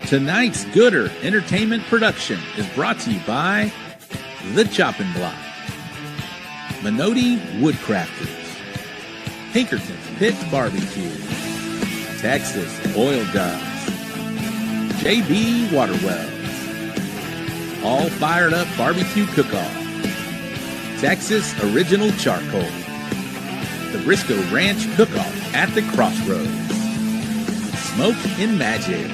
Tonight's Gooder Entertainment production is brought to you by The Chopping Block, Menotti Woodcrafters, Pinkerton's Pit Barbecue, Texas Oil Gods, JB Water Wells, All Fired Up Barbecue Cook-Off, Texas Original Charcoal, the Briscoe Ranch Cook-Off at the Crossroads, Smoke in Magic,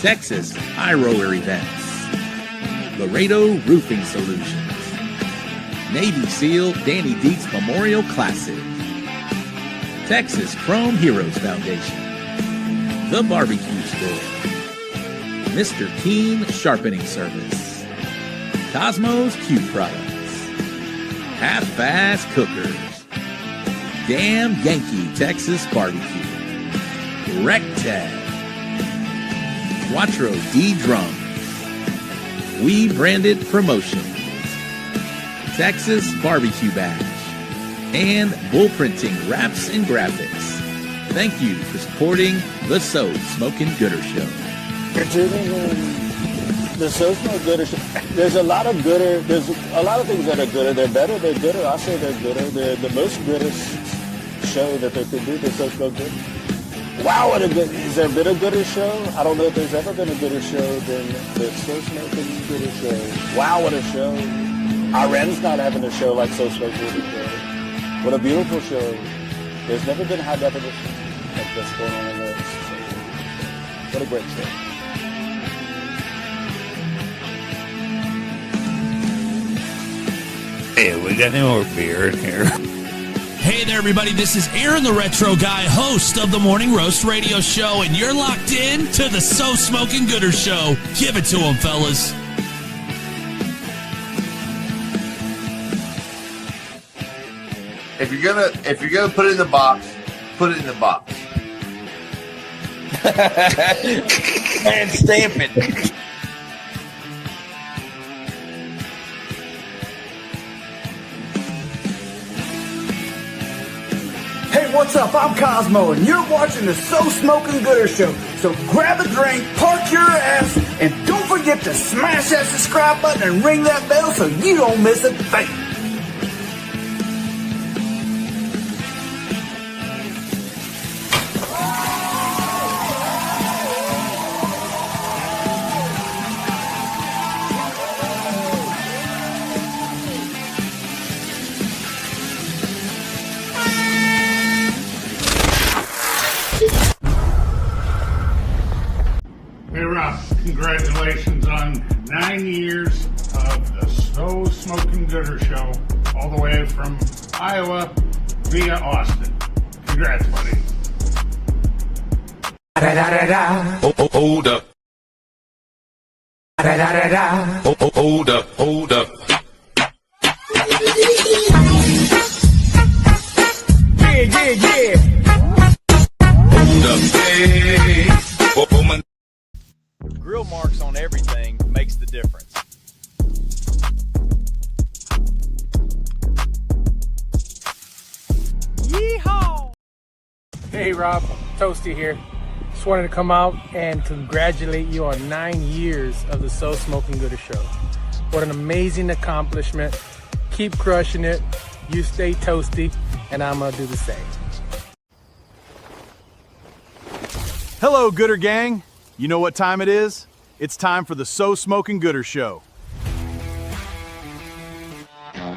Texas High Roller Events, Laredo Roofing Solutions, Navy SEAL Danny Dietz Memorial Classic, Texas Chrome Heroes Foundation, The Barbecue Store, Mr. Keen Sharpening Service, Cosmos Cube Products, Half-Fast Cookers, Damn Yankee Texas Barbecue, Rectag, Quattro D Drums, We Branded Promotions, Texas Barbecue Bash, and Bull Printing Wraps and Graphics. Thank you for supporting the So Smokin Gooder Show. You're tuning in the So Smokin Gooder Show. There's a lot of gooder. There's a lot of things that are gooder. They're better. They're gooder. I say they're gooder. They're the most goodest show that there could be. The So Smokin Gooder. Wow, what a good! Has there been a gooder show? I don't know if there's ever been a gooder show than the So Smokin Gooder Show. Wow, what a show! Iran's not having a show like So Smokin Gooder Show. What a beautiful show! There's never been high definition like this going on in this. So, what a great show! Hey, we got any more beer in here? Hey there, everybody. This is Aaron the Retro Guy, host of the Morning Roast Radio Show, and you're locked in to the So Smokin Gooder Show. Give it to them, fellas. If you're gonna put it in the box, put it in the box. And stamp it. Hey, what's up? I'm Cosmo, and you're watching the So Smokin Gooder Show. So grab a drink, park your ass, and don't forget to smash that subscribe button and ring that bell so you don't miss a thing. Congratulations on 9 years of the So Smokin Gooder Show, all the way from Iowa via Austin. Congrats, buddy. Hold up. Hold up. Yeah. Hold up, hey. Grill marks on everything makes the difference. Yeehaw! Hey Rob, Toasty here. Just wanted to come out and congratulate you on 9 years of the So Smokin Gooder Show. What an amazing accomplishment. Keep crushing it. You stay toasty, and I'm gonna do the same. Hello, Gooder Gang. You know what time it is? It's time for the So Smokin Gooder Show.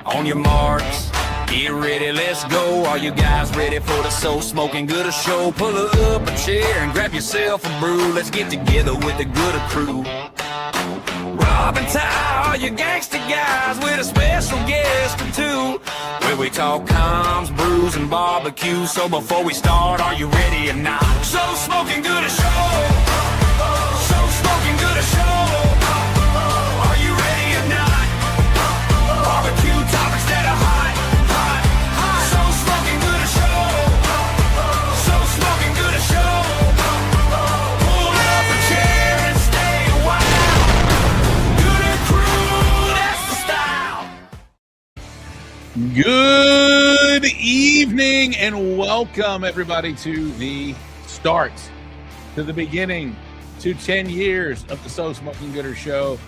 On your marks, get ready, let's go. Are you guys ready for the So Smokin Gooder Show? Pull up a chair and grab yourself a brew. Let's get together with the Gooder crew. Rob and Ty are your gangster guys with a special guest or two. Where we talk comms, brews, and barbecue. So before we start, are you ready or not? So Smokin Gooder Show. So Smokin Gooder Show. Are you ready or not? Barbecue topics that are hot. So Smokin Gooder Show. So Smokin Gooder Show. Pull up a chair and stay a while. Gooder crew, that's the style. Good evening and welcome everybody to the start, to the beginning to 10 years of the So Smokin Gooder Show.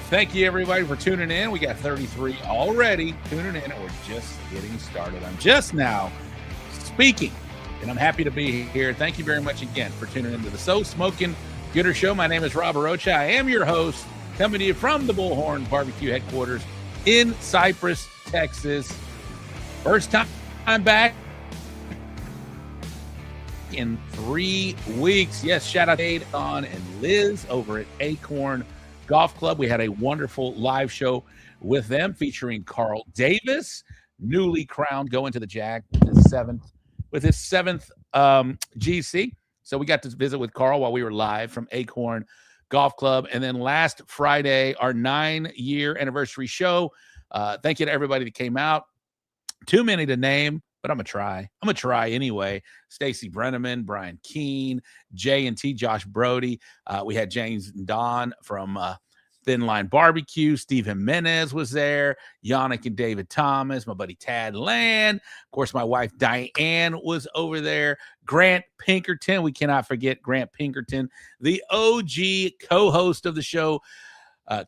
Thank you, everybody, for tuning in. We got 33 already tuning in, and we're just getting started. I'm just now speaking, and I'm happy to be here. Thank you very much again for tuning into the So Smokin Gooder Show. My name is Rob Arocha. I am your host, coming to you from the Bullhorn Barbecue headquarters in Cypress, Texas. First time I'm back in 3 weeks. Yes, shout out to Don and Liz over at Acorn Golf Club. We had a wonderful live show with them featuring Carl Davis, newly crowned, going to the Jag with his seventh GC. So we got to visit with Carl while we were live from Acorn Golf Club. And then last Friday, our 9-year anniversary show. Thank you to everybody that came out. Too many to name, but I'm going to try anyway. Stacy Brenneman, Brian Keene, Jay and T, Josh Brody. We had James and Don from Thin Line Barbecue. Steve Jimenez was there. Yannick and David Thomas. My buddy Tad Land. Of course, my wife Diane was over there. Grant Pinkerton. We cannot forget Grant Pinkerton, the OG co-host of the show.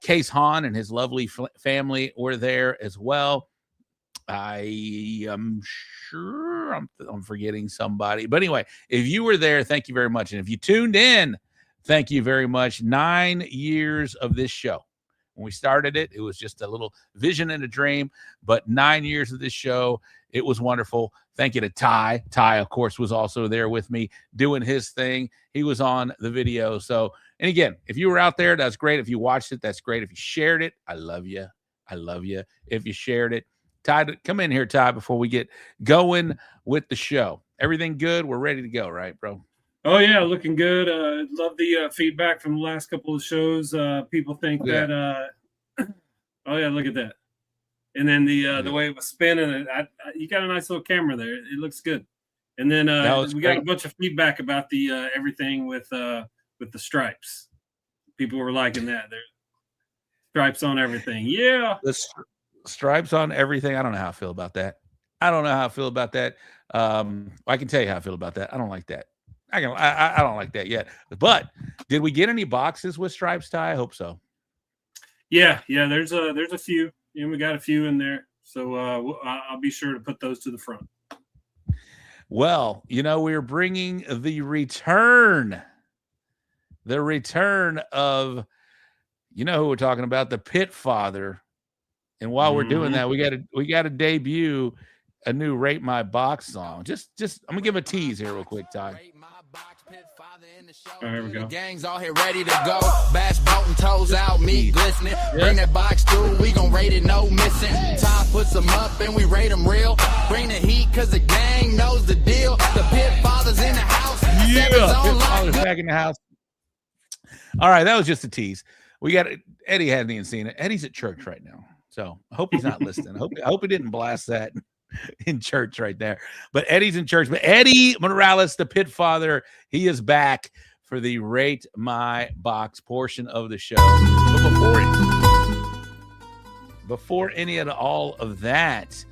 Case Hahn and his lovely family were there as well. I am sure I'm forgetting somebody. But anyway, if you were there, thank you very much. And if you tuned in, thank you very much. 9 years of this show. When we started it, it was just a little vision and a dream. But 9 years of this show, it was wonderful. Thank you to Ty. Ty, of course, was also there with me doing his thing. He was on the video. So, and again, if you were out there, that's great. If you watched it, that's great. If you shared it, I love you. I love you. If you shared it, Ty, come in here, Ty, before we get going with the show. Everything good? We're ready to go, right, bro? Oh, yeah, looking good. Love the feedback from the last couple of shows. People think that oh, yeah, look at that. And then the way it was spinning, you got a nice little camera there. It looks good. And then we got a bunch of feedback about the everything with the stripes. People were liking that. There's stripes on everything. Yeah. Stripes on everything. I don't know how I feel about that. I can tell you how I feel about that. I don't like that. I don't like that yet. But did we get any boxes with stripes, Ty? I hope so. Yeah. There's a few. We got a few in there. So I'll be sure to put those to the front. Well, we're bringing the return of, who we're talking about, the Pit Father. And while we're doing that, we got to debut a new Rate My Box song. Just I'm gonna give a tease here real quick, Ty. All right, here we go. Gangs all here ready to go. Bash bolting toes out, meat glistening. Bring that box through, we gon' rate it, no missing. Time puts them up and we rate them real. Bring the heat cause the gang knows the deal. The Pit Father's in the house. Yeah, Pit Father's back in the house. All right, that was just a tease. We got Eddie hadn't even seen it. Eddie's at church right now. So I hope he's not listening. I hope he didn't blast that in church right there. But Eddie's in church. But Eddy Morales, the Pit Father, he is back for the Rate My Box portion of the show. But before any of all of that,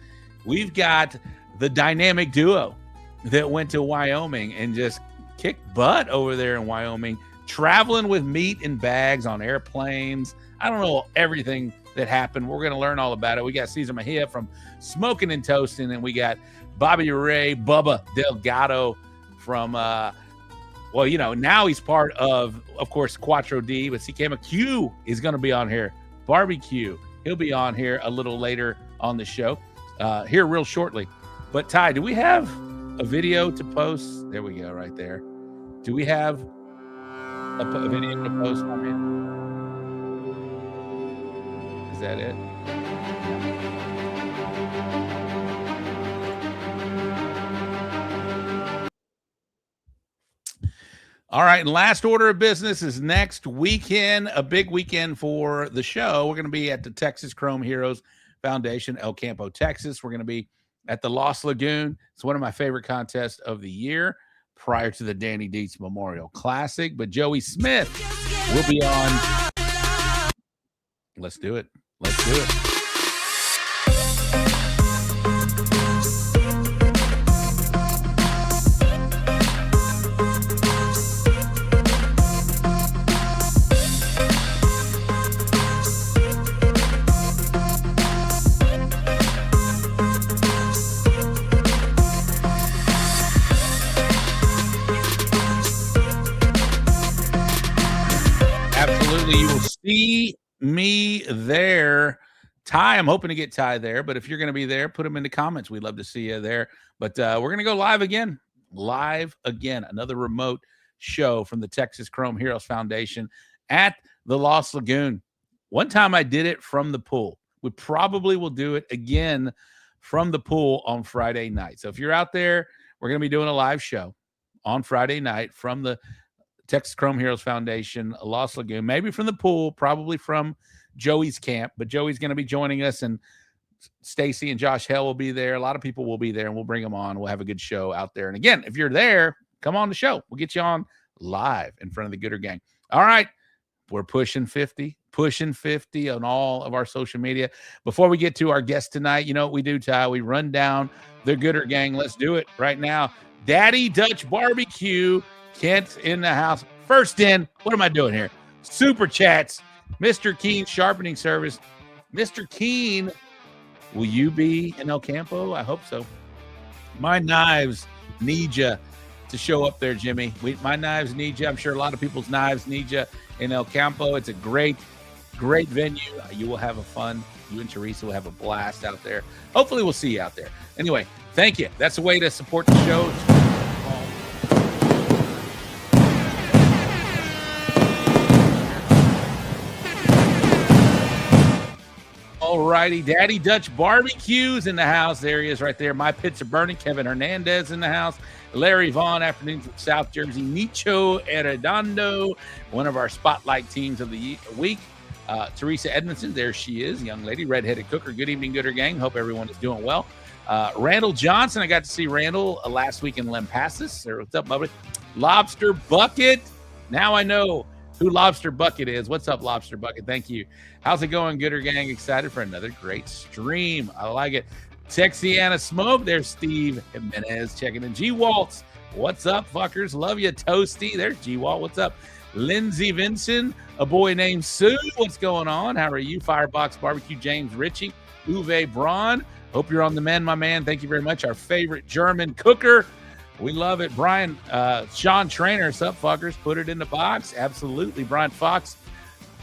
we've got the dynamic duo that went to Wyoming and just kicked butt over there in Wyoming, traveling with meat in bags on airplanes. I don't know everything that happened. We're going to learn all about it. We got Cesar Mejia from Smoking and Toasting, and we got BobbyRey, Bubba, Delgado from, now he's part of course, Quattro D, but Quema Q is going to be on here. Barbecue, he'll be on here a little later on the show, here real shortly. But Ty, do we have a video to post? There we go, right there. Do we have a video to post on here? Is that it? All right, and last order of business is next weekend, a big weekend for the show. We're going to be at the Texas Chrome Heroes Foundation, El Campo, Texas. We're going to be at the Lost Lagoon. It's one of my favorite contests of the year prior to the Danny Dietz Memorial Classic. But Joey Smith will be on. Let's do it. Hopefully you will see me there. Ty, I'm hoping to get Ty there, but if you're going to be there, put them in the comments. We'd love to see you there. But we're going to go live again. Another remote show from the Texas Chrome Heroes Foundation at the Lost Lagoon. One time I did it from the pool. We probably will do it again from the pool on Friday night. So if you're out there, we're going to be doing a live show on Friday night from the Texas Chrome Heroes Foundation, Lost Lagoon, maybe from the pool, probably from Joey's camp, but Joey's going to be joining us, and Stacy and Josh Hell will be there. A lot of people will be there, and we'll bring them on. We'll have a good show out there. And again, if you're there, come on the show. We'll get you on live in front of the Gooder Gang. All right. We're pushing 50 on all of our social media. Before we get to our guest tonight, you know what we do, Ty? We run down the Gooder Gang. Let's do it right now. Daddy Dutch Barbecue. Kent in the house. First in. What am I doing here? Super chats. Mr. Keen Sharpening Service. Mr. Keen, will you be in El Campo? I hope so. My knives need you to show up there, Jimmy. My knives need you. I'm sure a lot of people's knives need you in El Campo. It's a great venue. You will have a fun. You and Teresa will have a blast out there. Hopefully we'll see you out there. Anyway, thank you. That's a way to support the show. All righty, Daddy Dutch Barbecues in the house. There he is right there. My Pits Are Burning. Kevin Hernandez in the house. Larry Vaughn, afternoon from South Jersey. Nicho Arredondo, one of our spotlight teams of the week. Teresa Edmondson, there she is, young lady, redheaded cooker. Good evening, Gooder Gang. Hope everyone is doing well. Randall Johnson, I got to see Randall last week in Lampasas. What's up, Bubba? Lobster Bucket. Now I know who Lobster Bucket is. What's up, Lobster Bucket? Thank you. How's it going, Gooder Gang? Excited for another great stream. I like it. Texiana Smoke. There's Steve Jimenez checking in. G-Waltz. What's up, fuckers? Love you, Toasty. There's G-Walt. What's up? Lindsey Vinson. A boy named Sue. What's going on? How are you? Firebox Barbecue. James Ritchie. Uwe Braun. Hope you're on the mend, my man. Thank you very much. Our favorite German cooker. We love it. Brian, Sean Trainer. What's up, fuckers? Put it in the box. Absolutely. Brian Fox.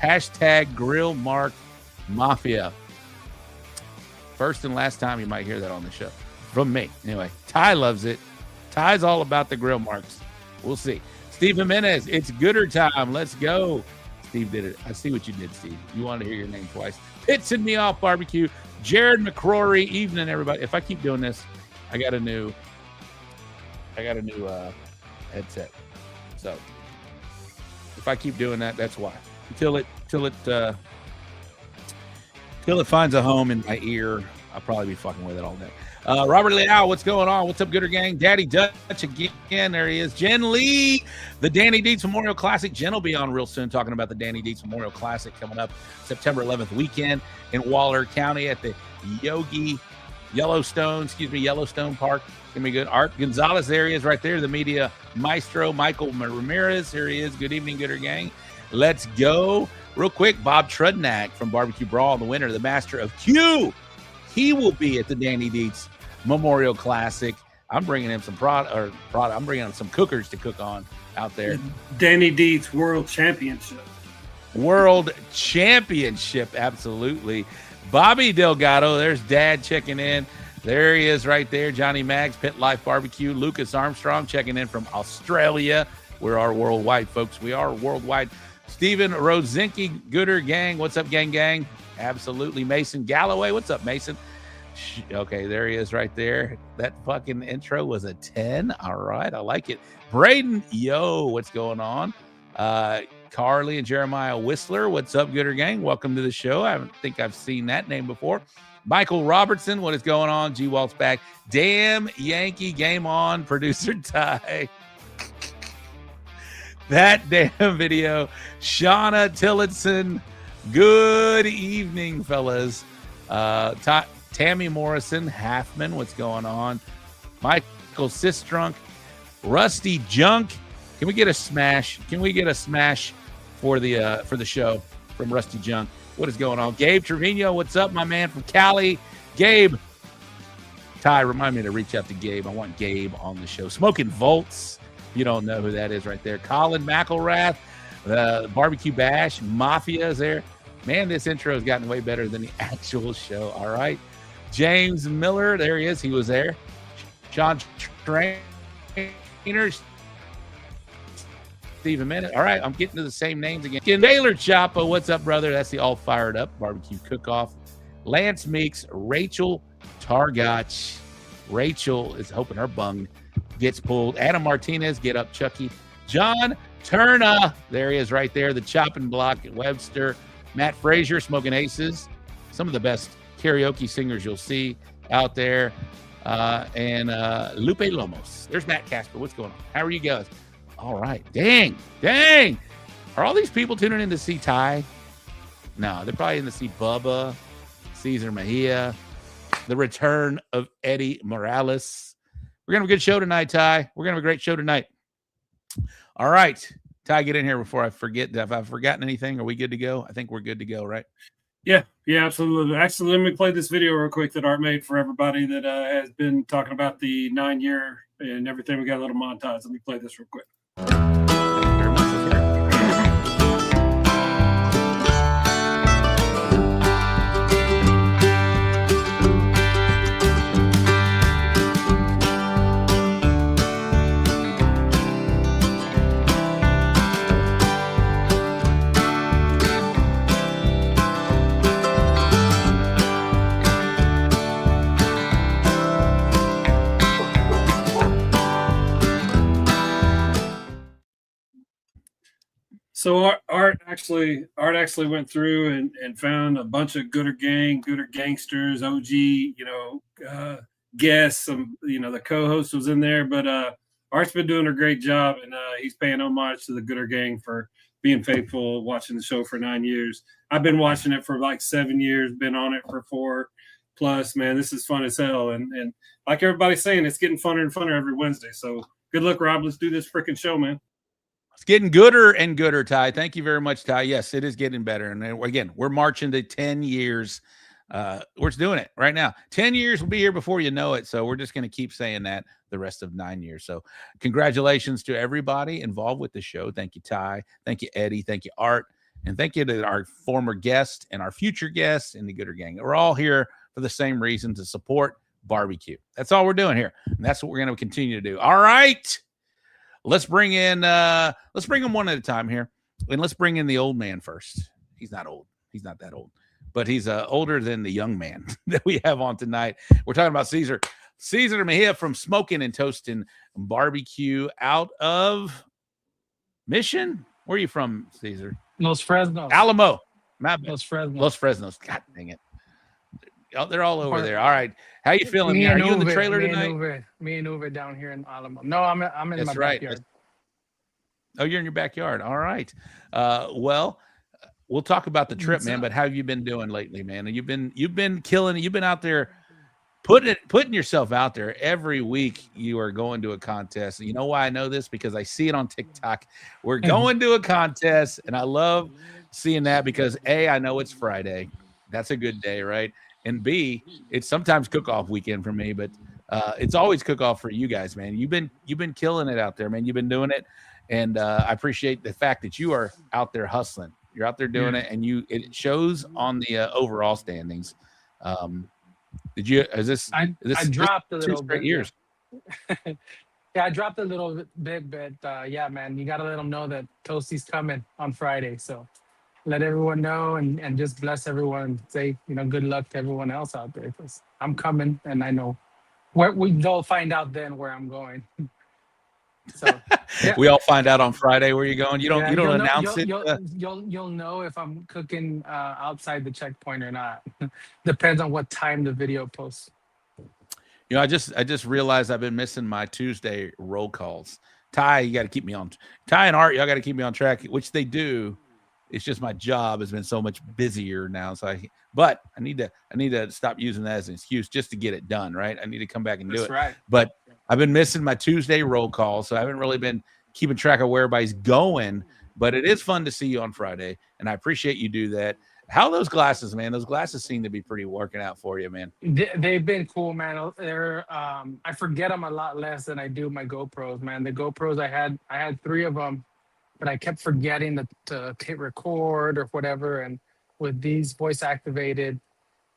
Hashtag Grill Mark Mafia. First and last time you might hear that on the show from me. Anyway, Ty loves it. Ty's all about the grill marks. We'll see. Steve Jimenez, it's Gooder time. Let's go. Steve did it. I see what you did, Steve. You wanted to hear your name twice. Pitsing me off barbecue. Jared McCrory. Evening, everybody. If I keep doing this, I got a new headset. So if I keep doing that, that's why. Until it finds a home in my ear, I'll probably be fucking with it all day. Robert Leal, what's going on? What's up, Gooder Gang? Daddy Dutch again. There he is. Jen Lee, the Danny Dietz Memorial Classic. Jen will be on real soon talking about the Danny Dietz Memorial Classic coming up September 11th weekend in Waller County at the Yellowstone Park. It's going to be good. Art Gonzalez, there he is right there. The media maestro, Michael Ramirez. Here he is. Good evening, Gooder Gang. Let's go. Real quick, Bob Trudnak from Barbecue Brawl, the winner, the master of Q. He will be at the Danny Dietz Memorial Classic. I'm bringing him some I'm bringing him some cookers to cook on out there. Danny Dietz World Championship. Absolutely. Bobby Delgado, there's Dad checking in. There he is right there. Johnny Maggs, Pit Life Barbecue. Lucas Armstrong checking in from Australia. We are worldwide, folks. We are worldwide. Steven Rosinski, Gooder Gang. What's up, gang? Absolutely. Mason Galloway. What's up, Mason? Okay, there he is right there. That fucking intro was a 10. All right, I like it. Braden, yo, what's going on? Carly and Jeremiah Whistler. What's up, Gooder Gang? Welcome to the show. I don't think I've seen that name before. Michael Robertson, what is going on? G-Walt's back. Damn Yankee, game on. Producer Ty. That damn video. Shauna Tillotson. Good evening, fellas. Tammy Morrison, Halfman, what's going on? Michael Sistrunk, Rusty Junk. Can we get a smash? For the show from Rusty Junk? What is going on? Gabe Trevino, what's up, my man from Cali? Gabe. Ty, remind me to reach out to Gabe. I want Gabe on the show. Smoking Volts. You don't know who that is right there. Colin McElrath. The barbecue bash, Mafia is there. Man, this intro has gotten way better than the actual show. All right. James Miller, there he is. He was there. Sean Trainer, Stephen Minute. All right, I'm getting to the same names again. Taylor Chapa, what's up, brother? That's the All Fired Up Barbecue Cook-Off. Lance Meeks, Rachel Targach. Rachel is hoping her bung gets pulled. Adam Martinez, get up, Chucky. John Turner, there he is right there. The chopping block at Webster. Matt Frazier, Smoking Aces. Some of the best karaoke singers you'll see out there. And Lupe Lomos. There's Matt Casper. What's going on? How are you guys? All right. Dang. Are all these people tuning in to see Ty? No, they're probably in to see Bubba, Cesar Mejia, the return of Eddy Morales. We're going to have a good show tonight, Ty. We're going to have a great show tonight. All right. Ty, get in here before I forget. If I've forgotten anything, are we good to go? I think we're good to go, right? Yeah, absolutely. Actually, let me play this video real quick that Art made for everybody that has been talking about the 9-year and everything. We got a little montage. Let me play this real quick. So Art actually went through and found a bunch of Gooder gangsters, OG, guests. Some, the co-host was in there, but Art's been doing a great job, and he's paying homage to the Gooder gang for being faithful, watching the show for 9 years. I've been watching it for like 7 years, been on it for 4+. Man, this is fun as hell, and like everybody's saying, it's getting funner and funner every Wednesday. So good luck, Rob. Let's do this freaking show, man. It's getting gooder and gooder, Ty. Thank you very much, Ty. Yes, it is getting better. And again, we're marching to 10 years. We're doing it right now. 10 years will be here before you know it. So we're just going to keep saying that the rest of 9 years. So congratulations to everybody involved with the show. Thank you, Ty. Thank you, Eddy. Thank you, Art. And thank you to our former guest and our future guests in the Gooder Gang. We're all here for the same reason, to support barbecue. That's all we're doing here. And that's what we're going to continue to do. All right. Let's bring them one at a time here. And let's bring in the old man first. He's not old. He's not that old. But he's older than the young man that we have on tonight. We're talking about Cesar Mejia from Smokin and Toastin BBQ out of Mission. Where are you from, Cesar? Los Fresnos. Alamo. Los Fresnos. Los Fresnos. God dang it. They're all over there. All right. How you feeling? Are you in the trailer tonight? Me and Uwe down here in Alamo. No, I'm in my backyard. Oh, you're in your backyard. All right. Well, we'll talk about the trip, man. But how have you been doing lately, man? And you've been killing it. You've been out there putting yourself out there every week. You are going to a contest. And you know why I know this? Because I see it on TikTok. We're going to a contest, and I love seeing that because A, I know it's Friday. That's a good day, right? And B, it's sometimes cook-off weekend for me, but it's always cook-off for you guys, man. You've been killing it out there, man. You've been doing it, and I appreciate the fact that you are out there hustling. You're out there doing it, and it shows on the overall standings. I dropped a little bit. Years. Yeah, I dropped a little bit, but yeah, man, you got to let them know that Toasty's coming on Friday, so let everyone know and just bless everyone and say, good luck to everyone else out there, because I'm coming and I know they'll find out then where I'm going. So yeah. We all find out on Friday where you're going. You don't announce it. You'll know if I'm cooking outside the checkpoint or not. Depends on what time the video posts. I just realized I've been missing my Tuesday roll calls. Ty, you got to keep me on. Ty and Art, y'all got to keep me on track, which they do. It's just my job has been so much busier now. But I need to stop using that as an excuse just to get it done, right? I need to come back and do it. Right. But I've been missing my Tuesday roll call, so I haven't really been keeping track of where everybody's going. But it is fun to see you on Friday, and I appreciate you do that. How are those glasses, man? Those glasses seem to be pretty working out for you, man. They've been cool, man. They're I forget them a lot less than I do my GoPros, man. The GoPros I had 3 of them. but I kept forgetting to hit record or whatever. And with these voice activated,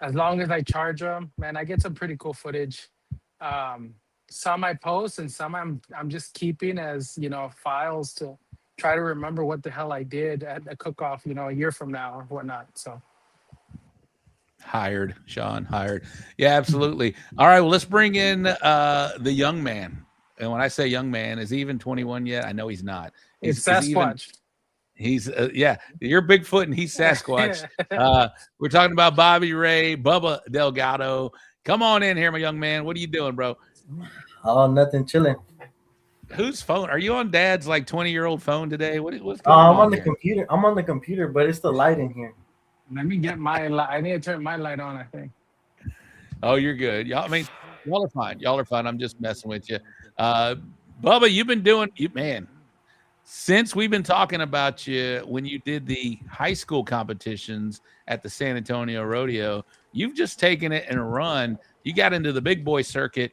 as long as I charge them, man, I get some pretty cool footage. Some I post and some I'm just keeping as, files to try to remember what the hell I did at a cook-off, a year from now or whatnot. So hired, Sean, hired. Yeah, absolutely. All right, well, let's bring in the young man. And when I say young man, is he even 21 yet? I know he's not. It's Sasquatch. He's you're Bigfoot and he's Sasquatch. We're talking about BobbyRey, Bubba Delgado. Come on in here, my young man. What are you doing, bro? Oh, nothing, chilling. Whose phone? Are you on Dad's 20-year-old phone today? What's going I'm on on the here? computer. I'm on the computer, but it's the light in here. Let me get my light. I need to turn my light on, I think. Oh, you're good. Y'all are fine. Y'all are fine. I'm just messing with you. Bubba, you've been doing man. Since we've been talking about you when you did the high school competitions at the San Antonio Rodeo, you've just taken it and run. You got into the big boy circuit,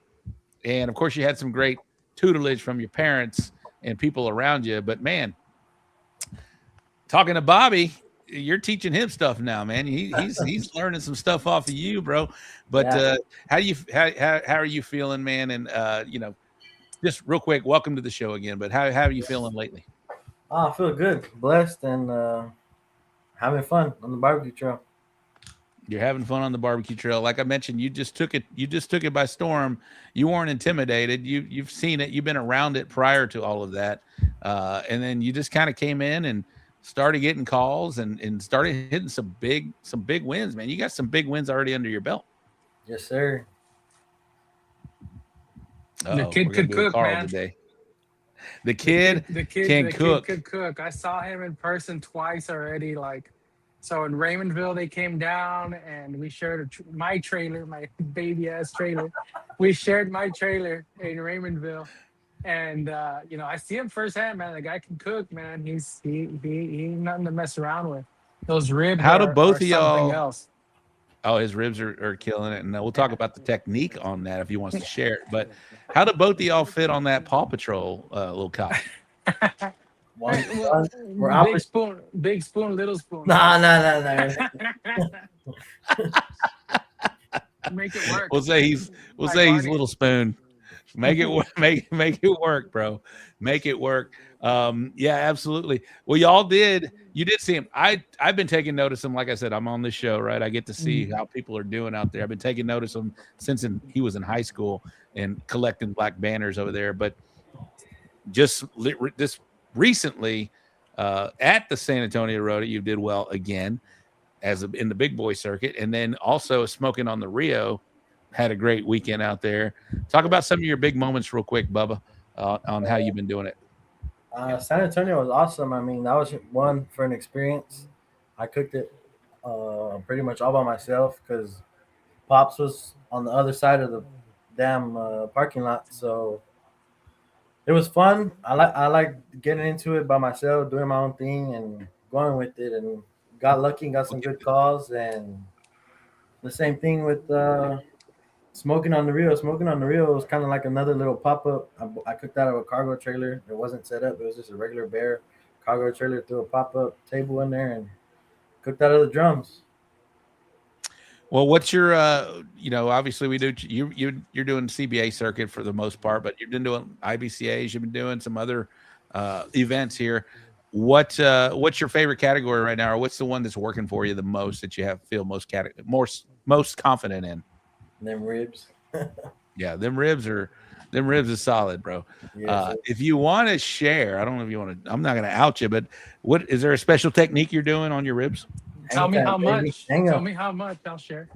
and of course you had some great tutelage from your parents and people around you. But man, talking to Bobby, you're teaching him stuff now, man. He's learning some stuff off of you, bro. But how are you feeling, man? And just real quick, welcome to the show again. But how are you feeling lately? Oh, I feel good, blessed, and having fun on the barbecue trail. You're having fun on the barbecue trail. Like I mentioned, you just took it by storm. You weren't intimidated. You've seen it. You've been around it prior to all of that. And then you just kind of came in and started getting calls and started hitting some big wins, man. You got some big wins already under your belt. Yes, sir. The kid could cook, man. Today. The kid can cook. Kid could cook. I saw him in person twice already. So in Raymondville, they came down and we shared my trailer, my baby ass trailer. We shared my trailer in Raymondville, and I see him firsthand, man. The guy can cook, man. He's nothing to mess around with. Those ribs. How do both of y'all? Else. Oh, his ribs are killing it, and we'll talk about the technique on that if he wants to share it. But how do both of y'all fit on that Paw Patrol little cup? Big spoon, little spoon. No. Make it work. We'll say he's little spoon. Make it work. Make it work, bro. Make it work. Yeah, absolutely. Well, you did see him. I've been taking notice of him. Like I said, I'm on this show, right? I get to see how people are doing out there. I've been taking notice of him since he was in high school and collecting black banners over there. But just recently at the San Antonio Rodeo, you did well again in the big boy circuit, and then also Smoking on the Rio had a great weekend out there. Talk about some of your big moments real quick, Bubba, on how you've been doing it. San Antonio was awesome. I mean, that was one for an experience. I cooked it pretty much all by myself because Pops was on the other side of the damn parking lot. So it was fun. I like getting into it by myself, doing my own thing and going with it, and got lucky and got some good calls. And the same thing with Smoking on the Rio. Smoking on the Rio was kind of like another little pop-up. I cooked out of a cargo trailer. It wasn't set up. It was just a regular bare cargo trailer, threw a pop-up table in there, and cooked out of the drums. Well, what's your, obviously we do, you're doing CBA circuit for the most part, but you've been doing IBCAs, you've been doing some other events here. What's your favorite category right now, or what's the one that's working for you the most that you feel most confident in? Them ribs. Yeah, them ribs are solid, bro. Yes, if you want to share, I don't know if you want to, I'm not going to out you, but what is there a special technique you're doing on your ribs? Tell me how much. Tell me how much. I'll share.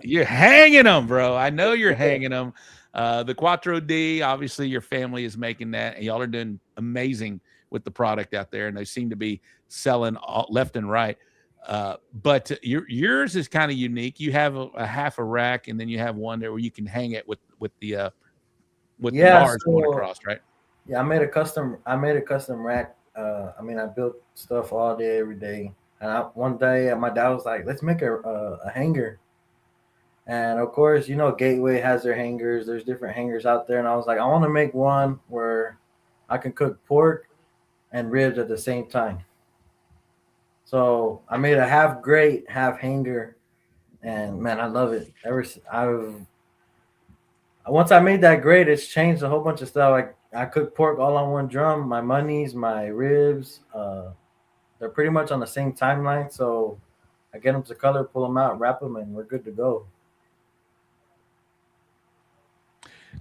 You're hanging them, bro. I know you're hanging them. The Quattro D, obviously your family is making that, and y'all are doing amazing with the product out there, and they seem to be selling left and right. But yours is kind of unique. You have a half a rack, and then you have one there where you can hang it with the bars going across, right? Yeah, I made a custom rack. I built stuff all day, every day. And one day, my dad was like, "Let's make a hanger." And of course, Gateway has their hangers. There's different hangers out there, and I was like, I want to make one where I can cook pork, and ribs at the same time. So I made a half grate, half hanger, and man, I love it. Once I made that grate, it's changed a whole bunch of stuff. I cook pork all on one drum. My monies, my ribs, they're pretty much on the same timeline. So I get them to color, pull them out, wrap them, and we're good to go.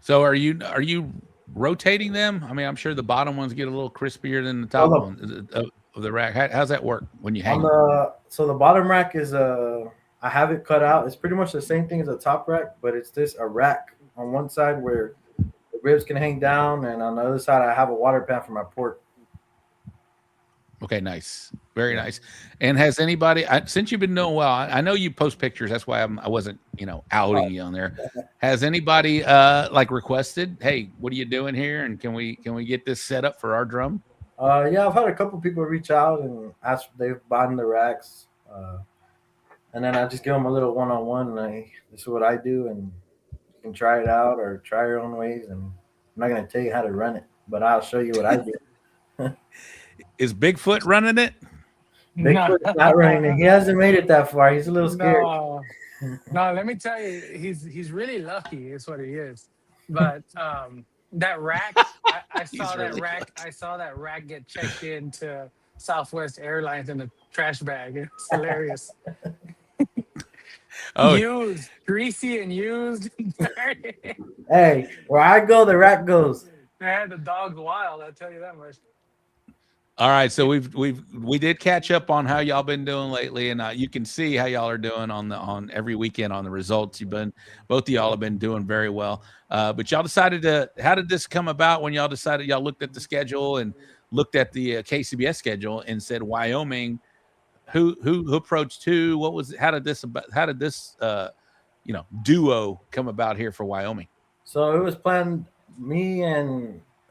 So are you rotating them? I mean, I'm sure the bottom ones get a little crispier than the top one of the rack. How's that work when you hang? So the bottom rack is I have it cut out. It's pretty much the same thing as a top rack, but it's just a rack on one side where the ribs can hang down, and on the other side I have a water pan for my pork. Okay, nice, very nice. And has anybody, since you've been doing well, I know you post pictures. That's why I wasn't, outing you on there. Has anybody like requested, hey, what are you doing here, and can we get this set up for our drum? Yeah, I've had a couple people reach out and ask if they've bought the racks, and then I just give them a little one-on-one. This is what I do, and you can try it out or try your own ways. And I'm not gonna tell you how to run it, but I'll show you what I do. Is Bigfoot running it? Bigfoot's not running it. He hasn't made it that far. He's a little scared. No, let me tell you, he's really lucky. Is what he is. But that rack, I saw that rack. I saw that rack get checked into Southwest Airlines in a trash bag. It's hilarious. Used, greasy and used. Hey, where I go, the rack goes. Man, the dog's wild. I'll tell you that much. All right, so we did catch up on how y'all been doing lately, and you can see how y'all are doing on every weekend on the results. Both of y'all have been doing very well. But y'all decided how did this come about when y'all decided y'all looked at the schedule and looked at the KCBS schedule and said Wyoming? Who approached who? How did this duo come about here for Wyoming? So it was planned.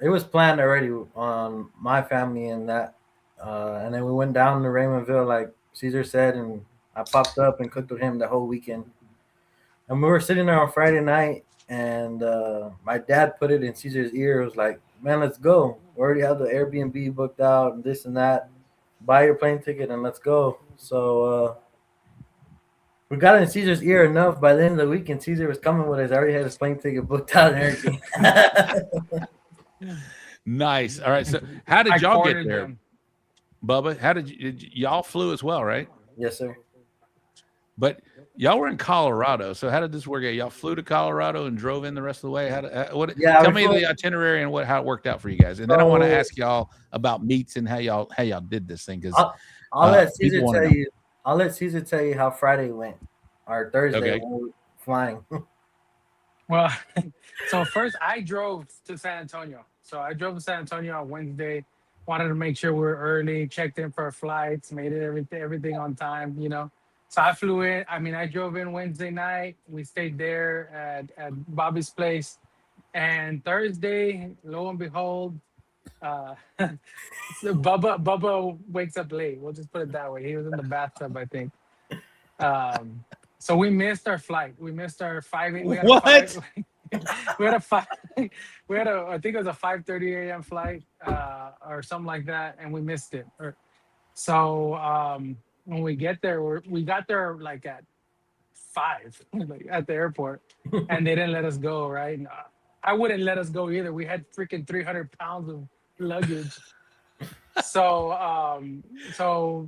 It was planned already on my family and that. And then we went down to Raymondville, like Cesar said, and I popped up and cooked with him the whole weekend. And we were sitting there on Friday night, and my dad put it in Cesar's ear. It was like, man, let's go. We already have the Airbnb booked out and this and that. Buy your plane ticket and let's go. So we got in Cesar's ear enough. By the end of the weekend, Cesar was coming with us. I already had his plane ticket booked out and everything. Nice. All right. So how did y'all get there? Bubba, how did y'all flew as well, right? Yes, sir. But y'all were in Colorado. So how did this work out? Y'all flew to Colorado and drove in the rest of the way? Tell me the itinerary and how it worked out for you guys. And then I want to ask y'all about meets and how y'all did this thing. Because I'll let Cesar tell you. I'll let Cesar tell you how Friday went or Thursday when we were flying. Well, so first I drove to San Antonio. So I drove to San Antonio on Wednesday. Wanted to make sure we were early, checked in for our flights, made it everything on time, So I flew in. I drove in Wednesday night. We stayed there at Bobby's place. And Thursday, lo and behold, so Bubba wakes up late. We'll just put it that way. He was in the bathtub, I think. So we missed our flight. We missed our 5. We had I think it was a 5:30 a.m. flight or something like that, and we missed it. So when we get there, we got there like at 5 at the airport, and they didn't let us go. Right? And, I wouldn't let us go either. We had freaking 300 pounds of luggage. So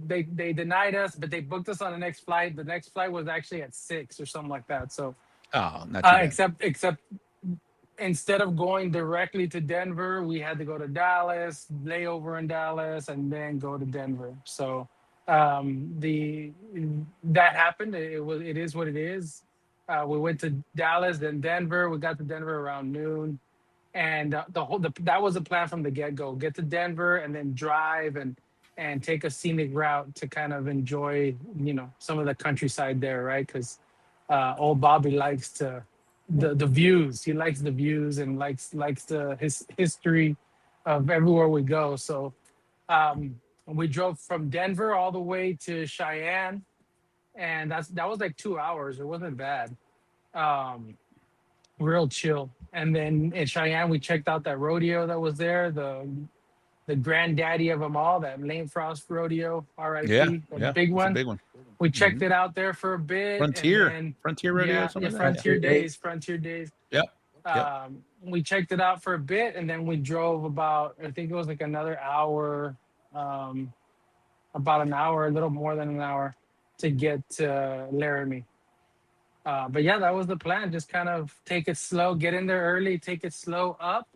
they denied us, but they booked us on the next flight. The next flight was actually at 6 or something like that. So not too bad. Except instead of going directly to Denver, we had to go to Dallas, lay over in Dallas, and then go to Denver. So that happened. It is what it is. We went to Dallas, then Denver. We got to Denver around noon. And that was the plan from the get-go. Get to Denver and then drive and take a scenic route to kind of enjoy, some of the countryside there, right? Because old Bobby likes the views. He likes the views and likes his history of everywhere we go. So we drove from Denver all the way to Cheyenne, and that was like 2 hours. It wasn't bad. Real chill. And then in Cheyenne, we checked out that rodeo that was there, the the granddaddy of them all, that Lane Frost Rodeo, RIP, Yeah, the big it's a one. big one. We checked it out there for a bit. Frontier, and then, Frontier Rodeo, yeah, something like that. Frontier Days, Frontier Days. Yep. We checked it out for a bit, and then we drove about, I think it was like another hour, about an hour, a little more than an hour, to get to Laramie. But yeah, that was the plan. Just kind of take it slow, get in there early, take it slow up,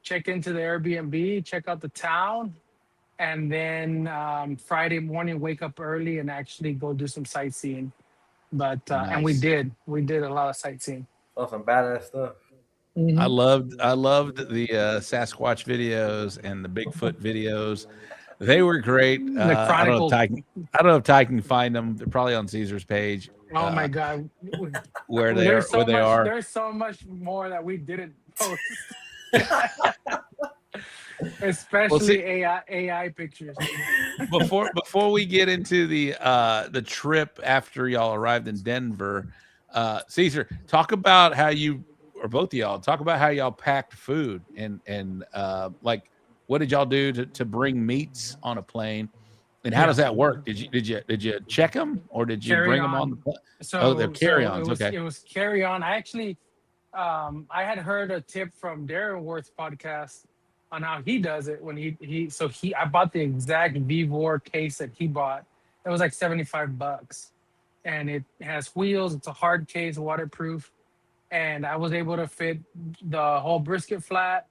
check into the Airbnb, check out the town, and then Friday morning, wake up early and actually go do some sightseeing. But and we did a lot of sightseeing. Oh, some badass stuff. I loved the Sasquatch videos and the Bigfoot videos. They were great. I don't know if Ty can find them. They're probably on Cesar's page. Oh my God, where they are. There's so much more that we didn't post, especially AI pictures. Before we get into the trip after y'all arrived in Denver, Cesar, talk about how you, or both of y'all, talk about how y'all packed food and like what did y'all do to bring meats on a plane, and how does that work? Did you check them, or did you bring them on the plane? So they're carry-ons. Okay, it was carry-on. I actually I had heard a tip from Darren Worth's podcast on how he does it when I bought the exact Vivor case that he bought. It was like $75, and it has wheels. It's a hard case, waterproof, and I was able to fit the whole brisket flat,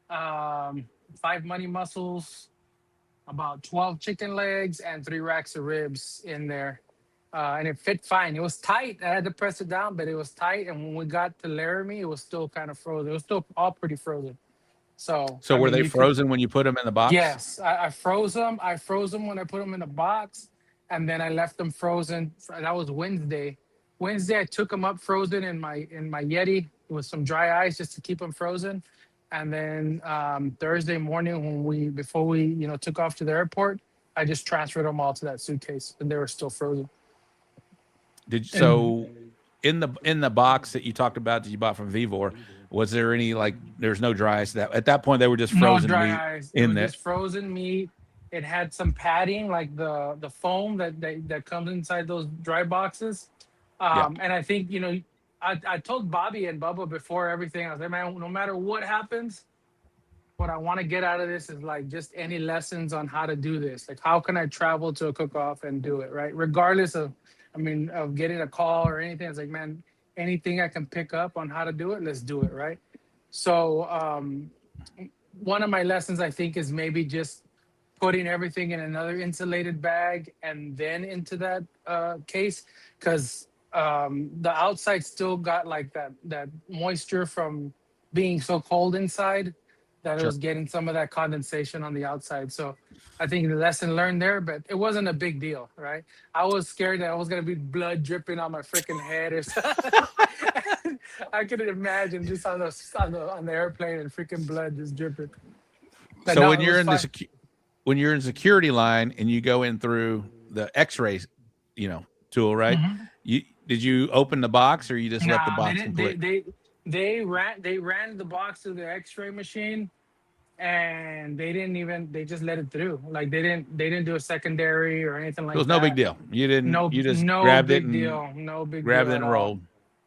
5 money mussels, about 12 chicken legs, and 3 racks of ribs in there. And it fit fine. It was tight. I had to press it down, but it was tight. And when we got to Laramie, it was still kind of frozen. It was still all pretty frozen. So were they frozen when you put them in the box? Yes, I froze them. I froze them when I put them in the box, and then I left them frozen. That was Wednesday. I took them up frozen in my Yeti with some dry ice just to keep them frozen. And then Thursday morning, before we took off to the airport, I just transferred them all to that suitcase, and they were still frozen. In the box that you talked about that you bought from Vivor, was there any there's no dry ice at that point? They were just frozen meat ice. in there. Just frozen meat. It had some padding, like the foam that comes inside those dry boxes. And I think I told Bobby and Bubba before everything, I was like, man, no matter what happens, what I want to get out of this is just any lessons on how to do this. Like, how can I travel to a cook-off and do it, right? Regardless of getting a call or anything. It's like, man, anything I can pick up on how to do it, let's do it, right? So one of my lessons, I think, is maybe just putting everything in another insulated bag and then into that case, because the outside still got that moisture from being so cold inside that it was getting some of that condensation on the outside. So I think the lesson learned there, but it wasn't a big deal, right? I was scared that I was gonna be blood dripping on my freaking head or something. I could imagine just on the airplane and freaking blood just dripping. But so when you're in security line and you go in through the X-ray, tool, right? Mm-hmm. Did you open the box, or you just left the box complete? They ran the box to the X-ray machine, and they just let it through. Like they didn't do a secondary or anything like that. It was no big deal. You didn't. You just grabbed it and no big grabbed deal it and rolled.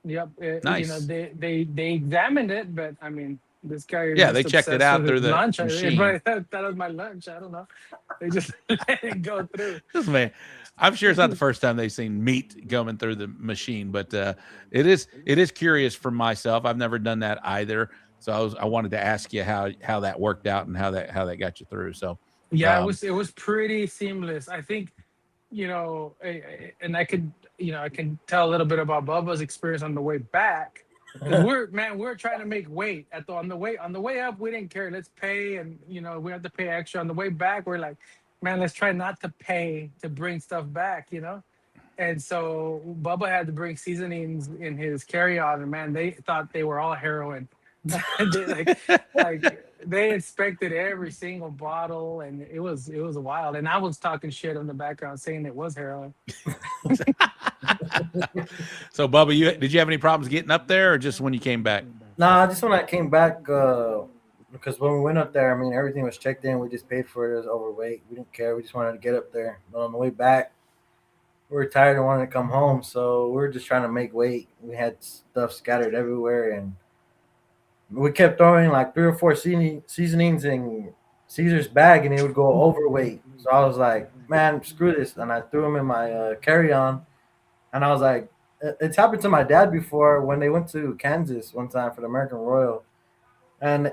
Yep. Nice. They examined it, but I mean, this guy. Yeah, they checked it out through the lunch. machine. That was my lunch. I don't know. They just let it go through. This man. I'm sure it's not the first time they've seen meat going through the machine, but it is curious for myself. I've never done that either, so I wanted to ask you how that worked out and how that got you through. So yeah, it was pretty seamless. I think, and I can tell a little bit about Bubba's experience on the way back. We're trying to make weight on the way up. We didn't care. Let's pay, and we have to pay extra. On the way back, we're like, man, let's try not to pay to bring stuff back, And so Bubba had to bring seasonings in his carry-on, and man, they thought they were all heroin. They inspected every single bottle, and it was wild. And I was talking shit in the background saying it was heroin. So Bubba, did you have any problems getting up there, or just when you came back? Nah, just when I came back, because when we went up there, I mean, everything was checked in. We just paid for it. It was overweight. We didn't care. We just wanted to get up there. But on the way back, we were tired and wanted to come home, so we were just trying to make weight. We had stuff scattered everywhere, and we kept throwing like 3 or 4 seasonings in Cesar's bag, and it would go overweight. So I was like, man, screw this. And I threw them in my carry-on, and I was like, it's happened to my dad before when they went to Kansas one time for the American Royal, and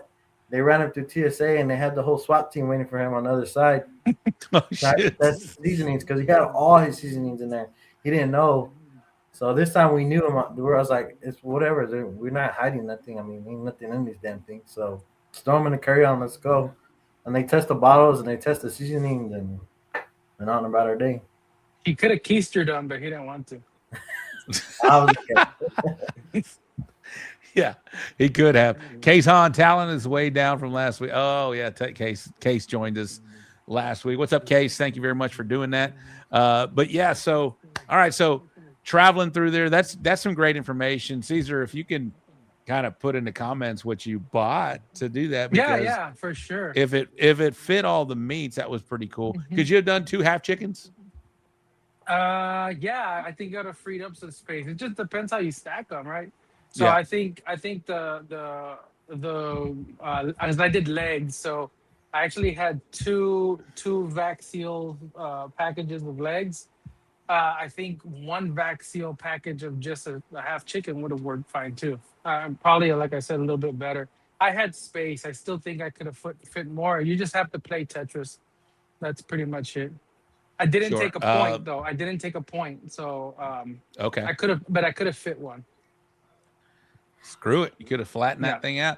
they ran up to TSA, and they had the whole SWAT team waiting for him on the other side. That's seasonings, because he had all his seasonings in there. He didn't know. So this time we knew him. I was like, it's whatever. We're not hiding nothing. I mean, ain't nothing in these damn things. So just throw them in the carry-on. Let's go. And they test the bottles and they test the seasonings and on about our day. He could have keistered them, but he didn't want to. Yeah, he could have. Case Han Talon is way down from last week. Oh, yeah, Case joined us last week. What's up, Case? Thank you very much for doing that. But, yeah, so, all right, so traveling through there, that's some great information. Cesar, if you can kind of put in the comments what you bought to do that. Yeah, for sure. If it fit all the meats, that was pretty cool. Could you have done 2 half chickens? Yeah, I think you gotta freed up some space. It just depends how you stack them, right? So Yeah. I think the as I did legs, so I actually had two vac seal packages of legs. I think 1 vac seal package of just a half chicken would have worked fine too. Probably, like I said, a little bit better. I had space. I still think I could have fit more. You just have to play Tetris. That's pretty much it. I didn't take a point though. I didn't take a point, so okay. I could have fit one. Screw it. You could have flattened that thing out.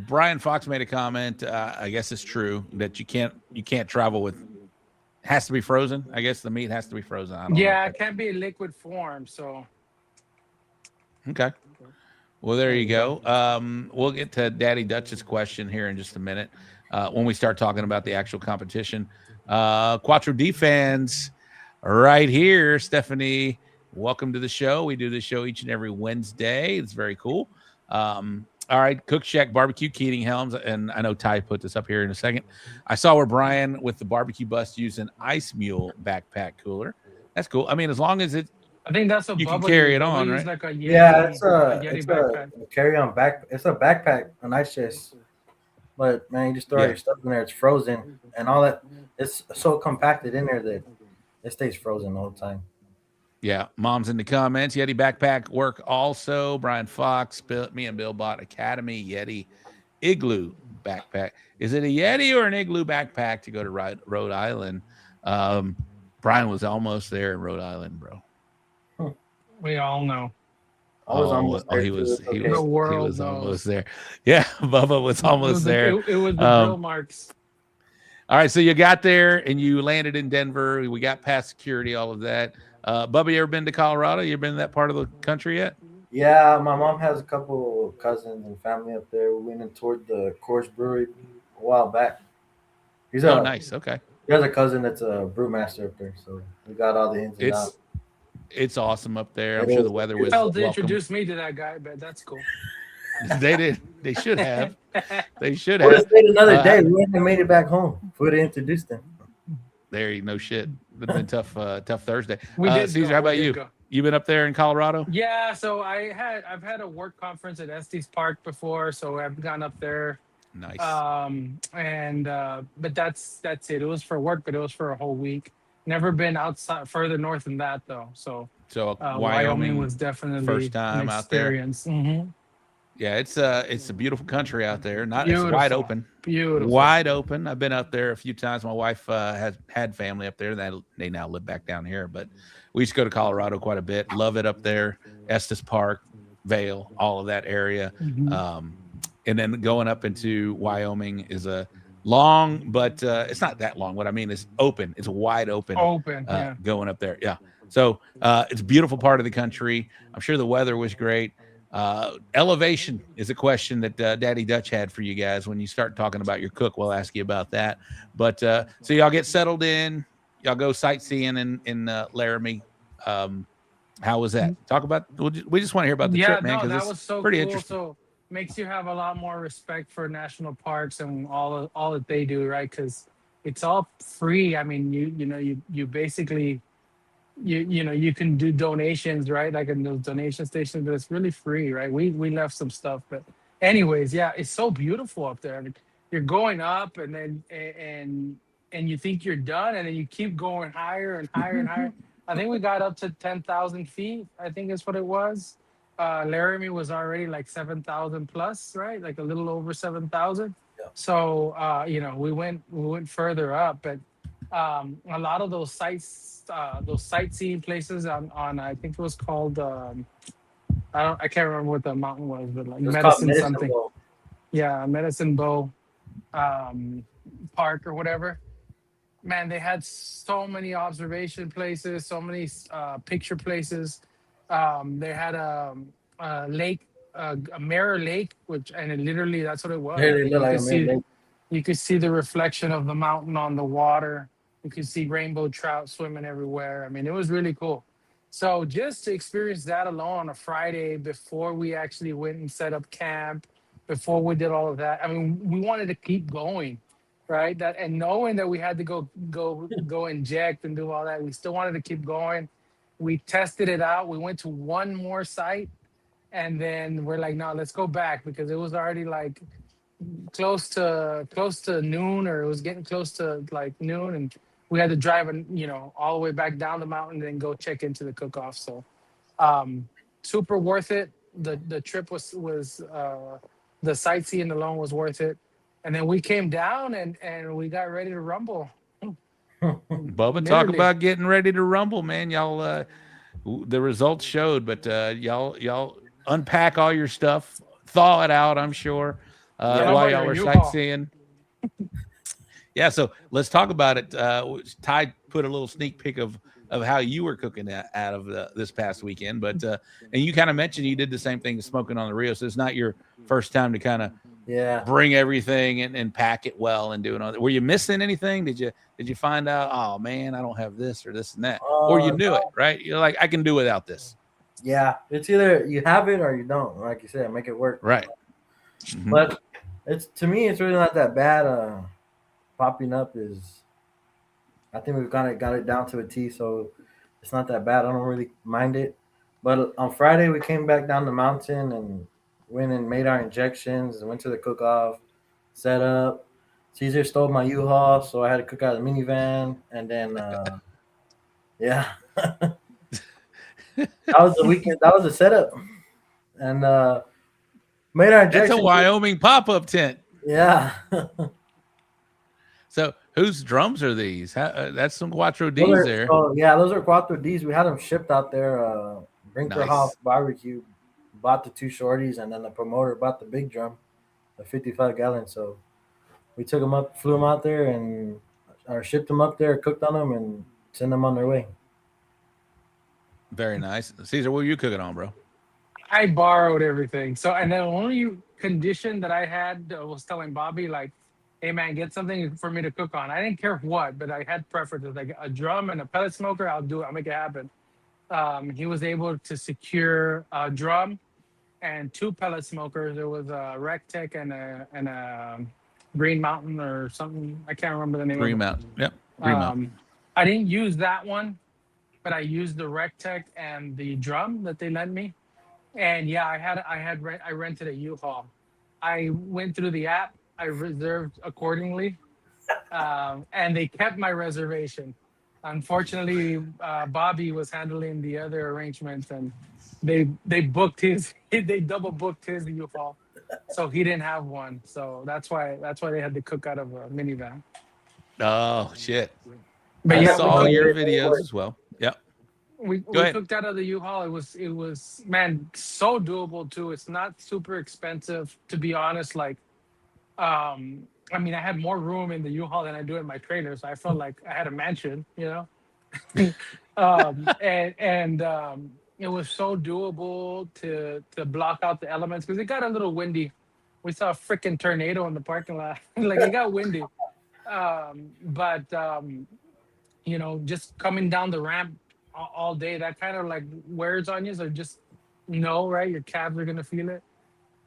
Brian Fox made a comment. I guess it's true that you can't travel with. Has to be frozen. I guess the meat has to be frozen. I don't know. It can't be in liquid form. So okay. Well, there you go. We'll get to Daddy Dutch's question here in just a minute when we start talking about the actual competition. Quattro D fans, right here. Stephanie, welcome to the show. We do this show each and every Wednesday. It's very cool. All right, Cook Shack Barbecue, Keating Helms, and I know Ty put this up here in a second. I saw where Brian with the barbecue bus used an Ice Mule backpack cooler. That's cool. I mean, as long as I think that's what you can Bubba carry it used. on, Bubba right? used like a Yeti, Yeah, it's Yeti a backpack. carry-on back. It's a backpack, a nice chest. But man, you just throw your stuff in there. It's frozen, and all that. It's so compacted in there that it stays frozen the whole time. Yeah, mom's in the comments. Yeti backpack work also. Brian Fox, me and Bill bought Academy Yeti Igloo backpack. Is it a Yeti or an Igloo backpack to go to Rhode Island? Brian was almost there in Rhode Island, bro. We all know. I was almost there. He was The world knows. almost there. Yeah, Bubba was almost there. It was the drill marks. All right, so you got there and you landed in Denver. We got past security, all of that. Bubba, you ever been to Colorado? You ever been to that part of the country yet? Yeah, my mom has a couple cousins and family up there. We went in toward the Coors Brewery a while back. Nice. Okay. He has a cousin that's a brewmaster up there, so we got all the ins and outs. It's awesome up there. I'm sure the weather was Well, they introduced me to that guy, but that's cool. They did. They should have. They should Would have have. stayed another day. We wouldn't have made it back home if we would have introduced them. There you no shit. It'd been tough Thursday. Caesar, how about you? You been up there in Colorado? Yeah, so I've had a work conference at Estes Park before, so I've gone up there. Nice. But that's it. It was for work, but it was for a whole week. Never been outside further north than that though. So Wyoming was definitely first time an out there. Mm-hmm. Yeah, it's a beautiful country out there. Beautiful. It's wide open. Beautiful. Wide open. I've been up there a few times. My wife has had family up there. They now live back down here, but we used to go to Colorado quite a bit. Love it up there. Estes Park, Vail, all of that area. Mm-hmm. And then going up into Wyoming is a long, but it's not that long. What I mean is open. It's wide open. Yeah. Going up there. Yeah. So it's a beautiful part of the country. I'm sure the weather was great. Elevation is a question that Daddy Dutch had for you guys. When you start talking about your cook, we'll ask you about that. But so y'all get settled in. Y'all go sightseeing in Laramie. How was that? Talk about. We just want to hear about the trip, man, because that it's was so pretty cool. interesting. So makes you have a lot more respect for national parks and all that they do, right? Because it's all free. I mean, you basically you can do donations, right? Like in those donation stations, but it's really free, right? We left some stuff, but anyways, yeah, it's so beautiful up there. I mean, you're going up, and then and you think you're done, and then you keep going higher and higher and higher. I think we got up to 10,000 feet. I think is what it was. Laramie was already like 7,000 plus, right? Like a little over 7,000. Yeah. So we went further up, but a lot of those sightseeing places on I think it was called I can't remember what the mountain was, but like Medicine something. Bow. Yeah, Medicine Bow Park or whatever. Man, they had so many observation places, so many picture places. They had a lake, a mirror lake, and it literally that's what it was. Yeah, they look like a mirror lake. You could see the reflection of the mountain on the water. You could see rainbow trout swimming everywhere. I mean, it was really cool. So just to experience that alone on a Friday before we actually went and set up camp, before we did all of that, I mean, we wanted to keep going, right? That and knowing that we had to go inject and do all that, we still wanted to keep going. We tested it out. We went to one more site, and then we're like, no, let's go back because it was already like close to noon, or it was getting close to like noon, and we had to drive all the way back down the mountain and then go check into the cook-off. So super worth it. The trip was the sightseeing alone was worth it. And then we came down and we got ready to rumble. Bubba, talk about getting ready to rumble, man. Y'all the results showed, but y'all unpack all your stuff, thaw it out, I'm sure. While y'all were sightseeing. Yeah, so let's talk about it. Ty put a little sneak peek of how you were cooking out of this past weekend, but and you kind of mentioned you did the same thing as smoking on the Rio, so it's not your first time to kind of bring everything and pack it well and doing all that. Were you missing anything? Did you find out, oh man, I don't have this or this and that, or you knew it, right? You're like, I can do without this. Yeah, it's either you have it or you don't. Like you said, make it work. Right. Mm-hmm. But to me, it's really not that bad. Popping up is, I think we've got it down to a T, so it's not that bad. I don't really mind it. But on Friday, we came back down the mountain and went and made our injections and went to the cook-off, set up. Cesar stole my U-Haul, so I had to cook out of the minivan. And then, yeah. That was the weekend. That was the setup. And made our injections. That's a Wyoming pop-up tent. Yeah. So whose drums are these? That's some Quattro D's there. Oh, yeah, those are Quattro D's. We had them shipped out there. Brinkerhoff Barbecue bought the two shorties, and then the promoter bought the big drum, the 55-gallon. So we took them up, flew them out there, and shipped them up there, cooked on them, and sent them on their way. Very nice. Cesar, what are you cooking on, bro? I borrowed everything. So, and the only condition that I had was telling Bobby, like, hey man, get something for me to cook on. I didn't care what, but I had preferences, like a drum and a pellet smoker. I'll do it. I'll make it happen. He was able to secure a drum and two pellet smokers. There was a Rectech and a Green Mountain or something. I can't remember the name. Green Mountain. Yep. Green Mountain. I didn't use that one, but I used the Rectech and the drum that they lent me. And yeah, I rented a U-Haul. I went through the app. I reserved accordingly, and they kept my reservation. Unfortunately, Bobby was handling the other arrangements, and they booked his. They double booked his U-Haul, so he didn't have one. So that's why they had to cook out of a minivan. Oh shit! But I saw your videos as well. Yep. We cooked out of the U-Haul. It was man, so doable too. It's not super expensive, to be honest. Like. I mean, I had more room in the U-Haul than I do in my trailer, so I felt like I had a mansion, you know. And it was so doable to block out the elements because it got a little windy. We saw a freaking tornado in the parking lot. Like it got windy, but just coming down the ramp all day, that kind of like wears on you. So just know, right? Your calves are gonna feel it.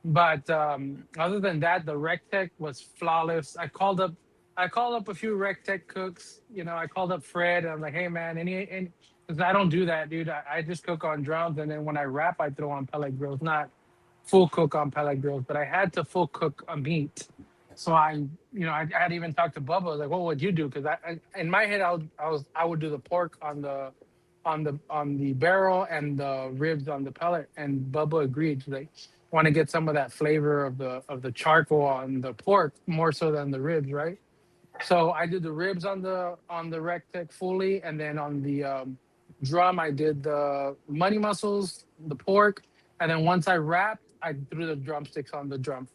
But other than that, the Rec Tech was flawless. I called up a few Rec Tech cooks. I called up Fred. And I'm like, hey man, any, because I don't do that, dude. I just cook on drums, and then when I wrap, I throw on pellet grills, not full cook on pellet grills. But I had to full cook a meat, so I had even talked to Bubba. I was like, what would you do? Because I in my head, I would do the pork on the barrel and the ribs on the pellet, and Bubba agreed. He's like, want to get some of that flavor of the charcoal on the pork more so than the ribs, right? So I did the ribs on the Rec Tech fully, and then on the drum I did the money mussels, the pork, and then once I wrapped, I threw the drumsticks on the drum.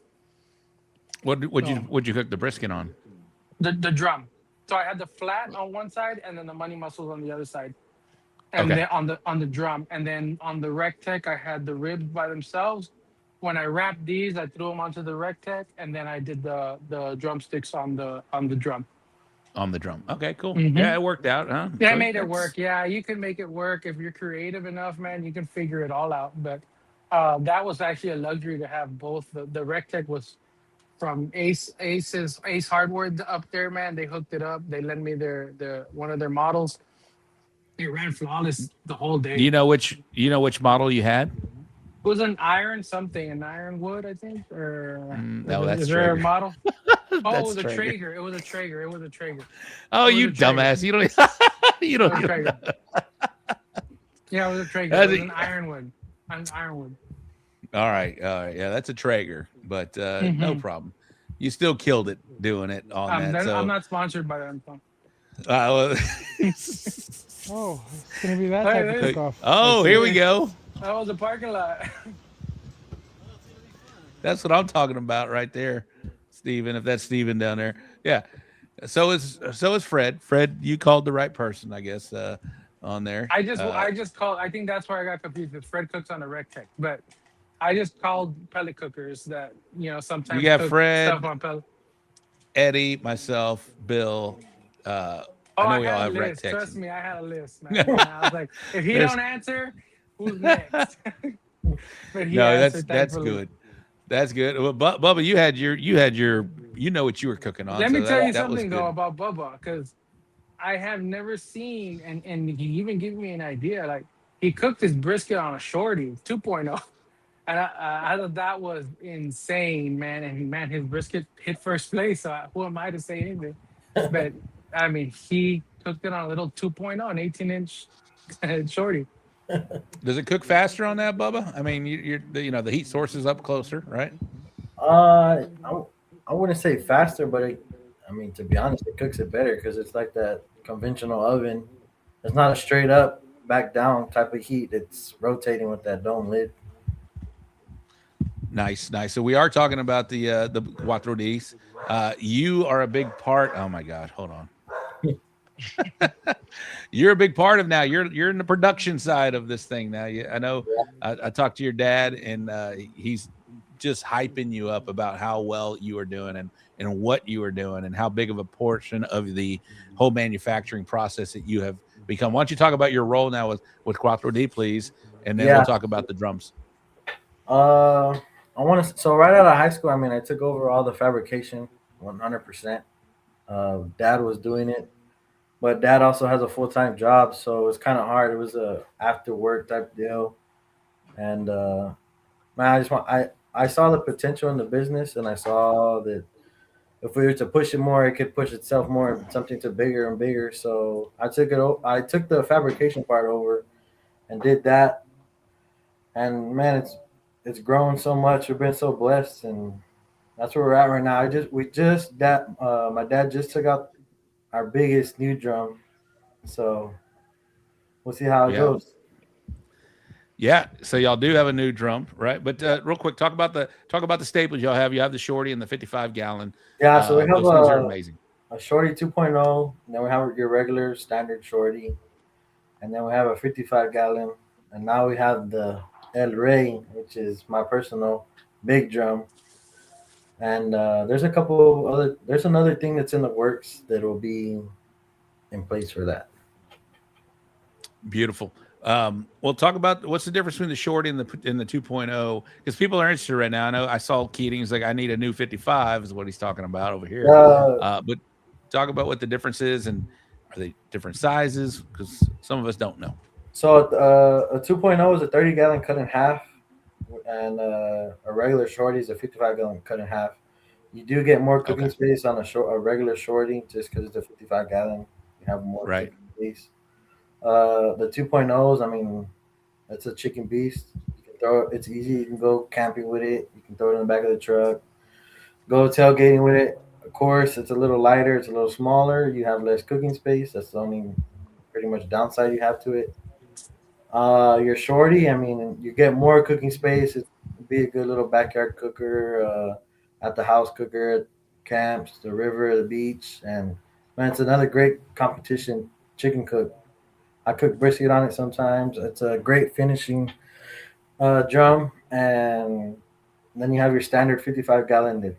Would you cook the brisket on? The drum. So I had the flat on one side, and then the money mussels on the other side. And then on the drum, and then on the Rec Tech, I had the ribs by themselves. When I wrapped these, I threw them onto the Rec Tech, and then I did the drumsticks on the drum. On the drum. Okay, cool. Mhm. Yeah, it worked out, huh? Yeah, I made it work. Yeah, you can make it work if you're creative enough, man. You can figure it all out. But that was actually a luxury to have both. The Rec Tech was from Ace Hardware up there, man. They hooked it up. They lent me their one of their models. It ran flawless the whole day. Do you know which model you had? It was an iron wood, I think, or no, that's is there Traeger. a model? Oh, it was a Traeger. Traeger. It was a Traeger. Oh, you dumbass! You don't. You don't. Yeah, it was a Traeger. It was an ironwood. All right. Yeah, that's a Traeger, but no problem. You still killed it doing it on that. So. I'm not sponsored by them. Oh, it's gonna be that type of stuff. Oh, here we go. That was a parking lot. That's what I'm talking about right there, Steven. If that's Steven down there, yeah. So is Fred. Fred, you called the right person, I guess, on there. I just called. I think that's where I got confused. With Fred cooks on the Rec Tech, but I just called pellet cookers that sometimes you got cook Fred, stuff on pellet. Eddie, myself, Bill. I know we all have Rec Techs. Trust me, I had a list, man. I was like, if he don't answer, who's next? But that's good. That's good. Well, Bubba, you had your you know what you were cooking on. Let me tell you something though about Bubba, because I have never seen, and he even gave me an idea. Like, he cooked his brisket on a shorty 2.0, and I thought that was insane, man. And man, his brisket hit first place. So who am I to say anything? But I mean, he cooked it on a little 2.0, an 18-inch shorty. Does it cook faster on that, Bubba? I mean, you're the heat source is up closer, right? I wouldn't say faster, but to be honest, it cooks it better because it's like that conventional oven. It's not a straight up, back down type of heat. It's rotating with that dome lid. Nice. So we are talking about the Cuatro Ds. You are a big part. Oh my God, hold on. You're a big part of now. You're in the production side of this thing now. I know. I talked to your dad, and he's just hyping you up about how well you are doing and what you are doing and how big of a portion of the whole manufacturing process that you have become. Why don't you talk about your role now with Cuatro D, please, and then we'll talk about the drums. So right out of high school, I took over all the fabrication 100%. Dad was doing it. But Dad also has a full-time job, so it's kind of hard. It was a after-work type deal, and man, I saw the potential in the business, and I saw that if we were to push it more, it could push itself more, something to bigger and bigger. So I took the fabrication part over, and did that, and man, it's grown so much. We've been so blessed, and that's where we're at right now. My dad just took out our biggest new drum, so we'll see how it goes. Yeah, so y'all do have a new drum, right? But real quick, talk about the staples y'all have. You have the shorty and the 55-gallon. Yeah, so we have those things are amazing. A shorty 2.0, and then we have your regular standard shorty, and then we have a 55-gallon, and now we have the El Rey, which is my personal big drum. And there's another thing that's in the works that will be in place for that. Beautiful. Well, talk about what's the difference between the shorty and the 2.0, because people are interested right now. I know I saw Keating's like, I need a new 55 is what he's talking about over here. But talk about what the difference is, and are they different sizes? Because some of us don't know. So a 2.0 is a 30-gallon cut in half, and a regular shorty is a 55-gallon cut in half. You do get more cooking space on a regular shorty just because it's a 55-gallon. You have more cooking space. The 2.0s, I mean, it's a chicken beast. You can throw it. It's easy. You can go camping with it. You can throw it in the back of the truck. Go tailgating with it. Of course, it's a little lighter. It's a little smaller. You have less cooking space. That's the only pretty much downside you have to it. Your shorty, I mean, you get more cooking space. It'd be a good little backyard cooker, at the house cooker, at camps, the river, the beach, and man, it's another great competition chicken cook. I cook brisket on it sometimes. It's a great finishing drum, and then you have your standard 55-gallon that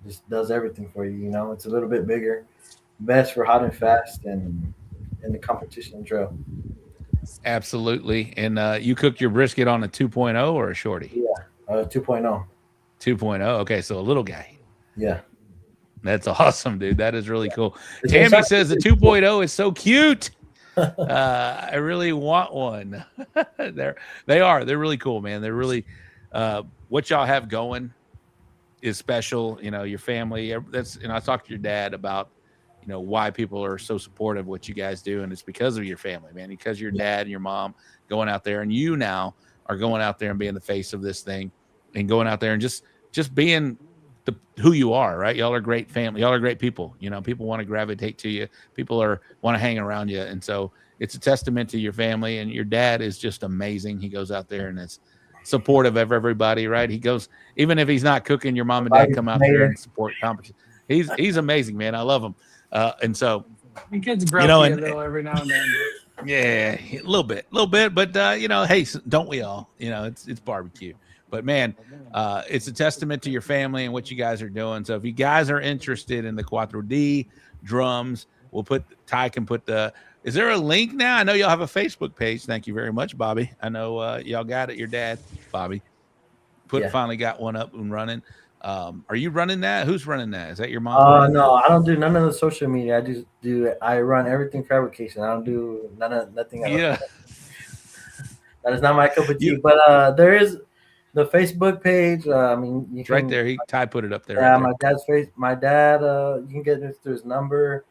just does everything for you. You know, it's a little bit bigger, best for hot and fast, and in the competition drill. Absolutely. And you cook your brisket on a 2.0 or a shorty? Yeah, 2.0. 2.0. Okay, so a little guy. Yeah. That's awesome, dude. That is really cool. Tammy says the 2.0 is so cute. I really want one. They're really cool, man. They're really what y'all have going is special. You know, your family. That's, and I talked to your dad about, you know, why people are so supportive of what you guys do, and it's because of your family, man. Because your dad and your mom going out there, and you now are going out there and being the face of this thing, and going out there and just being who you are, right? Y'all are great family. Y'all are great people. You know, people want to gravitate to you. People want to hang around you, and so it's a testament to your family. And your dad is just amazing. He goes out there and is supportive of everybody, right? He goes, even if he's not cooking, your mom and dad come out there and support competition. He's amazing, man. I love him. And so, he gets grumpy, you know, a little every now and then. Yeah, a little bit, but you know, hey, don't we all? You know, it's barbecue. But man, it's a testament to your family and what you guys are doing. So if you guys are interested in the Quattro D drums, Ty can put is there a link now? I know y'all have a Facebook page. Thank you very much, Bobby. I know y'all got it. Your dad, Bobby, finally got one up and running. Are you running that? Who's running that? Is that your mom? No, I don't do none of the social media. I run everything fabrication. I don't do nothing else. Yeah. That is not my cup of tea. But there is the Facebook page. I mean, you can, right there. Ty put it up there. Yeah, right there. my dad's face. My dad. You can get this through his number.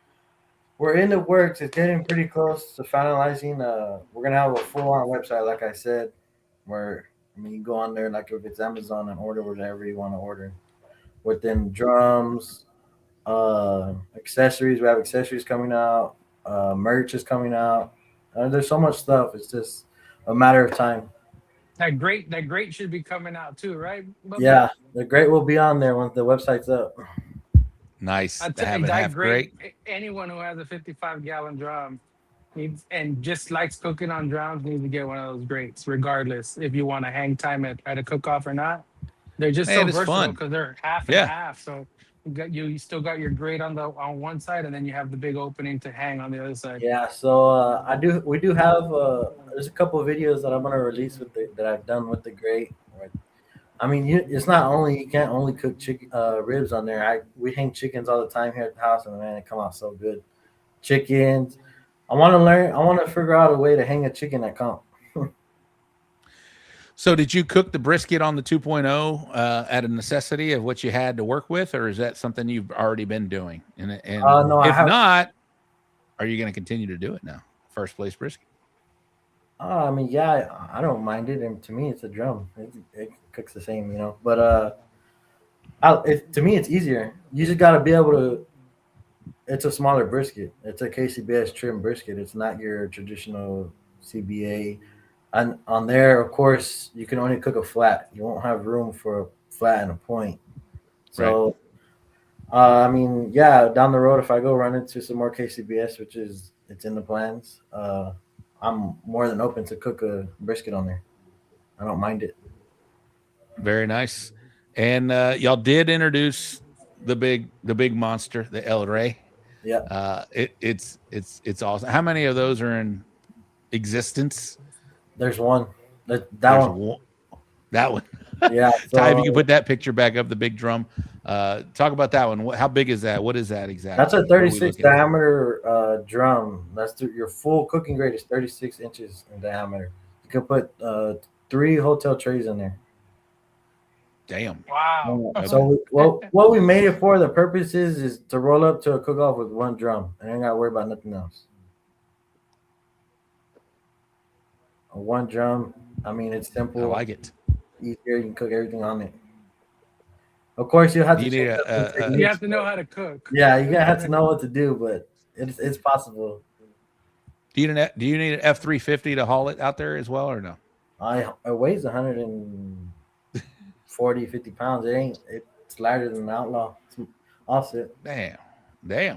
We're in the works. It's getting pretty close to finalizing. We're gonna have a full-on website, like I said, where I mean, you go on there, like if it's Amazon, and order whatever you want to order. Within drums, accessories. We have accessories coming out. Merch is coming out. There's so much stuff. It's just a matter of time. That grate should be coming out too, right? Yeah, the grate will be on there once the website's up. Nice. I tell you, that grate. Anyone who has a 55-gallon drum needs, and just likes cooking on drums, needs to get one of those grates, regardless if you want to hang time at a cook-off or not. They're just so versatile because they're half and half. So you still got your grate on one side, and then you have the big opening to hang on the other side. Yeah. So we do have there's a couple of videos that I'm gonna release that I've done with the grate. I mean, it's not only you can't only cook chicken ribs on there. We hang chickens all the time here at the house, and man, it come out so good. Chickens. I want to figure out a way to hang a chicken at comp. So did you cook the brisket on the 2.0 at a necessity of what you had to work with, or is that something you've already been doing? And no, if not, are you going to continue to do it now? First place brisket. I mean, yeah, I don't mind it, and to me, it's a drum. It cooks the same, you know. But to me, it's easier. You just got to be able to. It's a smaller brisket. It's a KCBS trim brisket. It's not your traditional CBA. And on there, of course, you can only cook a flat. You won't have room for a flat and a point. So, I mean, yeah, down the road, if I go run into some more KCBS, which is it's in the plans, I'm more than open to cook a brisket on there. I don't mind it. Very nice. And y'all did introduce the big monster, the El Rey. Yeah. It's awesome. How many of those are in existence? There's one. That There's one. That one. Yeah. Ty, if you can put that picture back up, the big drum. Talk about that one. How big is that? What is that exactly? That's a 36 diameter drum. Your full cooking grade is 36 inches in diameter. You can put 3 hotel trays in there. Damn. Wow. So what we made it for, the purpose is to roll up to a cook-off with one drum. And ain't got to worry about nothing else. One drum. I mean, it's simple. I like it. Easier. You can cook everything on it. Of course, you have to. You have to know how to cook. Yeah, you have to know what to do, but it's possible. Do you need an F-350 to haul it out there as well, or no? It weighs 140, 50 pounds. It's lighter than an Outlaw. It's offset. Damn.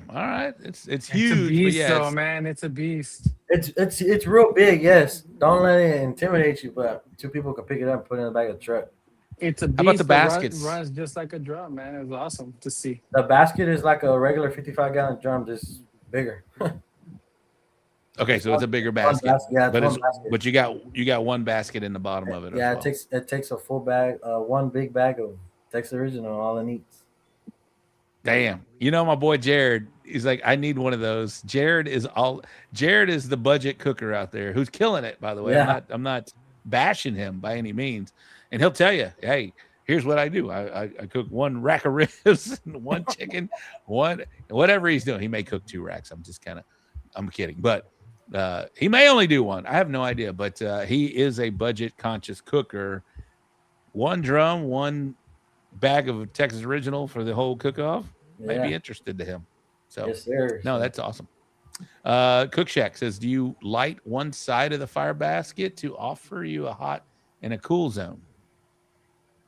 All right. It's huge. It's a beast, yeah, though, man. It's a beast. It's real big. Yes. Don't let it intimidate you, but 2 people can pick it up and put it in the back of the truck. It's a beast. How about the baskets? Runs just like a drum, man. It was awesome to see. The basket is like a regular 55-gallon drum, just bigger. Okay, so it's a bigger basket. But you got one basket in the bottom of it. Yeah, it takes a full bag, one big bag of Texas Original, all it needs. Damn. You know, my boy Jared, he's like, I need one of those. Jared is the budget cooker out there who's killing it, by the way. Yeah. I'm not bashing him by any means. And he'll tell you, hey, here's what I do. I cook 1 rack of ribs, 1 chicken, whatever he's doing. He may cook 2 racks. I'm kidding. But he may only do 1. I have no idea. But he is a budget conscious cooker. 1 drum, 1 bag of Texas Original for the whole cook-off might be interested to him. So yes, sir. No, that's awesome. Cook Shack says, do you light one side of the fire basket to offer you a hot and a cool zone?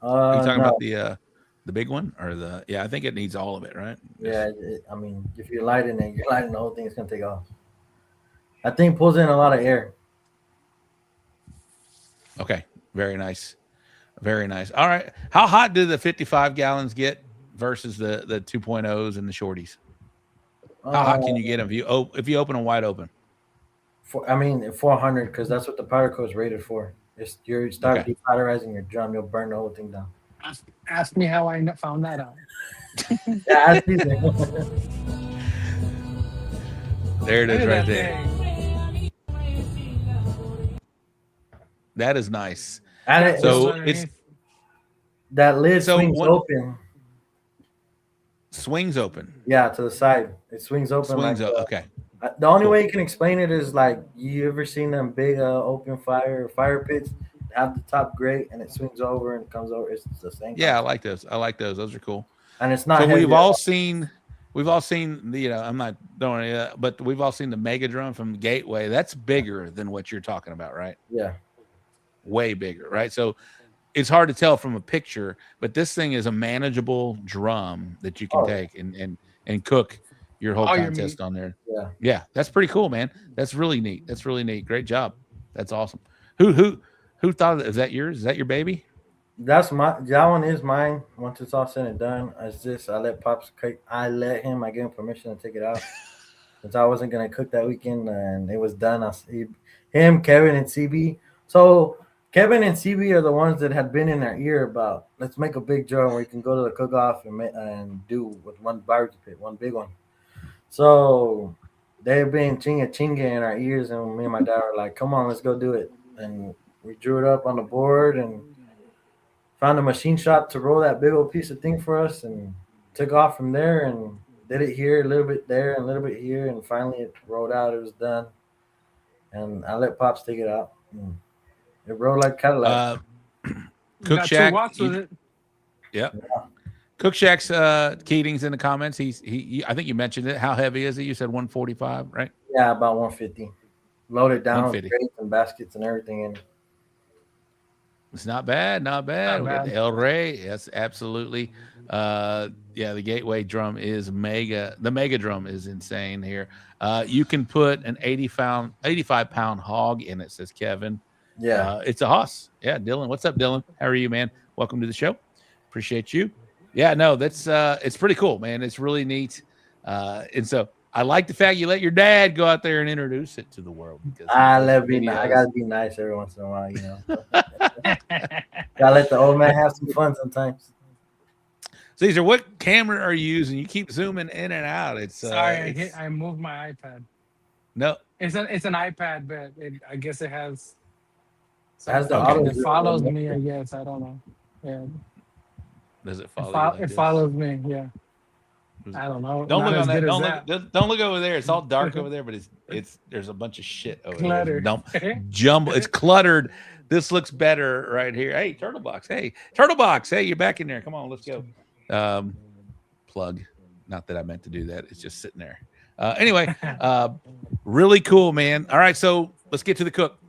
Are you talking about the big one or I think it needs all of it, right? Yeah, I mean, if you're lighting it, you're lighting the whole thing, it's gonna take off. That thing pulls in a lot of air. Okay, very nice. Very nice. All right. How hot do the 55 gallons get versus the 2.0s and the shorties? How hot can you get them if you open them wide open? 400, because that's what the powder coat is rated for. You start depowderizing your drum, you'll burn the whole thing down. Ask me how I found that out. Yeah, ask me. There it is right there. That is nice. And that lid swings open. Swings open. Yeah, to the side. It swings open. Okay. The only way you can explain it is like, you ever seen them big open fire pits? Have the top grate and it swings over and comes over. It's the same. Yeah, concept. I like those. Those are cool. And it's not. So we've all seen the, I'm not throwing it, but we've all seen the Mega Drum from Gateway. That's bigger than what you're talking about, right? Yeah. Way bigger, right? So it's hard to tell from a picture, but this thing is a manageable drum that you can take and cook your whole contest on there. Yeah, that's pretty cool, man. That's really neat. Great job. That's awesome. Who thought of that? Is that yours? Is that your baby? That one is mine. Once it's all said and done, I let Pops cook. I gave him permission to take it out since I wasn't gonna cook that weekend, and it was done. Him, Kevin, and CB. So Kevin and CB are the ones that had been in their ear about, let's make a big drum where you can go to the cook-off and do with one barbecue pit, one big one. So they've been chinga in our ears, and me and my dad were like, come on, let's go do it. And we drew it up on the board and found a machine shop to roll that big old piece of thing for us, and took off from there and did it here, a little bit there, and a little bit here, and finally it rolled out. It was done. And I let Pops take it out. It rolled like Cadillac. Cook Shack. Yeah. Cook Shack's Keating's in the comments. He I think you mentioned it. How heavy is it? You said 145, right? Yeah, about 150. Loaded down with crates and baskets and everything in. It's not bad. We got the El Rey. Yes, absolutely. The Gateway drum is mega. The Mega Drum is insane here. You can put an 85-pound hog in it, says Kevin. Yeah. It's a Haas. Yeah, Dylan. What's up, Dylan? How are you, man? Welcome to the show. Appreciate you. Yeah, no, that's it's pretty cool, man. It's really neat. And so I like the fact you let your dad go out there and introduce it to the world. Because I gotta be nice every once in a while, you know. Gotta let the old man have some fun sometimes. Cesar, what camera are you using? You keep zooming in and out. It's sorry, I moved my iPad. No, it's an iPad, but I guess it has. It follows me. I guess I don't know. Yeah. Does it follow? It follows me. Yeah. I don't know. Don't look on that. Don't look over there. It's all dark over there, but it's there's a bunch of shit over there. Don't jumble. It's cluttered. This looks better right here. Hey, Turtle Box. Hey, you're back in there. Come on, let's go. Plug. Not that I meant to do that. It's just sitting there. Anyway, really cool, man. All right, so let's get to the cook.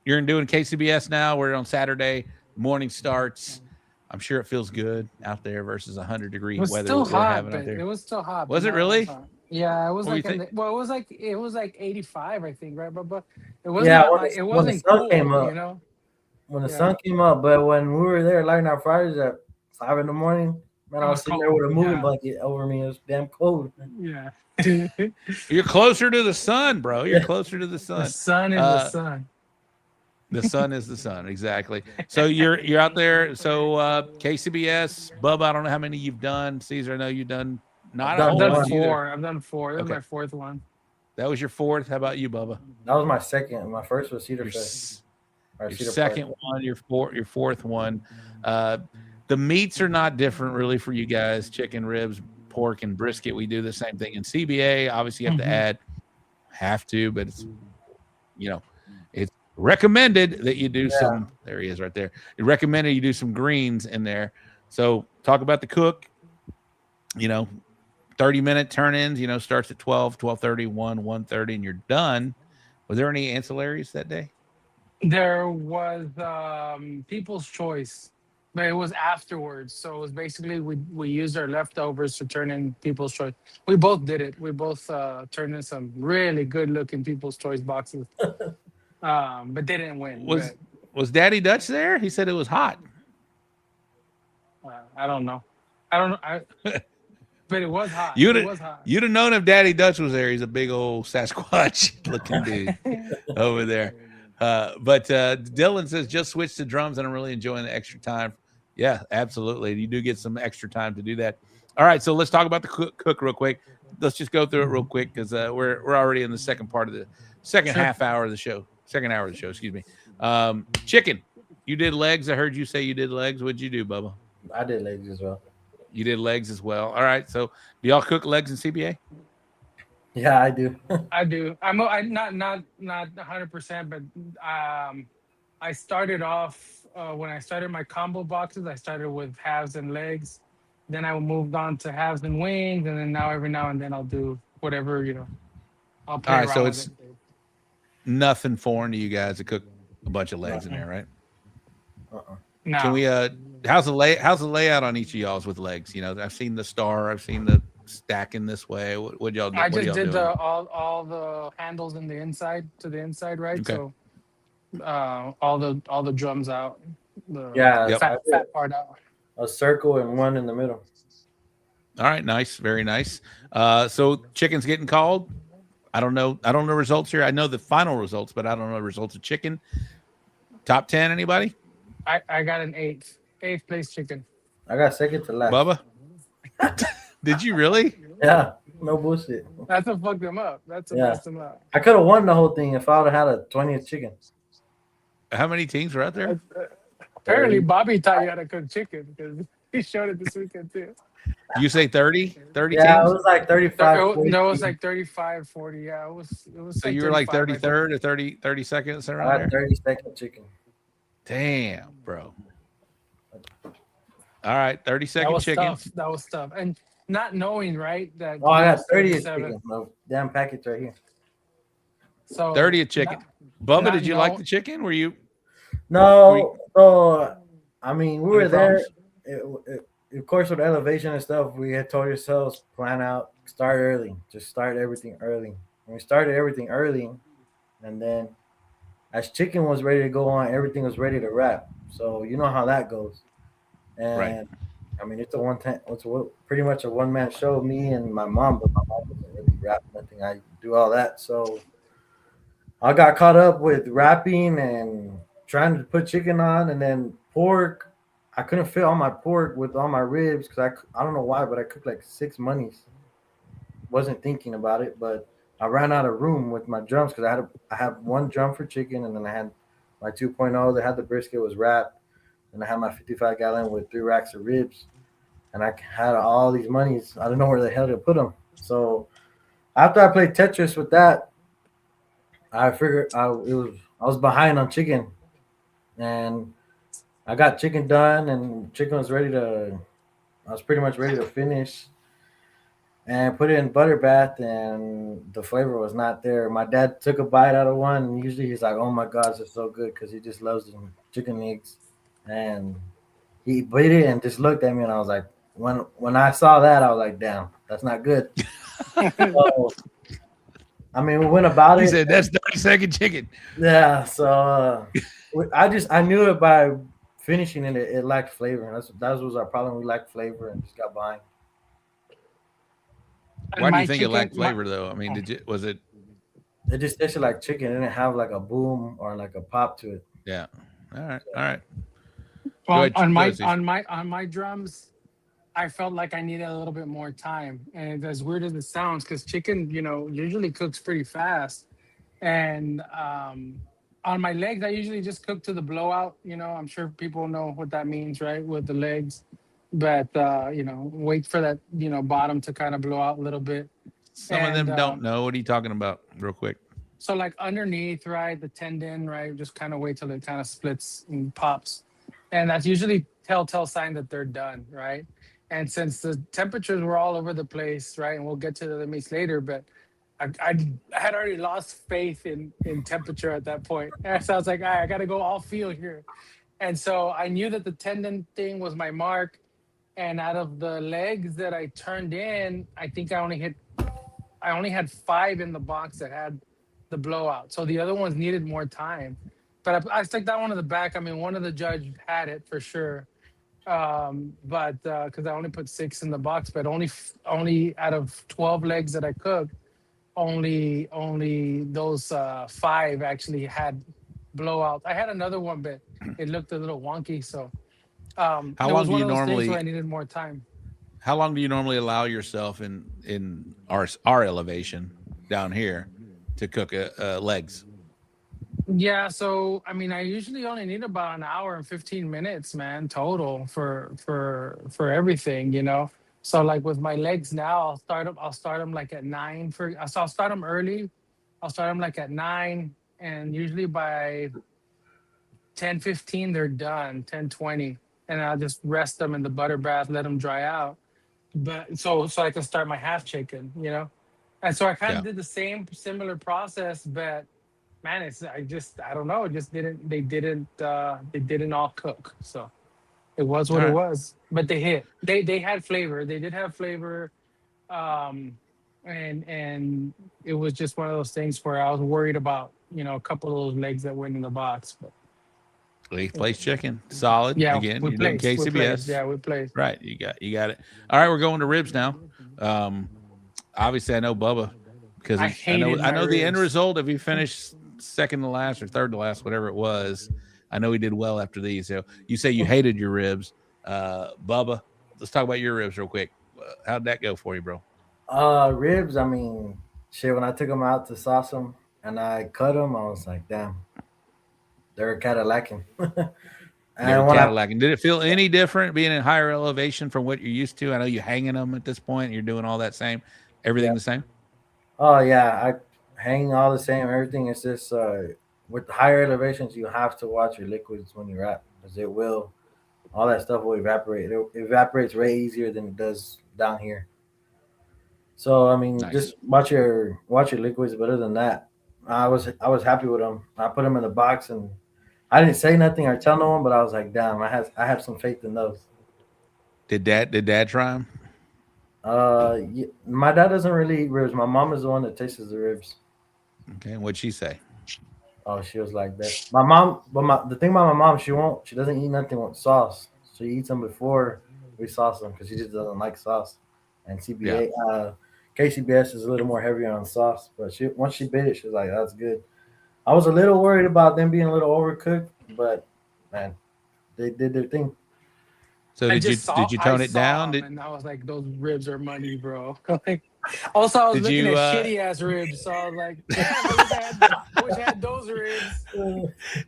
You're doing KCBS now. We're on Saturday. Morning starts. I'm sure it feels good out there versus 100-degree weather. Still hot, but it was still hot. Was it really? Yeah, it was like it was like 85, I think, right, Bubba? It wasn't. Yeah, it wasn't cold, came up, you know. When the sun came up, but when we were there lighting our fires at 5 in the morning, man, I was sitting there with a moving blanket over me. It was damn cold. Yeah. You're closer to the sun, bro. You're closer to the sun. The sun is the sun. The sun is the sun, exactly. So you're out there. So KCBS, Bubba, I don't know how many you've done. Cesar, I know you've done not. I've done 4. I've done 4. That was my 4th one. That was your 4th. How about you, Bubba? That was my 2nd. My first was Cedar Fest. Your second one, your 4th one. The meats are not different really for you guys. Chicken, ribs, pork, and brisket. We do the same thing in CBA. Obviously, you have to, but it's it's recommended that you do some. There he is, right there. It's recommended you do some greens in there. So talk about the cook. 30-minute turn-ins. Starts at 12, 12:30, 1:30, and you're done. Was there any ancillaries that day? There was People's Choice, but it was afterwards. So it was basically we used our leftovers to turn in People's Choice. We both did it. We both turned in some really good-looking People's Choice boxes. But they didn't win. Was Daddy Dutch there? He said it was hot. I don't know. But it was hot. You'd have known if Daddy Dutch was there. He's a big old Sasquatch looking dude over there. But Dylan says just switch to drums and I'm really enjoying the extra time. Yeah, absolutely. You do get some extra time to do that. All right, so let's talk about the cook real quick. Let's just go through it real quick because we're already in the second part of the second hour of the show. Excuse me. Chicken. You did legs. I heard you say you did legs. What'd you do, Bubba? I did legs as well. You did legs as well. All right. So do y'all cook legs in CBA? Yeah, I do. I do. I'm not 100%, but I started off when I started my combo boxes. I started with halves and legs. Then I moved on to halves and wings, and then now every now and then I'll do whatever I'll play. All right. around So with it's it. nothing foreign to you guys to cook a bunch of legs in there, right? No. Can we? How's the layout on each of y'all's with legs? I've seen the star. I've seen the stacking this way. What y'all do? I just did all the handles in the inside to the inside, right? Okay. So all the drums out. Yeah, fat part out. A circle and one in the middle. All right, nice, very nice. So chicken's getting called. I don't know results here. I know the final results, but I don't know the results of chicken. Top 10, anybody? I got an 8th place chicken. I got second to last. Bubba? Did you really? Yeah, no bullshit. That's what fucked them up. That's what messed them up. I could have won the whole thing if I would have had a 20th chicken. How many teams were out there? Apparently, Bobby taught you how to cook chicken because he showed it this weekend too. You say 30? 30 yeah, teams? It was like 35. No, it was like 35, 40. Yeah, it was. So you were like 33rd or 32nd around I there? had 32nd chicken. Damn, bro. All right, 32nd chicken. That was tough. And not knowing, right? That I got 30th chicken. No, damn package right here. So 30th chicken. Bubba, did you like the chicken? Were you? No. So, I mean, we were there. Of course, with elevation and stuff, we had told ourselves, plan out, start early. Just start everything early. And we started everything early. And then as chicken was ready to go on, everything was ready to wrap. So you know how that goes. And I mean, it's pretty much a one-man show, me and my mom, but my mom wasn't really wrap nothing. I do all that. So I got caught up with wrapping and trying to put chicken on, and then pork. I couldn't fit all my pork with all my ribs because I don't know why, but I cooked like 6 monies. Wasn't thinking about it, but I ran out of room with my drums because I had one drum for chicken, and then I had my 2.0 that had the brisket was wrapped, and I had my 55-gallon with 3 racks of ribs, and I had all these monies. I don't know where the hell to put them. So after I played Tetris with that, I figured I was behind on chicken, and I got chicken done, and chicken was I was pretty much ready to finish, and put it in butter bath, and the flavor was not there. My dad took a bite out of one, and usually he's like, "Oh my gosh, it's so good," because he just loves them chicken legs, and he bit it and just looked at me, and I was like, when I saw that, I was like, "Damn, that's not good." So, I mean, we went about it. He said, "That's 30-second chicken." Yeah, so I knew it by finishing it. It lacked flavor. That was our problem. We lacked flavor and just got behind. Why do you think it lacked flavor, though? I mean, was it? It just tasted like chicken. It didn't have like a boom or like a pop to it. Yeah. All right. Well, on my drums, I felt like I needed a little bit more time. And as weird as it sounds, because chicken, usually cooks pretty fast. And on my legs, I usually just cook to the blowout. I'm sure people know what that means, right? With the legs. But, wait for that, bottom to kind of blow out a little bit. Some of them don't know. What are you talking about real quick? So like underneath, right, the tendon, right, just kind of wait till it kind of splits and pops. And that's usually telltale sign that they're done, right? And since the temperatures were all over the place, right, and we'll get to the meats later, but I had already lost faith in temperature at that point. And so I was like, all right, I got to go all feel here. And so I knew that the tendon thing was my mark. And out of the legs that I turned in, I think I only had 5 in the box that had the blowout. So the other ones needed more time. But I stuck that one in the back. I mean, one of the judges had it for sure. But because I only put 6 in the box, but only out of 12 legs that I cooked, only those 5 actually had blowout. I had another one, but it looked a little wonky. So how long do you normally? I needed more time. How long do you normally allow yourself in our elevation down here to cook legs? Yeah, so I mean, I usually only need about an hour and 15 minutes, man, total for everything, So like with my legs now, I'll start them like at 9 so I'll start them early. I'll start them like at 9, and usually by 10:15 they're done, 10:20, and I'll just rest them in the butter bath, let them dry out. But so I can start my half chicken, And so I kind of did the similar process, but man, I don't know. It just they didn't all cook. So it was what it was, but they hit. They had flavor. They did have flavor. And it was just one of those things where I was worried about, a couple of those legs that went in the box. But place chicken, solid. Yeah, again, we you're doing KCBS. Yeah, we played. Right, you got it. All right, we're going to ribs now. Obviously, I know Bubba because I know the end result. If he finished second to last or third to last, whatever it was, I know he did well after these. So you say you hated your ribs, Bubba. Let's talk about your ribs real quick. How'd that go for you, bro? Ribs. I mean, shit. When I took them out to sauce them and I cut them, I was like, damn, they're kind of lacking. Did it feel any different being in higher elevation from what you're used to? I know you're hanging them at this point. You're doing all that same, everything the same. Oh yeah, I hang all the same. Everything is just with higher elevations, you have to watch your liquids when you wrap because all that stuff will evaporate. It evaporates way easier than it does down here. So I mean, just watch your liquids. But other than that, I was happy with them. I put them in the box and I didn't say nothing or tell no one, but I was like, damn, I have some faith in those. Did dad try them? Yeah, my dad doesn't really eat ribs. My mom is the one that tastes the ribs. Okay, and what'd she say? Oh, she was like that. My mom, the thing about my mom, she doesn't eat nothing with sauce. She eats them before we sauce them because she just doesn't like sauce. And CBA, KCBS is a little more heavier on sauce, but once she bit it, she was like, "That's good." I was a little worried about them being a little overcooked, but man, they did their thing. So did you tone it down? And I was like, those ribs are money, bro. Like, also, I was looking at shitty ass ribs, so I was like, damn, I wish I had those ribs.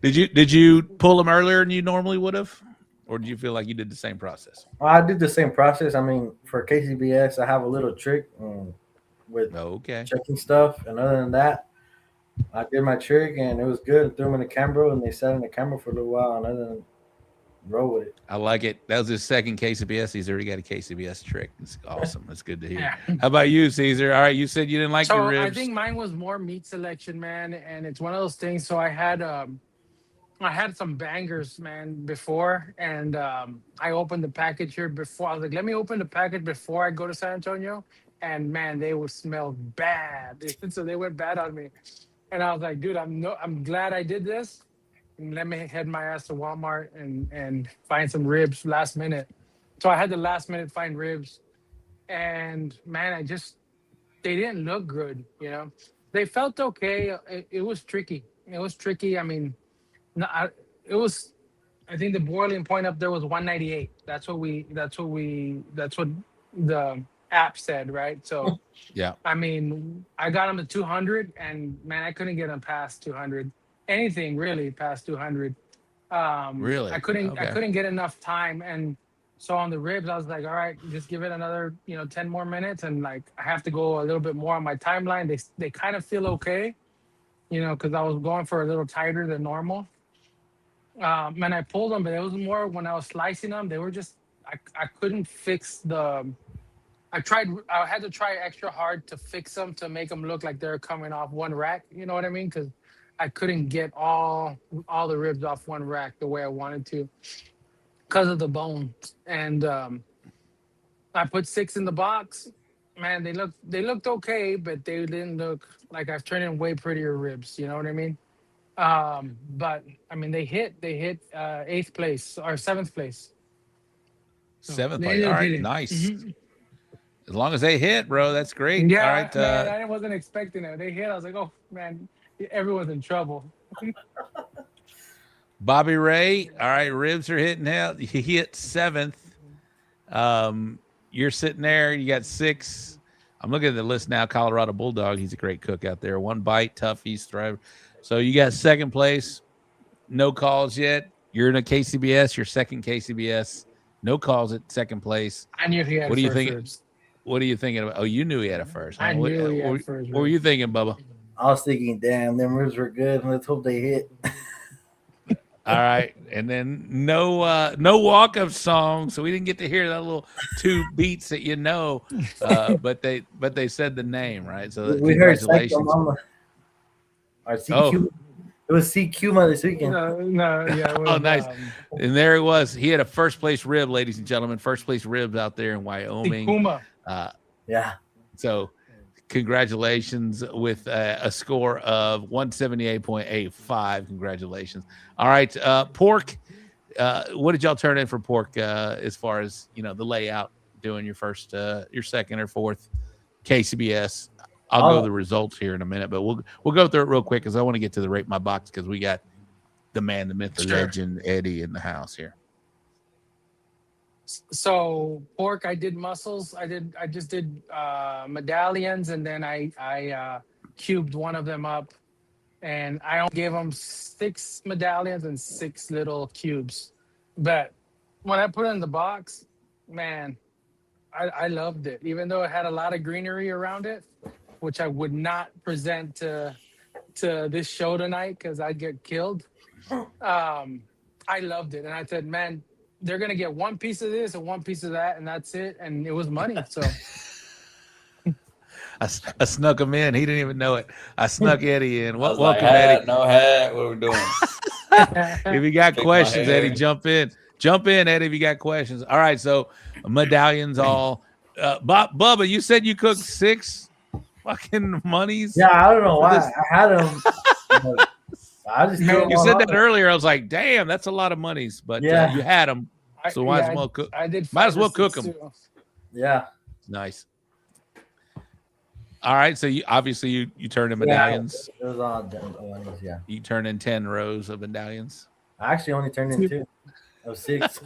Did you pull them earlier than you normally would have, or did you feel like you did the same process? I did the same process. I mean, for KCBS, I have a little trick with checking stuff, and other than that, I did my trick, and it was good. I threw them in the camera, and they sat in the camera for a little while, and other than roll with it. I like it. That was his second KCBS. He's already got a KCBS trick. It's awesome. That's good to hear. Yeah. How about you, Cesar? All right, you said you didn't like your ribs. I think mine was more meat selection, man, and it's one of those things. So I had some bangers, man, before, and I opened the package here before. I was like, let me open the package before I go to San Antonio, and man, they would smell bad. So they went bad on me, and I was like, dude, I'm glad I did this. And let me head my ass to Walmart and find some ribs last minute. So I had the last minute find ribs, and man, they didn't look good. You know, they felt okay. It was tricky. I mean, I think the boiling point up there was 198. That's what the app said, right? So yeah. I mean, I got them to 200, and man, I couldn't get them past 200. Anything really past 200. Really? I couldn't get enough time, and so on the ribs, I was like, all right, just give it another 10 more minutes, and like I have to go a little bit more on my timeline. They kind of feel okay, because I was going for a little tighter than normal. And I pulled them, but it was more when I was slicing them. They were just I couldn't fix the. I had to try extra hard to fix them to make them look like they're coming off one rack. You know what I mean? Because I couldn't get all the ribs off one rack the way I wanted to because of the bones. And I put 6 in the box. Man, they looked okay, but they didn't look like I've turned in way prettier ribs. You know what I mean? But I mean, they hit 8th place or 7th place. 7th place. All right, nice. Mm-hmm. As long as they hit, bro, that's great. Yeah, all right, man, I wasn't expecting it. They hit. I was like, oh man. Everyone's in trouble. BobbyRey, all right, ribs are hitting out. He hit 7th. You're sitting there. You got 6. I'm looking at the list now. Colorado Bulldog. He's a great cook out there. One bite, tough. He's thriving. So you got 2nd place. No calls yet. You're in a KCBS. Your 2nd KCBS. No calls at 2nd place. I knew he had. What do you think? What are you thinking about? Oh, you knew he had a first. I knew he had first. What were you thinking, Bubba? I was thinking, damn, them ribs were good. Let's hope they hit. All right, and then no walk-up song, so we didn't get to hear that little 2 beats that but they said the name, right? So we heard Psycho Mama. Or CQ. It was CQ this weekend. No, yeah. It was, oh, nice. And there it was. He had a 1st place rib, ladies and gentlemen. 1st place ribs out there in Wyoming. Quema. Yeah. So congratulations with a score of 178.85. Congratulations. All right, pork. What did y'all turn in for pork as far as the layout? Doing your 2nd or 4th KCBS. I'll go the results here in a minute, but we'll go through it real quick because I want to get to the rate my box because we got the man, the myth, the legend, Eddy in the house here. So pork, I did muscles. I just did medallions, and then I cubed one of them up, and I only gave them 6 medallions and 6 little cubes. But when I put it in the box, man, I loved it. Even though it had a lot of greenery around it, which I would not present to this show tonight because I'd get killed. I loved it, and I said, man, they're gonna get 1 piece of this and 1 piece of that, and that's it. And it was money. So I snuck him in. He didn't even know it. I snuck Eddy in. Welcome, Eddy. No hat. What are we doing? If you got questions, Eddy, jump in. Jump in, Eddy, if you got questions. All right, so medallions all. Bubba, you said you cooked 6 fucking monies? Yeah, I don't know why. I had them. I just you said that earlier. I was like, damn, that's a lot of monies. But you had them, so might as well cook. I did. Might as well cook them. Yeah. Nice. All right, so you obviously you turn in medallions. Yeah, it was all done. Yeah. You turn in 10 rows of medallions. I actually only turned in 2 of 6.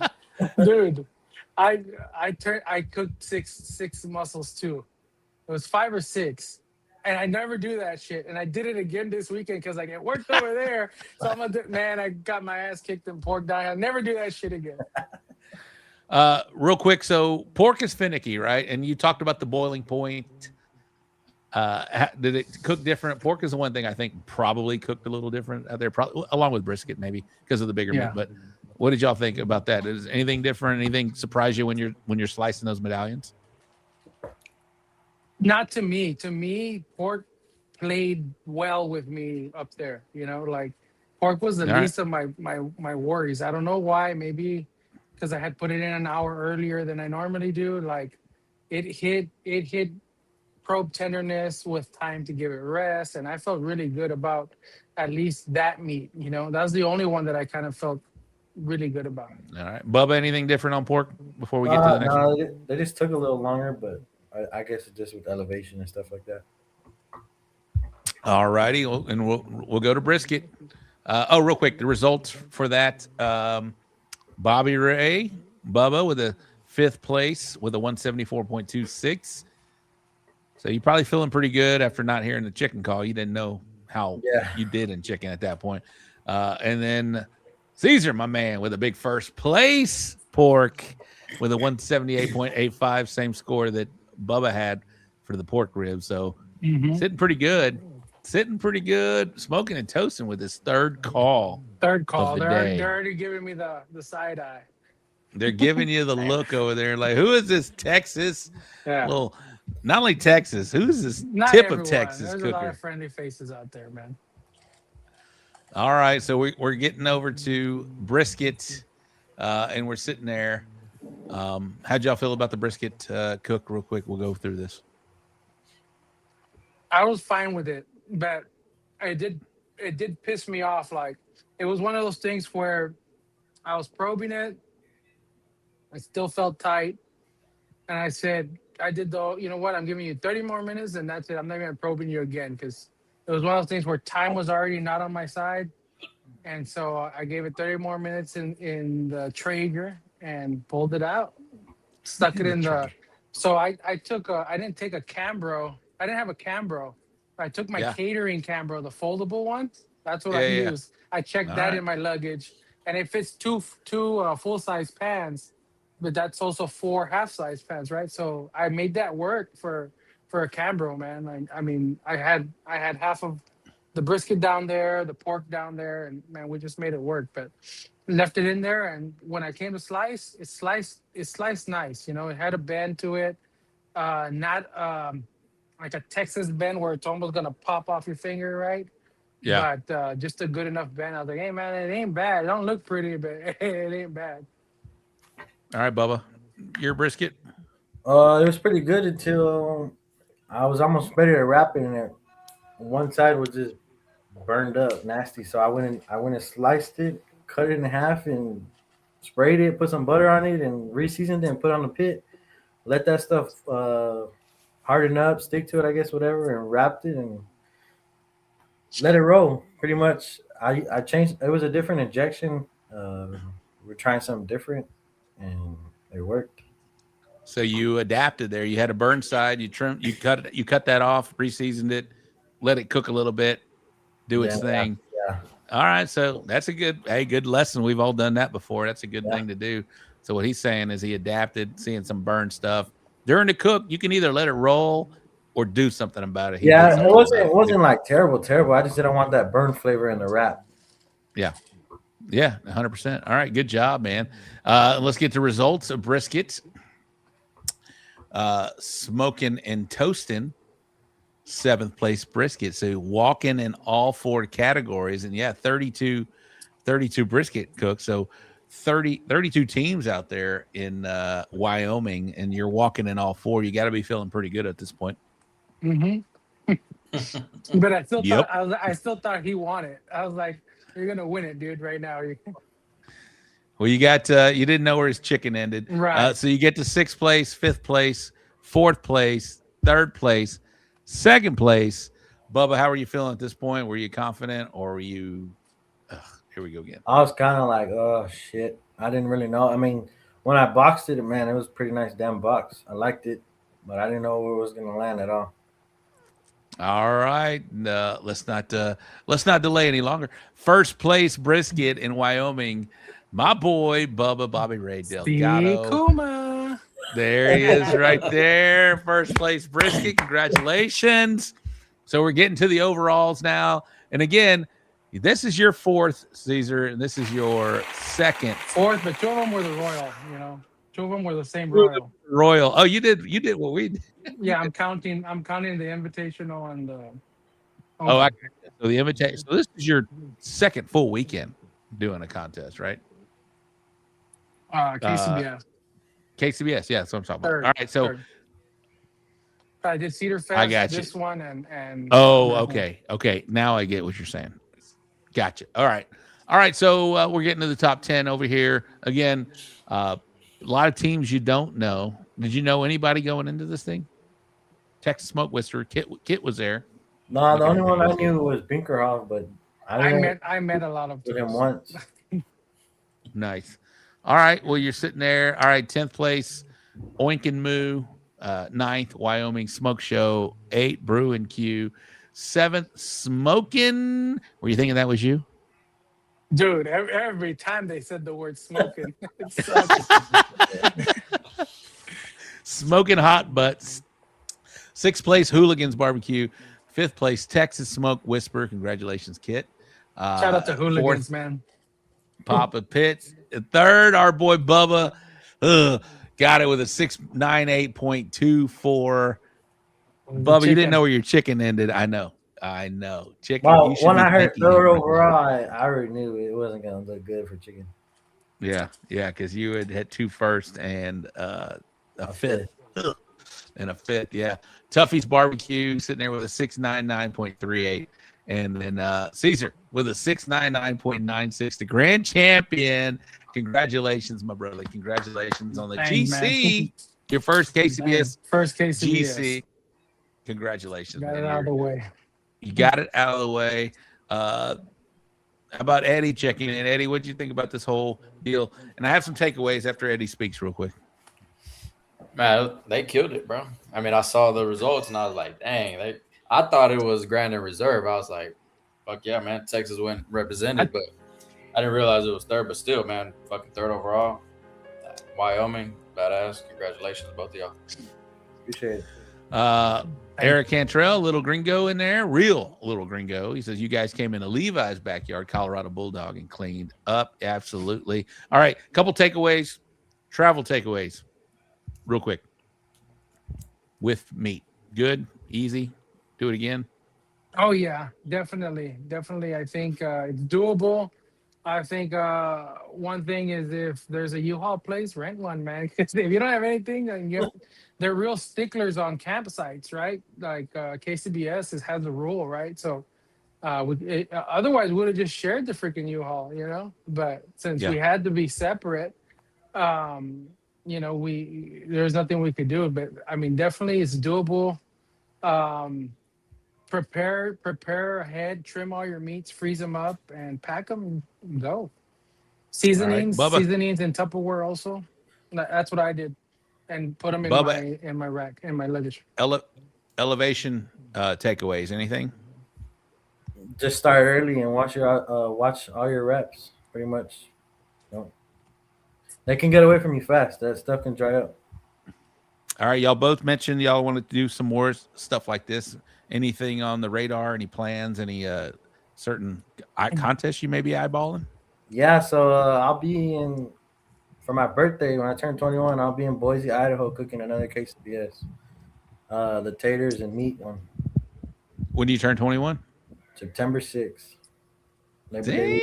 Dude, I cooked six mussels too. It was 5 or 6. And I never do that shit. And I did it again this weekend because it worked over there. So I'm gonna man, I got my ass kicked in pork dye. I'll never do that shit again. Real quick, so pork is finicky, right? And you talked about the boiling point. Did it cook different? Pork is the one thing I think probably cooked a little different out there, probably along with brisket, maybe because of the bigger meat. But what did y'all think about that? Is anything different? Anything surprise you when you're slicing those medallions? Not to me. To me, pork played well with me up there. Pork was the least of my worries. I don't know why. Maybe because I had put it in an hour earlier than I normally do. It hit probe tenderness with time to give it rest, and I felt really good about at least that meat. That's the only one that I kind of felt really good about. All right, Bubba, anything different on pork before we get to the next one? They just took a little longer, but I guess it's just with elevation and stuff like that. All righty, and we'll go to brisket. Real quick, the results for that: BobbyRey, Bubba with a 5th place with a 174.26. So you're probably feeling pretty good after not hearing the chicken call. You didn't know how you did in chicken at that point. And then Cesar, my man, with a big 1st place pork with a 178.85, same score that Bubba had for the pork ribs. So sitting pretty good. Smoking and toasting with his 3rd call. They're already giving me the side eye. They're giving you the look over there like, who is this Texas? Well, not only Texas, who's this of Texas There's cooker? a lot of friendly faces out there, man. All right, so we're getting over to brisket, and we're sitting there. How'd y'all feel about the brisket cook? Real quick, we'll go through this. I was fine with it, but it did piss me off. It was one of those things where I was probing it. I still felt tight, and I said, you know what? I'm giving you 30 more minutes, and that's it. I'm not even probing you again because it was one of those things where time was already not on my side. And so I gave it 30 more minutes in the Traeger and pulled it out, stuck it in the. So I didn't take a Cambro. I didn't have a Cambro. I took my catering Cambro, the foldable one. That's what I used. I checked that in my luggage, and it fits two full-size pans. But that's also 4 half-size pans, right? So I made that work for a Cambro, man. I mean, I had half of the brisket down there, the pork down there, and man, we just made it work. But left it in there, and when I came to slice, it sliced nice. It had a bend to it, not like a Texas bend where it's almost gonna pop off your finger, right? Yeah. But just a good enough bend. I was like, hey man, it ain't bad. It don't look pretty, but it ain't bad. All right, Bubba, your brisket? It was pretty good until I was almost ready to wrap it, and one side was just burned up, nasty. So I went and sliced it, cut it in half, and sprayed it, put some butter on it, and re-seasoned it, and put it on the pit. Let that stuff harden up, stick to it, I guess, whatever, and wrapped it and let it roll. Pretty much, I changed. It was a different injection. We're trying something different. And it worked. So you adapted there. You had a burn side. You cut that off, re-seasoned it, let it cook a little bit, do its thing. Yeah. All right. So that's a good lesson. We've all done that before. That's a good thing to do. So what he's saying is he adapted, seeing some burn stuff during the cook. You can either let it roll or do something about it. It wasn't like terrible. I just didn't want that burn flavor in the wrap. Yeah. Yeah, 100%. All right, good job, man. Let's get the results of brisket. Smoking and toasting, 7th place brisket. So walking in all 4 categories. And 32 brisket cooks. So 32 teams out there in Wyoming, and you're walking in all 4. You got to be feeling pretty good at this point. Mm-hmm. But I still thought he won it. I was like, you're gonna win it, dude, right now. Well, you got you didn't know where his chicken ended, right? So you get to 6th place, 5th place, 4th place, 3rd place, Second place, Bubba, how are you feeling at this point? Were you confident or were you here we go again? I was kind of like, oh shit. I didn't really know. I mean, when I boxed it, man, it was a pretty nice damn box. I liked it, but I didn't know where it was gonna land at all. All right. Let's not delay any longer. First place brisket in Wyoming. My boy Bubba BobbyRey Delgado. Quema. There he is right there. First place brisket. Congratulations. So we're getting to the overalls now. And again, this is your fourth, Cesar, and this is your second. Fourth, but two of them were the royal, you know. Two of them were the same royal. Royal. Oh, you did what we did. Yeah, I'm counting the invitational and the so the invitation. So this is your second full weekend doing a contest, right? KCBS. KCBS, yeah, that's what I'm talking about. Third, All right, so third. I did Cedar Fest. I got you. This one and okay. Now I get what you're saying. Gotcha. All right. So we're getting to the top 10 over here again. A lot of teams you don't know. Did you know anybody going into this thing? Texas Smoke Whisperer. Kit was there. No, the only one I knew was Binkerhoff, but I met a lot of him once. Nice. All right. Well, you're sitting there. All right. 10th place, Oink and Moo. 9th, Wyoming Smoke Show. 8th, Brew and Q. 7th, Smokin. Were you thinking that was you? Dude, every time they said the word smoking, Smoking Hot Butts. 6th place, Hooligans Barbecue. 5th place, Texas Smoke Whisper. Congratulations, Kit. Shout out to Hooligans, 4th, man. Papa Pitts. 3rd, our boy Bubba. Got it with a 698.24. Bubba, you didn't know where your chicken ended. I know. Chicken. Well, when I heard third overall, I already knew it wasn't going to look good for chicken. Yeah, because you had 2 first and a fifth. And a fifth, yeah. Tuffy's Barbecue sitting there with a 699.38. And then Cesar with a 699.96. The grand champion. Congratulations, my brother. Congratulations on the GC. Man. Your first KCBS. First KCBS. GC. Congratulations. Got it out of the way. You got it out of the way. How about Eddy checking in? Eddy, what did you think about this whole deal? And I have some takeaways after Eddy speaks real quick. Man, they killed it, bro. I mean, I saw the results and I was like, dang. I thought it was Grand and Reserve. I was like, fuck yeah, man. Texas went represented, but I didn't realize it was third. But still, man, fucking third overall. Wyoming, badass. Congratulations, both of y'all. Appreciate it. Eric Cantrell, little gringo in there, real little gringo. He says, you guys came into Levi's backyard, Colorado Bulldog, and cleaned up. Absolutely. All right, couple takeaways, travel takeaways, real quick. With meat. Good, easy. Do it again. Oh, yeah, definitely. I think it's doable. I think one thing is if there's a U-Haul place, rent one, man. Because if you don't have anything, then they're real sticklers on campsites, right? Like KCBS has a rule, right? So otherwise, we would have just shared the freaking U-Haul, you know? But since we had to be separate, there's nothing we could do. But, I mean, definitely it's doable. Prepare ahead, trim all your meats, freeze them up, and pack them and go. Seasonings in Tupperware also. That's what I did, and put them in my rack, in my luggage. Elevation takeaways. Anything? Just start early and watch all your reps. Pretty much. They can get away from you fast. That stuff can dry up. All right, y'all both mentioned y'all wanted to do some more stuff like this. Anything on the radar? Any plans? Any certain contests you may be eyeballing? Yeah, so I'll be for my birthday when I turn 21. I'll be in Boise, Idaho, cooking another KCBS. The taters and meat on. When do you turn 21? September 6th. Damn,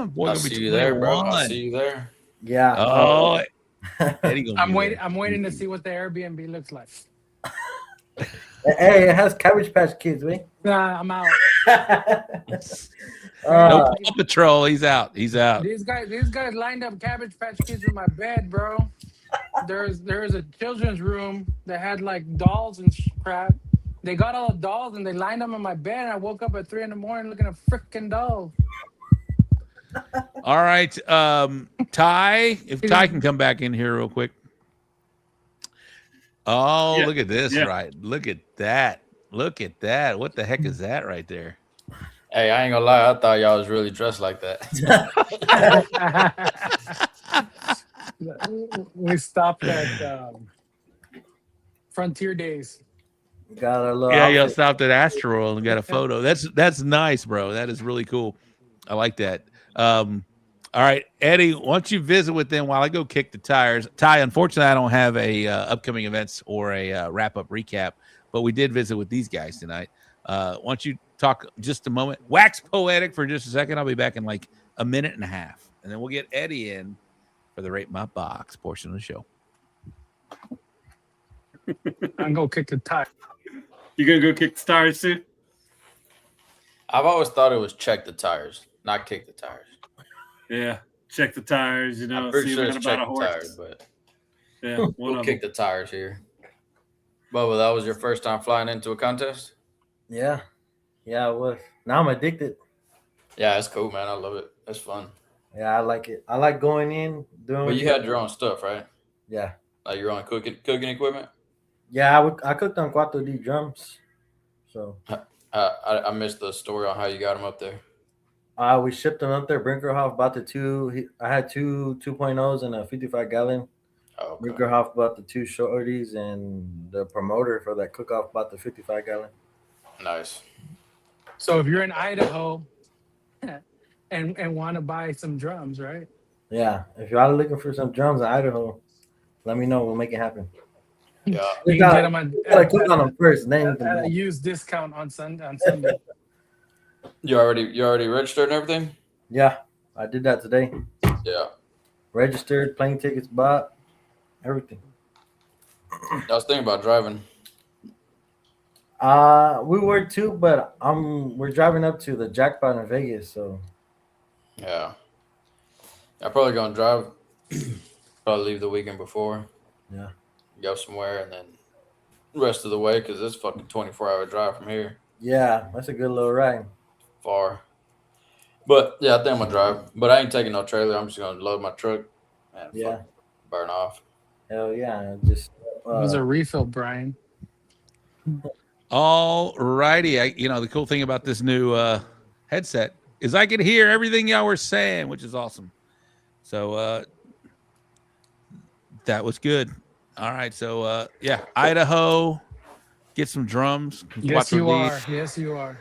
boy, I'll see you there, bro. I'll see you there. Yeah. Oh, I'm waiting to see what the Airbnb looks like. Hey, it has Cabbage Patch Kids, man. Nah, I'm out. No Paw Patrol. He's out. These guys lined up Cabbage Patch Kids in my bed, bro. There's a children's room that had like dolls and crap. they got all the dolls and they lined them on my bed. And I woke up at 3 a.m. looking at freaking dolls. All right, Ty. If Ty can come back in here real quick. Oh, Yeah. look at this! Yeah. Right, look at that! Look at that! What the heck is that right there? Hey, I ain't gonna lie. I thought y'all was really dressed like that. We stopped at Frontier Days. We got our little Yeah, y'all outfit. stopped at Astral and got a photo. That's nice, bro. That is really cool. I like that. All right, Eddie, why don't you visit with them while I go kick the tires? Ty, unfortunately, I don't have a upcoming events or a wrap-up recap, but we did visit with these guys tonight. Why don't you talk just a moment? Wax poetic for just a second. I'll be back in like a minute and a half, and then we'll get Eddie in for the Rate My Box portion of the show. I'm going to kick the tire. You going to go kick the tires too? I've always thought it was check the tires, not kick the tires. Yeah, check the tires. You know, I'm pretty see sure what it's about check a the horse. tires, but Yeah, one we'll of kick them. the tires here. Bubba, that was your first time flying into a contest? Yeah, it was. Now I'm addicted. Yeah, it's cool, man. I love it. It's fun. Yeah, I like it. I like going in doing. But you had your own stuff, right? Yeah. Like your own cooking equipment. Yeah, I cooked on 4D drums. So I missed the story on how you got them up there. we shipped them up there. Brinkerhoff bought the two. I had two 2.0s and a 55-gallon. Oh, okay. Brinkerhoff bought the two shorties, and the promoter for that cook-off bought the 55-gallon. Nice. So if you're in Idaho and want to buy some drums, right? Yeah, if y'all are looking for some drums in Idaho, let me know. We'll make it happen. Yeah, You can get them gotta cook on them first. Then you can at a buy. used discount on Sunday. You already registered and everything? Yeah, I did that today. Yeah. Registered, plane tickets bought, everything. I was thinking about driving. We were too, but we're driving up to the jackpot in Vegas, so Yeah. I'm probably gonna drive. Probably leave the weekend before. Yeah. Go somewhere and then rest of the way because it's fucking 24-hour drive from here. yeah, that's a good little ride. Far. But yeah, I think I'm gonna drive. But I ain't taking no trailer. I'm just gonna load my truck and Yeah. burn off. Hell yeah, just It was a refill, Brian. All righty. The cool thing about this new headset is I could hear everything y'all were saying, which is awesome. So that was good. All right. So Idaho, get some drums. Yes, you are. Yes, you are.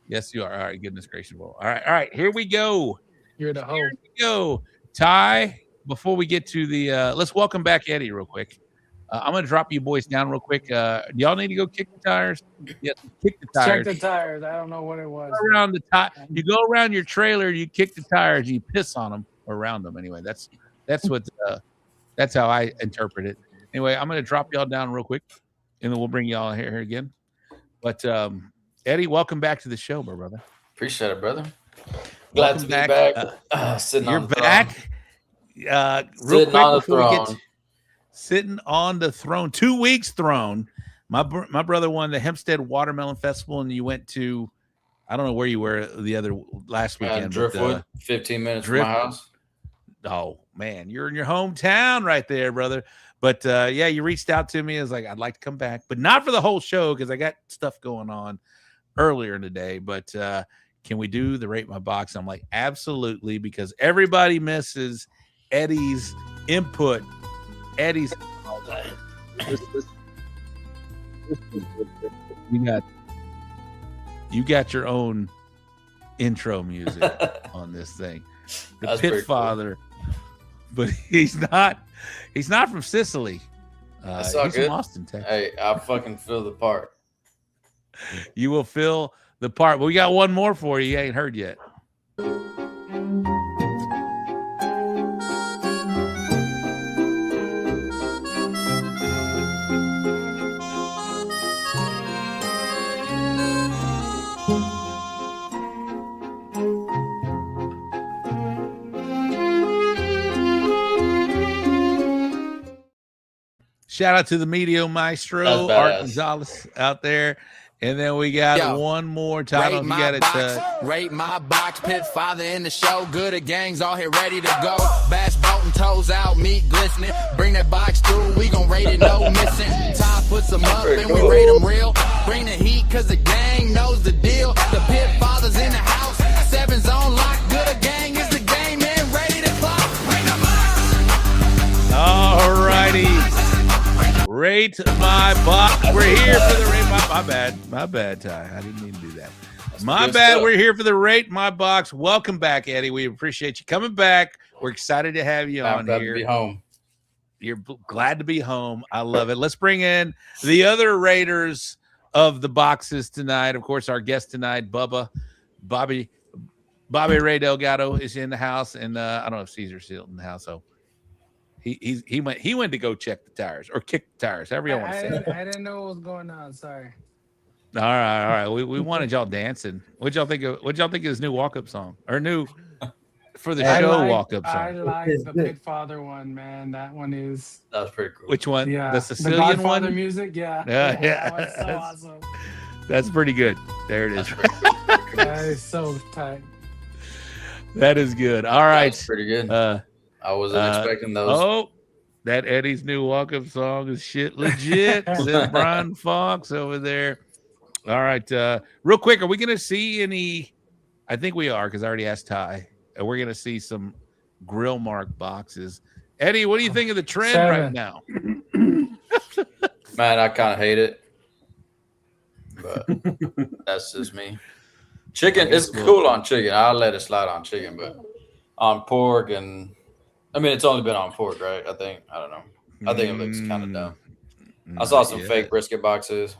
Yes, you are. All right. Goodness gracious. All right. Here we go. You're the hoe. Here we go. Ty, before we get to the let's welcome back Eddie real quick. I'm gonna drop you boys down real quick. Y'all need to go kick the tires. Yes, kick the tires. Check the tires. I don't know what it was. Around the you go around your trailer, you kick the tires, you piss on them or around them. Anyway, that's how I interpret it. Anyway, I'm gonna drop y'all down real quick, and then we'll bring y'all here again. But Eddie, welcome back to the show, my brother. Appreciate it, brother. Glad to be back. Sitting you're on the back. Real quick before we get sitting on the throne, 2 weeks throne. My brother won the Hempstead Watermelon Festival, and you went to, I don't know where you were last weekend. Driftwood, 15 minutes from my house. Oh man, you're in your hometown right there, brother. But you reached out to me. I was like, I'd like to come back, but not for the whole show because I got stuff going on earlier in the day. But can we do the Rate My Box? I'm like, absolutely, because everybody misses Eddie's input. Eddie's you got your own intro music on this thing. The That's Pit Father, but he's not from Sicily. That's he's all good. From Austin, Texas. Hey, I fucking feel the part. You will fill the part. But we got one more for you. You ain't heard yet. Shout out to the Medio Maestro, Art Gonzalez out there. And then we got one more title. You got it. Rate my box, Pit Father in the show. Good gangs all here ready to go. Bash bolting, toes out, meat glistening. Bring that box through, we gon' rate it, no missing. Ty puts them up and we rate them real. Bring the heat, cause the gang knows the deal. The Pit Father's in the house, 7's on lock. Good gang is the game and ready to clock. All righty. Rate my box. We're here for the rate my bad, Ty. I didn't mean to do that. My bad. Stuff. We're here for the rate my box. Welcome back, Eddie. We appreciate you coming back. We're excited to have you on here. Glad to be home. You're glad to be home. I love it. Let's bring in the other raters of the boxes tonight. Of course, our guest tonight, BobbyRey Delgado is in the house, and I don't know if Cesar's still in the house. So he went to go check the tires or kick the tires, however you want to say it. I didn't know what was going on. Sorry. All right. We wanted y'all dancing. What'd y'all think of his new walk-up song or new for the show walk-up song? I like the Pit Father one, man. That was pretty cool. Which one? Yeah, the Sicilian one. Music. Yeah. Yeah. That's so awesome. That's pretty good. There it is. That is so tight. That is good. All right. That's pretty good. I wasn't expecting those. Oh, that Eddie's new walk-up song is shit legit. Says Brian Fox over there. All right. Real quick, are we going to see any? I think we are because I already asked Ty. We're going to see some grill mark boxes. Eddie, what do you think of the trend right now? Man, I kind of hate it. But that's just me. Chicken, it's cool on chicken. I'll let it slide on chicken, but on pork it's only been on pork, right? I don't know. I think it looks kind of dumb. I saw some fake brisket boxes.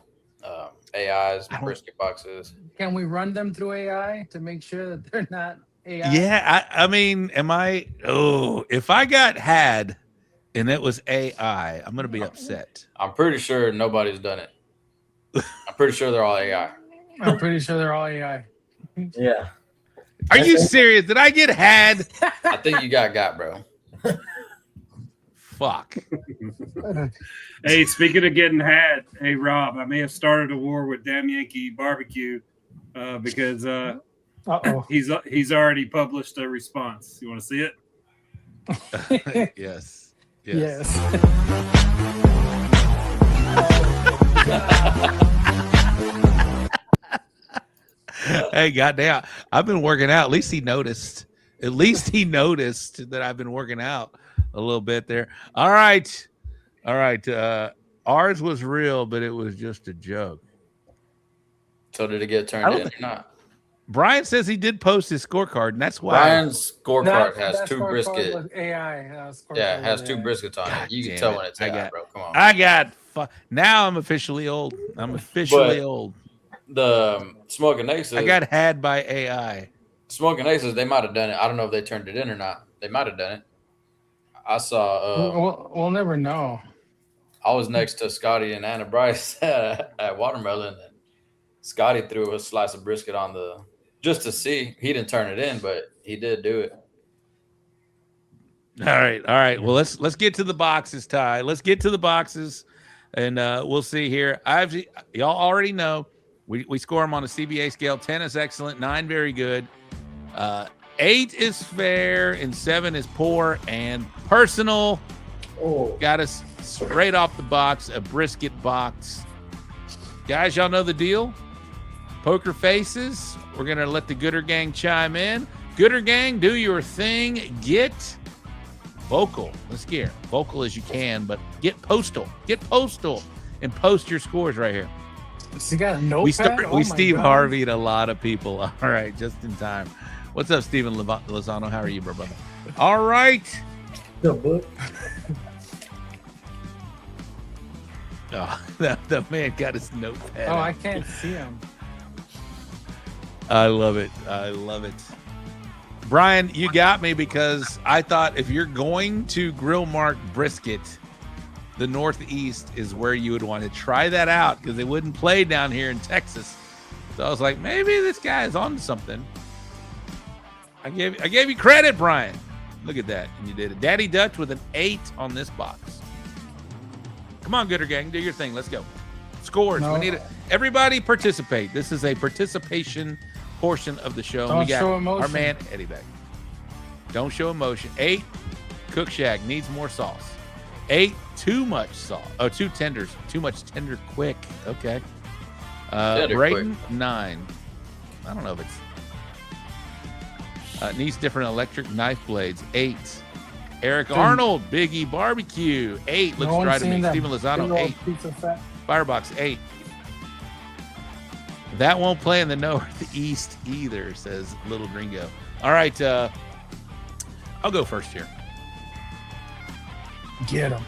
AI's brisket boxes. Can we run them through AI to make sure that they're not AI? Yeah, I mean, if I got had and it was AI, I'm gonna be upset. I'm pretty sure nobody's done it. I'm pretty sure they're all AI. I'm pretty sure they're all AI. Yeah. Are you serious? Did I get had? I think you got, bro. Fuck. Hey, speaking of getting had, hey Rob, I may have started a war with Damn Yankee Barbecue because he's already published a response. You want to see it? Yes. Hey, goddamn! I've been working out. At least he noticed that I've been working out a little bit there. All right. Ours was real, but it was just a joke. So did it get turned in or not? Brian says he did post his scorecard, and that's why Brian's scorecard has two brisket. AI. It has two briskets on it. You can tell when it's AI, bro. Come on. Now I'm officially old. Old. The Smoking Aces. I got had by AI. Smoking Aces, they might have done it. I don't know if they turned it in or not. They might have done it. I saw. We'll never know. I was next to Scotty and Anna Bryce at Watermelon, and Scotty threw a slice of brisket on just to see. He didn't turn it in, but he did do it. All right. Well, let's get to the boxes, Ty. Let's get to the boxes, and we'll see here. Y'all already know we score them on a CBA scale. 10 is excellent, 9 very good, 8 is fair, and 7 is poor and personal. Got us straight off the box, a brisket box. Guys, y'all know the deal. Poker faces. We're going to let the Gooder Gang chime in. Gooder Gang, do your thing. Get vocal. Let's get vocal as you can, but get postal. Get postal and post your scores right here. You got a notepad? We Steve Harvey'd a lot of people. All right, just in time. What's up, Steven Lozano? How are you, brother? All right. The book. Oh, the man got his notepad. I can't see him. I love it. Brian, you got me because I thought if you're going to grill mark brisket, the Northeast is where you would want to try that out because they wouldn't play down here in Texas. So I was like, maybe this guy is on something. I gave you credit, Brian. Look at that. And you did it. Daddy Dutch with an 8 on this box. Come on, Gooder Gang, do your thing. Let's go. Scores. No. We need it. Everybody participate. This is a participation portion of the show. Don't we got show emotion. our man Eddy back. Don't show emotion. 8, Cook Shack needs more sauce. 8, too much sauce. Oh, too much tender quick. Okay. Brayden, 9. I don't know if it's needs different electric knife blades. 8. Eric Arnold, Biggie Barbecue. 8 looks dry to me. Steven Lozano, 8. Firebox, 8. That won't play in the Northeast either, says Little Gringo. All right, I'll go first here. Get him.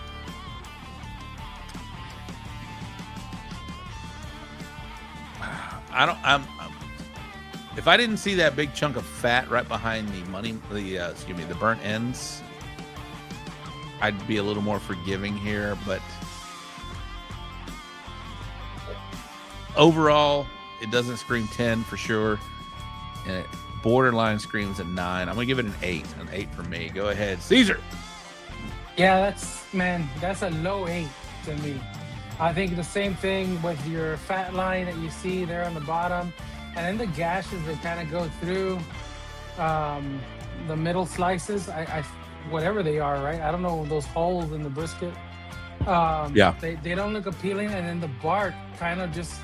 If I didn't see that big chunk of fat right behind the the burnt ends, I'd be a little more forgiving here, but overall, it doesn't scream 10 for sure, and it borderline screams a 9. I'm gonna give it an 8. An 8 for me. Go ahead, Cesar. Yeah, that's a low 8 to me. I think the same thing with your fat line that you see there on the bottom, and then the gashes that kind of go through the middle slices. I whatever they are, right? I don't know, those holes in the brisket. They don't look appealing, and then the bark kind of just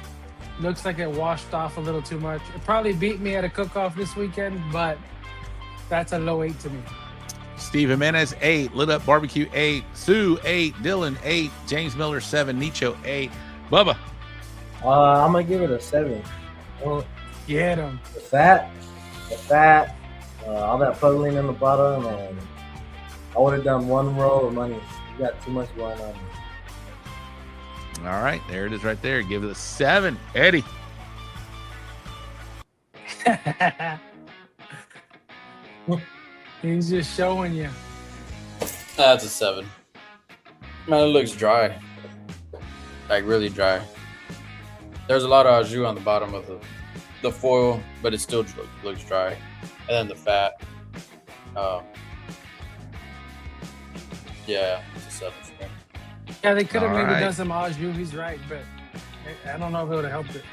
looks like it washed off a little too much. It probably beat me at a cook-off this weekend, but that's a low 8 to me. Steve Jimenez, 8. Lit Up Barbecue, 8. Sue, 8. Dylan, 8. James Miller, 7. Nicho, 8. Bubba. I'm gonna give it a 7. Get him. The fat, all that puddling in the bottom, and I would have done one roll of money. You got too much going on. All right, there it is right there. Give it a 7. Eddy. He's just showing you. That's a 7. Man, it looks dry. Like, really dry. There's a lot of au jus on the bottom of the foil, but it still looks dry. And then the fat. Yeah, it's a 7 for me. Yeah, they could have maybe done some au jus. He's right, but I don't know if it would have helped it.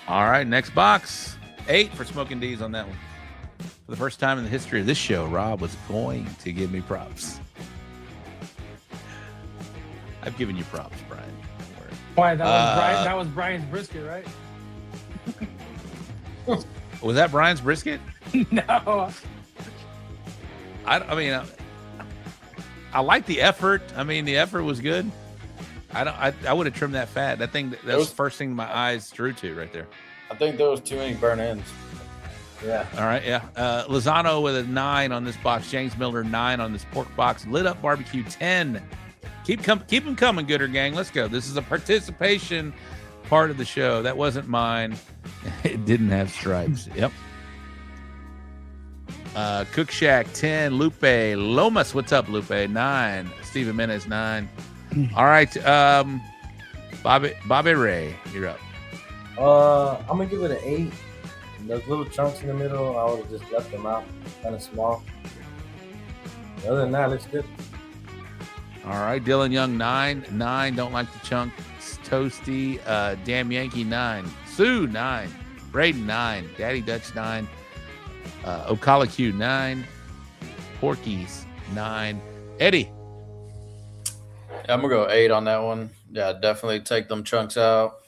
All right, next box. 8 for Smoking D's on that one. For the first time in the history of this show, Rob was going to give me props. I've given you props, Brian. Why? That was Brian's brisket, right? Was that Brian's brisket? No. I mean, I like the effort. I mean, the effort was good. I would have trimmed that fat. That was the first thing my eyes drew to right there. I think there was too many burnt ends. Yeah. All right. Yeah. Lozano with a 9 on this box. James Miller 9 on this pork box. Lit Up Barbecue 10. Keep them coming, Gooder Gang. Let's go. This is a participation part of the show. That wasn't mine. It didn't have stripes. Yep. Cook Shack 10. Lupe Lomas. What's up, Lupe? 9. Steven Jimenez 9. All right. BobbyRey, you're up. I'm gonna give it an 8. Those little chunks in the middle, I would have just left them out, kind of small. Other than that, it looks good. All right, Dylan Young 9. 9. Don't like the chunk. Toasty. Damn Yankee 9. Sue 9. Braden 9. Daddy Dutch 9. Ocala Q 9. Porky's 9. Eddy. Yeah, I'm gonna go 8 on that one. Yeah, definitely take them chunks out.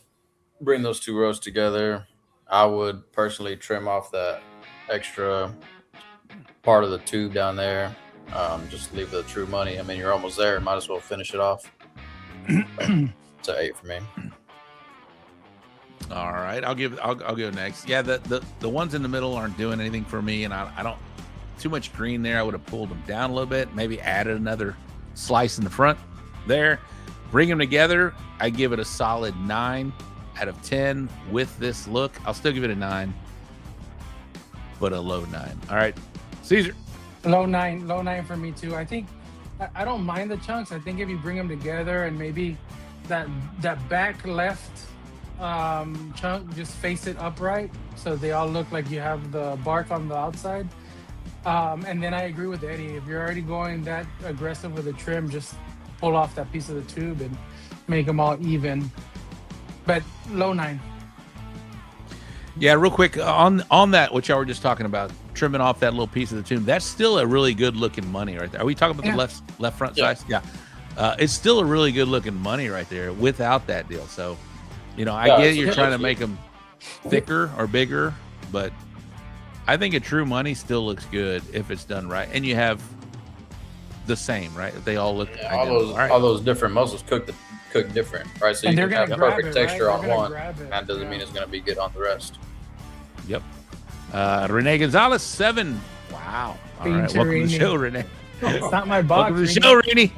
Bring those 2 rows together. I would personally trim off that extra part of the tube down there. Just leave the true money. I mean, you're almost there. Might as well finish it off. It's an 8 for me. All right, I'll go next. Yeah, the ones in the middle aren't doing anything for me, and I don't too much green there. I would have pulled them down a little bit, maybe added another slice in the front there. Bring them together. I give it a solid 9 out of 10 with this look. I'll still give it a 9, but a low 9. All right, Cesar. Low 9 for me too. I think I don't mind the chunks. I think if you bring them together and maybe that back left chunk, just face it upright so they all look like you have the bark on the outside. And then I agree with Eddy. If you're already going that aggressive with a trim, just pull off that piece of the tube and make them all even. But low 9. Yeah, real quick on that, what y'all were just talking about, trimming off that little piece of the tube. That's still a really good looking money right there. Are we talking about the left front size? Yeah. It's still a really good looking money right there without that deal. So, I get you're trying to make them thicker or bigger, but I think a true money still looks good if it's done right. And you have the same, right? They all look all those different muscles cook different, right? So you can have perfect texture on one. That doesn't mean it's going to be good on the rest. Yep. Renee Gonzalez, 7. Wow. All right. Welcome to the show, Renee. It's not my box. Welcome to the show, Renee.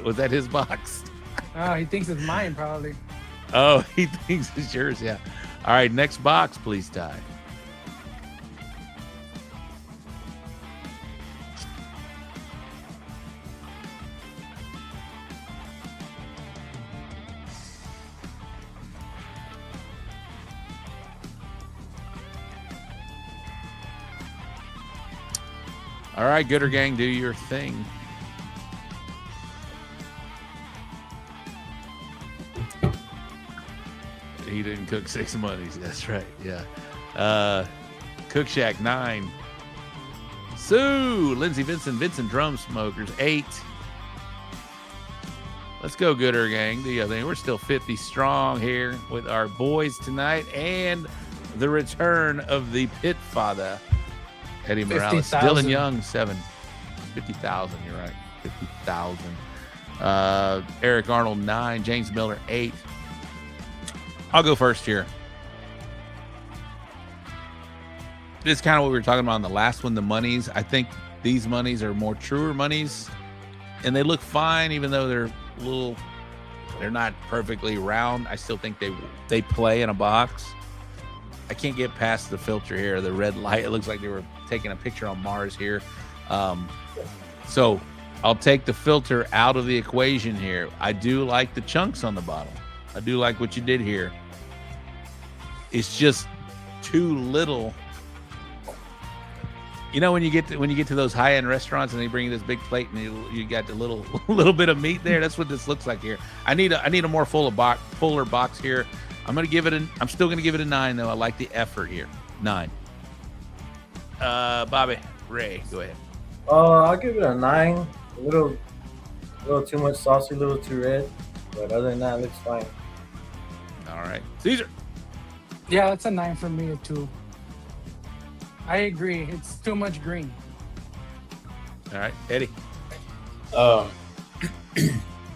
Was that his box? Oh, he thinks it's mine, probably. Oh, he thinks it's yours, yeah. All right, next box, please, Ty. All right, Gooder Gang, do your thing. He didn't cook 6 monies. That's right. Yeah. Cook Shack 9. Sue, Lindsey Vincent Drum Smokers 8. Let's go, Gooder Gang. Do your thing. We're still 50 strong here with our boys tonight and the return of the pit father. Eddy Morales, 50,000. Dylan Young, 7. 50,000, you're right. 50,000. Eric Arnold, 9. James Miller, 8. I'll go first here. This is kind of what we were talking about on the last one, the monies. I think these monies are more truer monies, and they look fine, even though they're not perfectly round. I still think they play in a box. I can't get past the filter here, the red light. It looks like they were taking a picture on Mars here. So I'll take the filter out of the equation here. I do like the chunks on the bottom. I do like what you did here. It's just too little. When you get to those high-end restaurants and they bring you this big plate and you got the little bit of meat there. That's what this looks like here. I need a more fuller box here. I'm still gonna give it a 9 though. I like the effort here. 9. BobbyRey, go ahead. I'll give it a 9. A little too much saucy, a little too red, but other than that, it looks fine. All right, Cesar. Yeah, that's a 9 for me too. I agree. It's too much green. All right, Eddy. I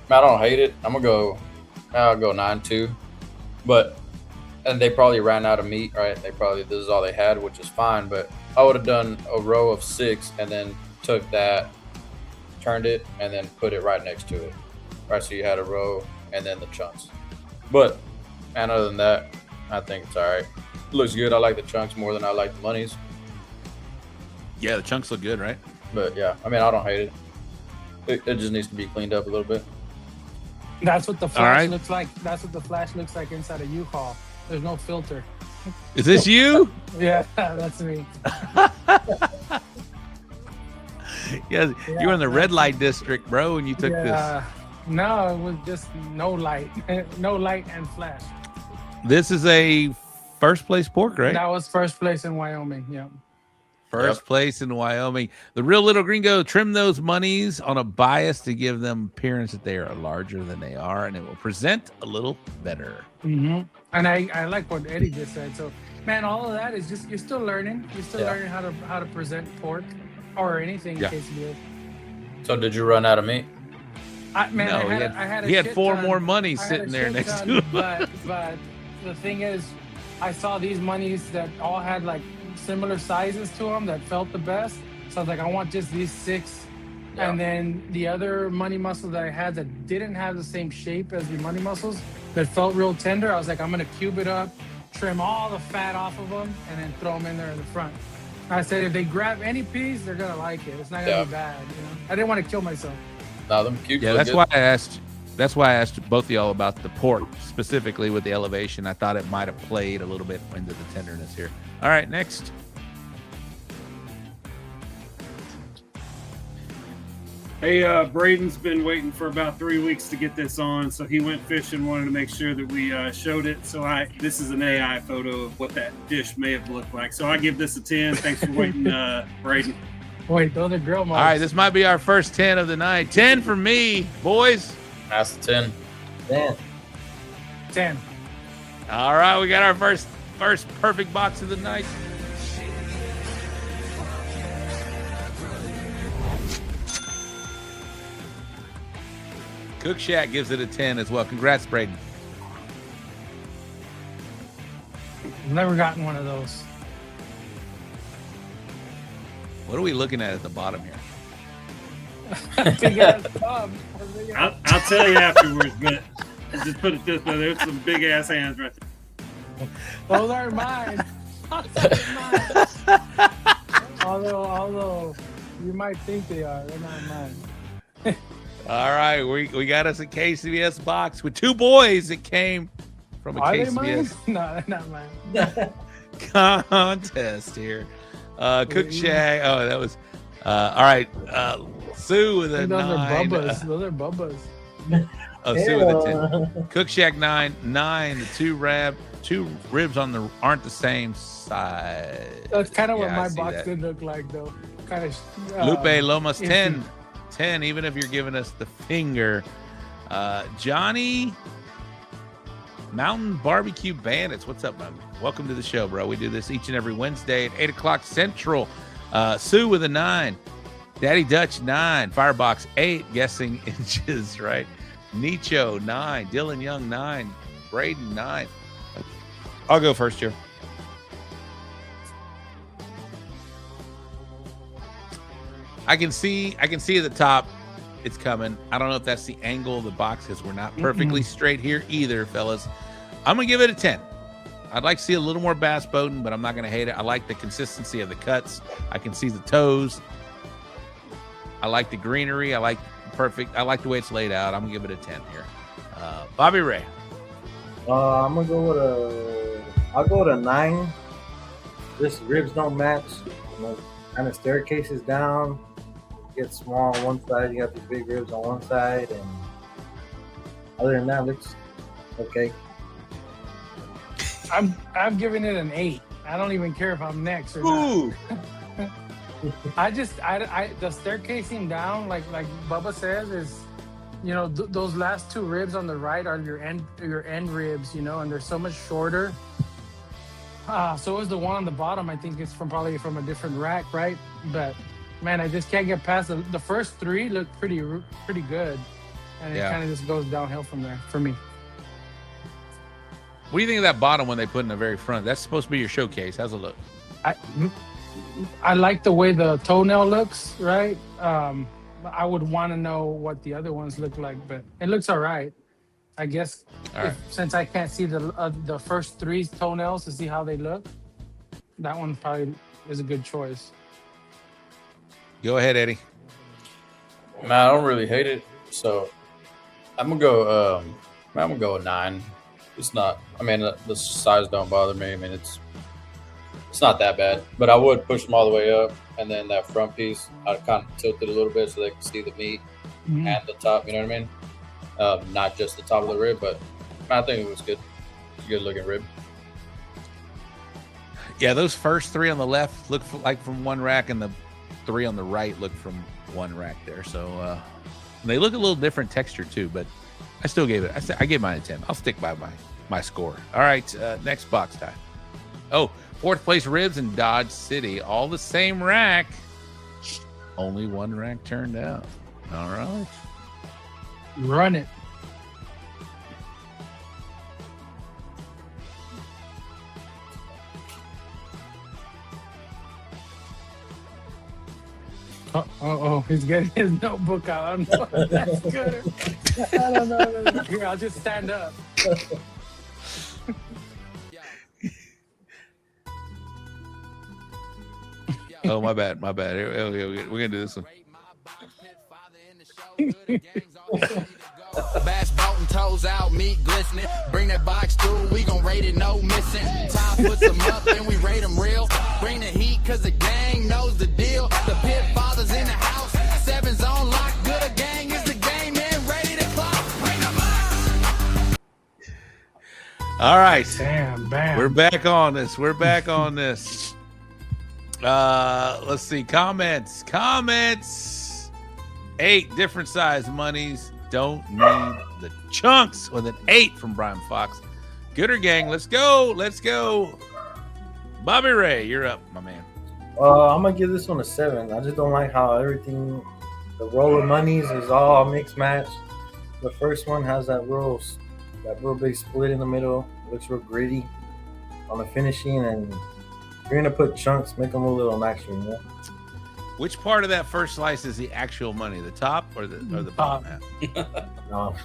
don't hate it. I'll go 9 too. And they probably ran out of meat, right? This is all they had, which is fine. But I would have done a row of 6 and then took that, turned it, and then put it right next to it. Right, so you had a row and then the chunks. But, and other than that, I think it's all right. It looks good. I like the chunks more than I like the monies. Yeah, the chunks look good, right? But yeah, I don't hate it. It just needs to be cleaned up a little bit. That's what the flash looks like. That's what the flash looks like inside a U-Haul. There's no filter. Is this you? Yeah, that's me. Yeah, you were in the red light district, bro, and you took this. No, it was just no light. No light and flash. This is a first place pork, right? That was first place in Wyoming, yeah. First place in Wyoming. The Real Little Gringo, trim those monies on a bias to give them appearance that they are larger than they are, and it will present a little better. Mm-hmm. And I like what Eddy just said. So, man, all of that is just, you're still learning. You're still learning how to present pork or anything in case you. So did you run out of meat? He had 4 more monies sitting there next to him. But the thing is, I saw these monies that all had like similar sizes to them that felt the best. So I was like, I want just these 6. Yeah. And then the other money muscles that I had that didn't have the same shape as the money muscles that felt real tender, I was like, I'm going to cube it up, trim all the fat off of them, and then throw them in there in the front. I said, if they grab any piece, they're going to like it. It's not going to be bad. I didn't want to kill myself. No, them cubes that's good. That's why I asked both of y'all about the pork, specifically with the elevation. I thought it might have played a little bit into the tenderness here. All right, next. Hey, Braden's been waiting for about 3 weeks to get this on, so he went fishing, wanted to make sure that we showed it. So this is an AI photo of what that dish may have looked like. So I give this a 10. Thanks for waiting, Braden. Wait, those are grill marks. All right, this might be our first 10 of the night. 10 for me, boys. That's a 10. 10. All right, we got our first perfect box of the night. Cook Shack gives it a 10 as well. Congrats, Braden. Never gotten one of those. What are we looking at the bottom here? Big ass tub. I'll tell you afterwards, but just put it this way. There's some big ass hands right there. Those aren't mine. Although you might think they are, they're not mine. All right, we got us a KCBS box with two boys that came from a Are KCBS they mine? No, they're not mine. contest here. Cook Shack. Oh, that was all right. Sue with a 9. Those are Bubbas. Oh, Sue with a 10. Cook Shack 9. The two ribs aren't the same size. That's kind of what Yeah, I my see box that. did look like, though. Kind of. Lupe Lomas 10. empty. 10, even if you're giving us the finger. Johnny Mountain Barbecue Bandits. What's up, man? Welcome to the show, bro. We do this each and every Wednesday at 8 o'clock Central. Sue with a 9. Daddy Dutch 9. Firebox 8. Guessing inches, right? Nicho 9. Dylan Young 9. Braden 9. I'll go first here. I can see at the top it's coming. I don't know if that's the angle of the box because we're not perfectly straight here either, fellas. I'm going to give it a 10. I'd like to see a little more bass boating, but I'm not going to hate it. I like the consistency of the cuts. I can see the toes. I like the greenery. I like the way it's laid out. I'm going to give it a 10 here. BobbyRey. I'm going to go with a 9. This ribs don't match. Kind of staircases down. Get small on one side, you got these big ribs on one side, and other than that, it looks okay. I'm giving it an 8. I don't even care if I'm next or not. I the staircasing down, like Bubba says, is, you know, those last two ribs on the right are your end ribs, you know, and they're so much shorter. So is the one on the bottom. I think it's probably from a different rack, right? But man, I just can't get past the first 3 look pretty good, and it kind of just goes downhill from there for me. What do you think of that bottom one they put in the very front? That's supposed to be your showcase. How's it look? I like the way the toenail looks, right? I would want to know what the other ones look like, but it looks all right. I guess since I can't see the first 3 toenails to see how they look, that one probably is a good choice. Go ahead, Eddie. Man, I don't really hate it, so I'm gonna go. I'm gonna go a 9. It's not. I mean, the size don't bother me. I mean, it's not that bad, but I would push them all the way up, and then that front piece, I'd kind of tilt it a little bit so they can see the meat and the top. You know what I mean? Not just the top of the rib, but I think it was good. It's a good looking rib. Yeah, those first 3 on the left look like from one rack, and the 3 on the right look from one rack there. So they look a little different texture too, but I still gave it. I gave mine a 10. I'll stick by my score. All right, next box time. Oh, 4th place ribs in Dodge City, all the same rack. Only one rack turned out. All right, run it. Oh, he's getting his notebook out. I don't know if that's good. I don't know. Here, I'll just stand up. Oh, my bad. Here, we're gonna do this one. Bass boating, toes out, meat glistening. Bring that box through, we gon' rate it, no missing. Time puts them up and we rate them real. Bring the heat cause the gang knows the deal. The pit fathers in the house, 7's on lock, good All right. Damn, bam. We're back on this. Let's see. Comments. 8 different size monies. Don't need the chunks with an 8 from Brian Fox. Gooder gang, let's go. BobbyRey, you're up, my man. I'm gonna give this one a 7. I just don't like how everything, the roll of monies is all mixed match. The first one has that real big split in the middle. Looks real gritty on the finishing, and if you're gonna put chunks, make them a little nicer, you know. Which part of that first slice is the actual money? The top or the bottom half? No,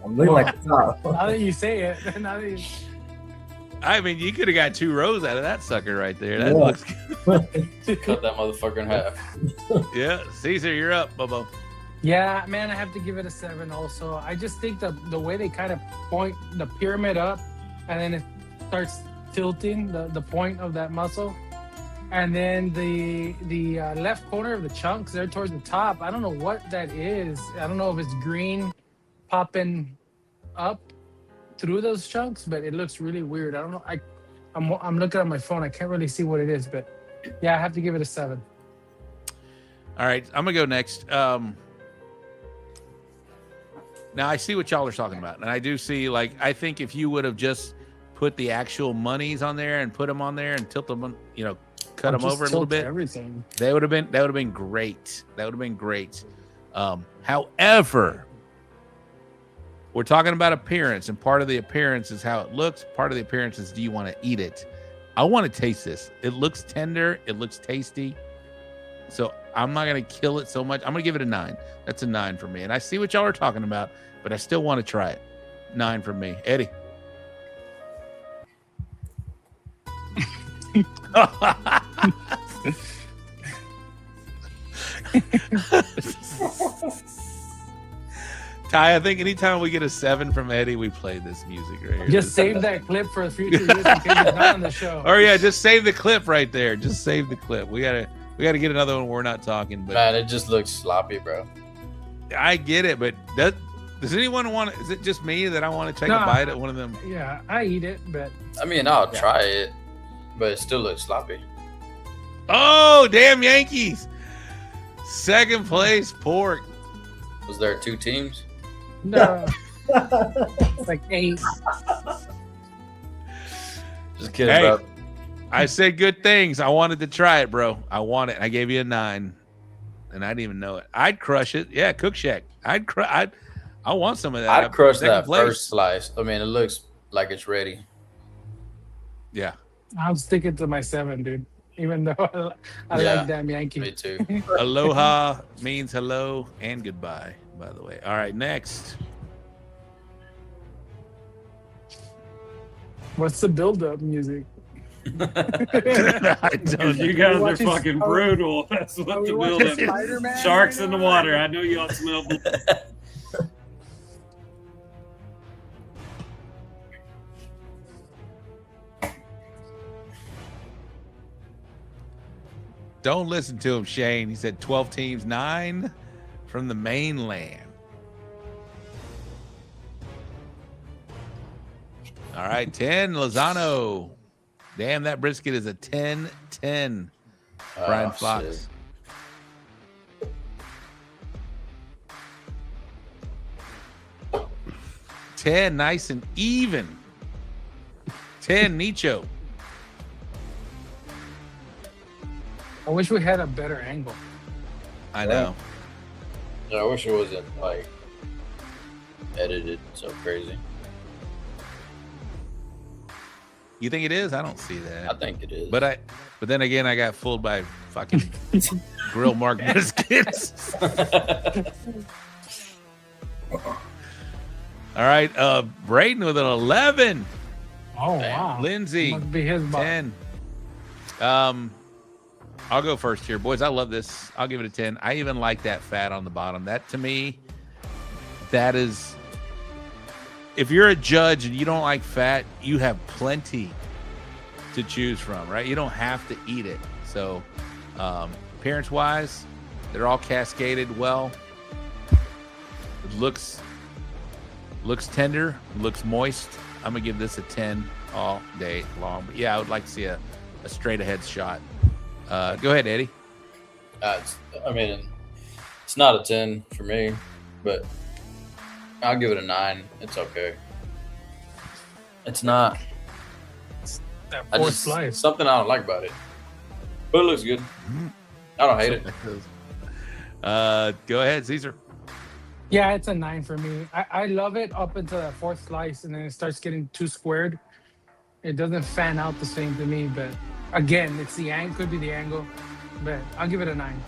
I'm looking like the top. Now that you say it, I mean, you could have got 2 rows out of that sucker right there. That looks good. Cut that motherfucker in half. Yeah, Cesar, you're up, Bubba. Yeah, man, I have to give it a 7 also. I just think the way they kind of point the pyramid up and then it starts tilting the point of that muscle. And then the left corner of the chunks there towards the top, I don't know what that is. I don't know if it's green popping up through those chunks, but it looks really weird. I don't know. I'm looking at my phone. I can't really see what it is, but yeah, I have to give it a 7. All right, I'm gonna go next. Now I see what y'all are talking about, and I do see, like, I think if you would have just put the actual monies on there and put them on there and tilt them, you know, cut them over a little bit, everything. That would have been great. However, we're talking about appearance, and part of the appearance is how it looks. Part of the appearance is, do you want to eat it? I want to taste this. It looks tender. It looks tasty. So I'm not going to kill it so much. I'm going to give it a 9. That's a 9 for me. And I see what y'all are talking about, but I still want to try it. 9 for me. Eddie. Ty, I think anytime we get a 7 from Eddie, we play this music right here. Just save that clip for a future use in case it's not on the show. Or yeah, just save the clip right there. Just save the clip. We gotta get another one. We're not talking, but man, it just looks sloppy, bro. I get it, but does anyone want? Is it just me that I want to take a bite at one of them? Yeah, I eat it, but I mean, I'll try it, but it still looks sloppy. Oh, damn Yankees! Second place, pork. Was there 2 teams? No, it's like 8. Just kidding, hey, bro. I said good things. I wanted to try it, bro. I want it. I gave you a 9, and I didn't even know it. I'd crush it. Yeah, Cook Shack. I want some of that. I'd crush that place. first slice. I mean, it looks like it's ready. Yeah. I'm sticking to my 7, dude. Even though I like damn Yankee. Me too. Aloha means hello and goodbye, by the way. All right, next. What's the build-up music? I don't, you guys are fucking brutal. That's what the build-up is. Sharks in the water. I know y'all smell blood. Don't listen to him, Shane. He said 12 teams, 9 from the mainland. All right, 10, Lozano. Damn, that brisket is a 10-10. Brian Fox. Shit. 10, nice and even. 10, Nicho. I wish we had a better angle. I know. Yeah, I wish it wasn't like edited so crazy. You think it is? I don't see that. I think it is. But then again, I got fooled by fucking grill mark biscuits. All right, Braden with an 11. Oh wow. Lindsay, Must be his 10. I'll go first here, boys. I love this. I'll give it a 10. I even like that fat on the bottom. That, to me, that is, if you're a judge and you don't like fat, you have plenty to choose from, right? You don't have to eat it. So appearance-wise, they're all cascaded well. It looks tender, looks moist. I'm gonna give this a 10 all day long. But yeah, I would like to see a straight ahead shot. Go ahead, Eddie. It's not a 10 for me, but I'll give it a 9. It's okay. It's not. That fourth slice. Something I don't like about it, but it looks good. I don't hate it. Go ahead, Cesar. Yeah, it's a 9 for me. I love it up until that fourth slice, and then it starts getting too squared. It doesn't fan out the same to me, but again, it's the angle. Could be the angle, but I'll give it a 9.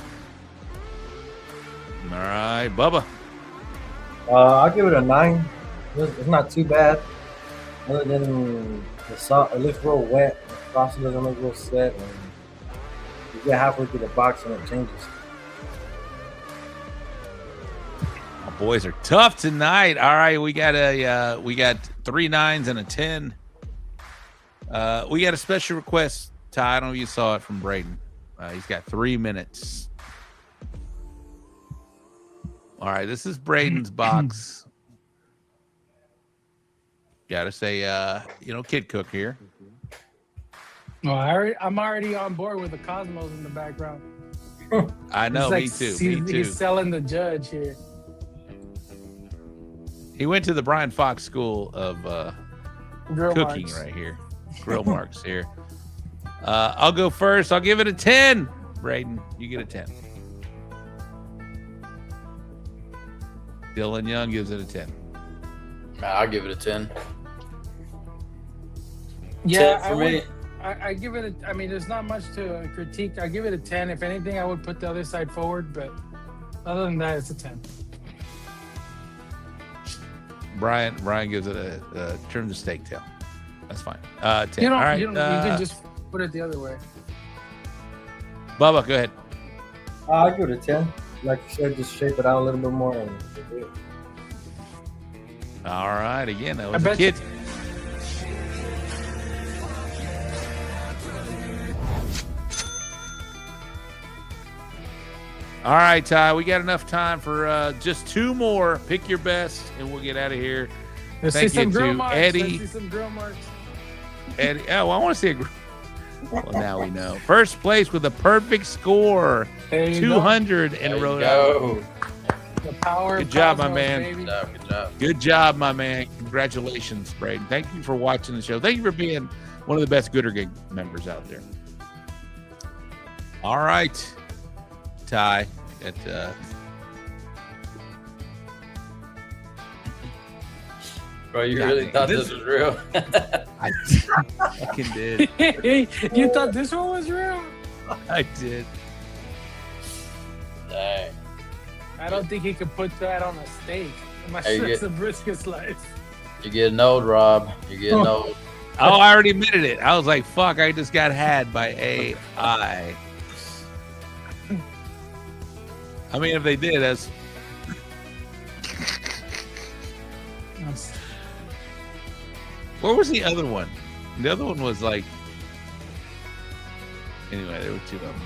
All right, Bubba. I'll give it a 9. It's not too bad. Other than the salt, it looks real wet. The frosting doesn't look real set. And you get halfway through the box and it changes. Our boys are tough tonight. All right, we got 3 9s and a 10. We got a special request, Ty. I don't know if you saw it from Braden. He's got 3 minutes. All right, this is Braden's box. Got to say, Kid Cook here. No, I'm already on board with the Cosmos in the background. I know, me too. He's selling the judge here. He went to the Brian Fox School of Grill cooking marks. right here. Grill marks here. I'll go first. I'll give it a 10. Braden, you get a 10. Dylan Young gives it a 10. I'll give it a 10. Yeah, 10 for me. I give it a, there's not much to critique. I give it a 10. If anything, I would put the other side forward, but other than that, it's a 10. Brian gives it a trim the steak tail. That's fine. 10. All right. You can just put it the other way. Bubba, go ahead. I'll give it a 10. Like you said, just shape it out a little bit more. And all right. Again, that was a kid. All right, Ty, we got enough time for just 2 more. Pick your best, and we'll get out of here. Let's Thank see some you grill to marks. Eddie. Let's see some grill marks. Eddie. Oh, I want to see a grill. Well, now we know. First place with a perfect score. 200 in Rhode Island. The power Good of job, Cosmos, my man. baby. Good job. Good job, my man. Congratulations, Braden. Thank you for watching the show. Thank you for being one of the best Gooder Gang members out there. All right, Ty. Bro, you really thought this was real? I fucking did. You thought this one was real? I did. Dang. I don't think he could put that on a steak. Hey, That's a brisket slice. You're getting old, Rob. You're getting old. Oh, I already admitted it. I was like, fuck, I just got had by AI. I mean, if they did, that's... Where was the other one? The other one was like... Anyway, there were 2 of them.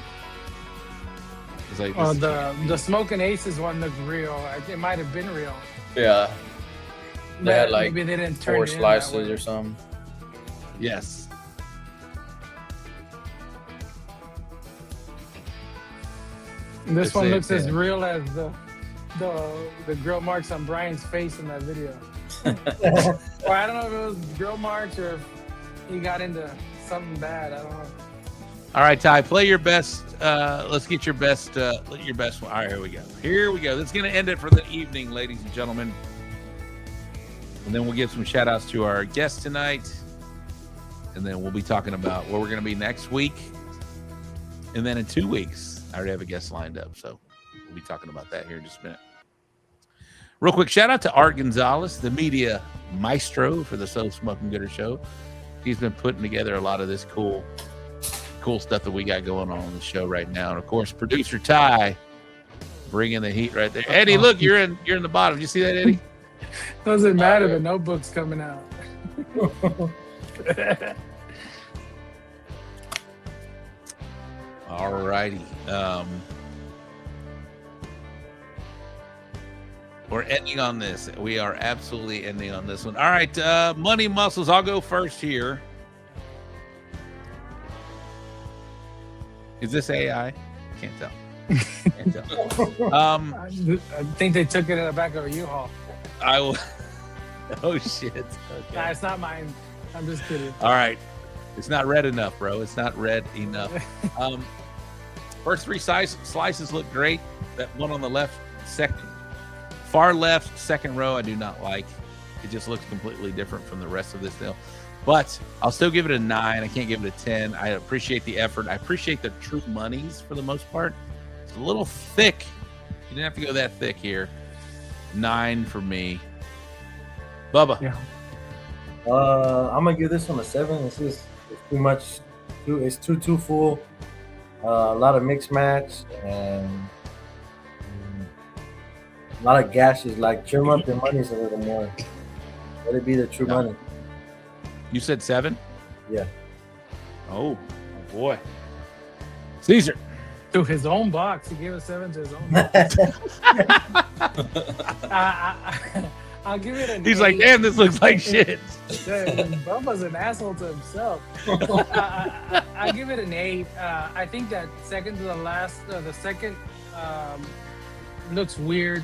It was like the Smoking Aces one looked real. It might have been real. Yeah. They had like maybe they didn't turn 4 it in slices that way. or something. Yes. This Just one say looks it, as Dan. real as the grill marks on Brian's face in that video. Or I don't know if it was grill marks or if he got into something bad. I don't know. All right, Ty, play your best. Let's get your best one. All right, here we go. Here we go. That's going to end it for the evening, ladies and gentlemen. And then we'll give some shout outs to our guests tonight. And then we'll be talking about where we're going to be next week. And then in 2 weeks, I already have a guest lined up. So we'll be talking about that here in just a minute. Real quick, shout out to Art Gonzalez, the media maestro for the So Smoking Gooder Show. He's been putting together a lot of this cool stuff that we got going on the show right now. And of course, producer Ty bringing the heat right there. Eddie, look, you're in the bottom. Did you see that, Eddie? Doesn't matter. The notebook's coming out. All righty. We're ending on this. We are absolutely ending on this one. All right, Money Muscles. I'll go first here. Is this AI? Can't tell. Can't tell. I think they took it in the back of a U-Haul. I will. Oh shit. Okay. Nah, it's not mine. I'm just kidding. All right. It's not red enough, bro. It's not red enough. First three slices look great. That one on the left, far left, second row, I do not like. It just looks completely different from the rest of this deal. But I'll still give it a 9. I can't give it a 10. I appreciate the effort. I appreciate the true monies for the most part. It's a little thick. You didn't have to go that thick here. 9 for me. Bubba. Yeah. I'm gonna give this one a 7. It's too much. It's too full. A lot of mixed match and a lot of gashes. Like trim up your monies a little more. Let it be the true money. You said 7? Yeah. Oh boy. Cesar. To his own box. He gave a 7 to his own box. I'll give it an He's 8. like, damn, this looks like shit. Bubba's an asshole to himself. I give it an 8. I think that second to the last, the second looks weird.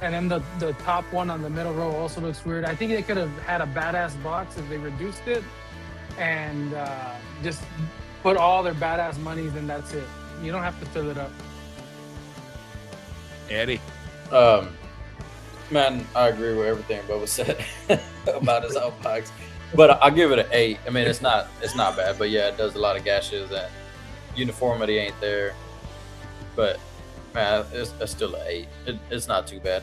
And then the top one on the middle row also looks weird. I think they could have had a badass box if they reduced it and just put all their badass monies and that's it. You don't have to fill it up. Eddy. Man, I agree with everything Bubba said about his outbox, but I'll give it an 8. I mean, it's not bad, but yeah, it does a lot of gashes and uniformity ain't there. But man, it's still an 8. It's not too bad.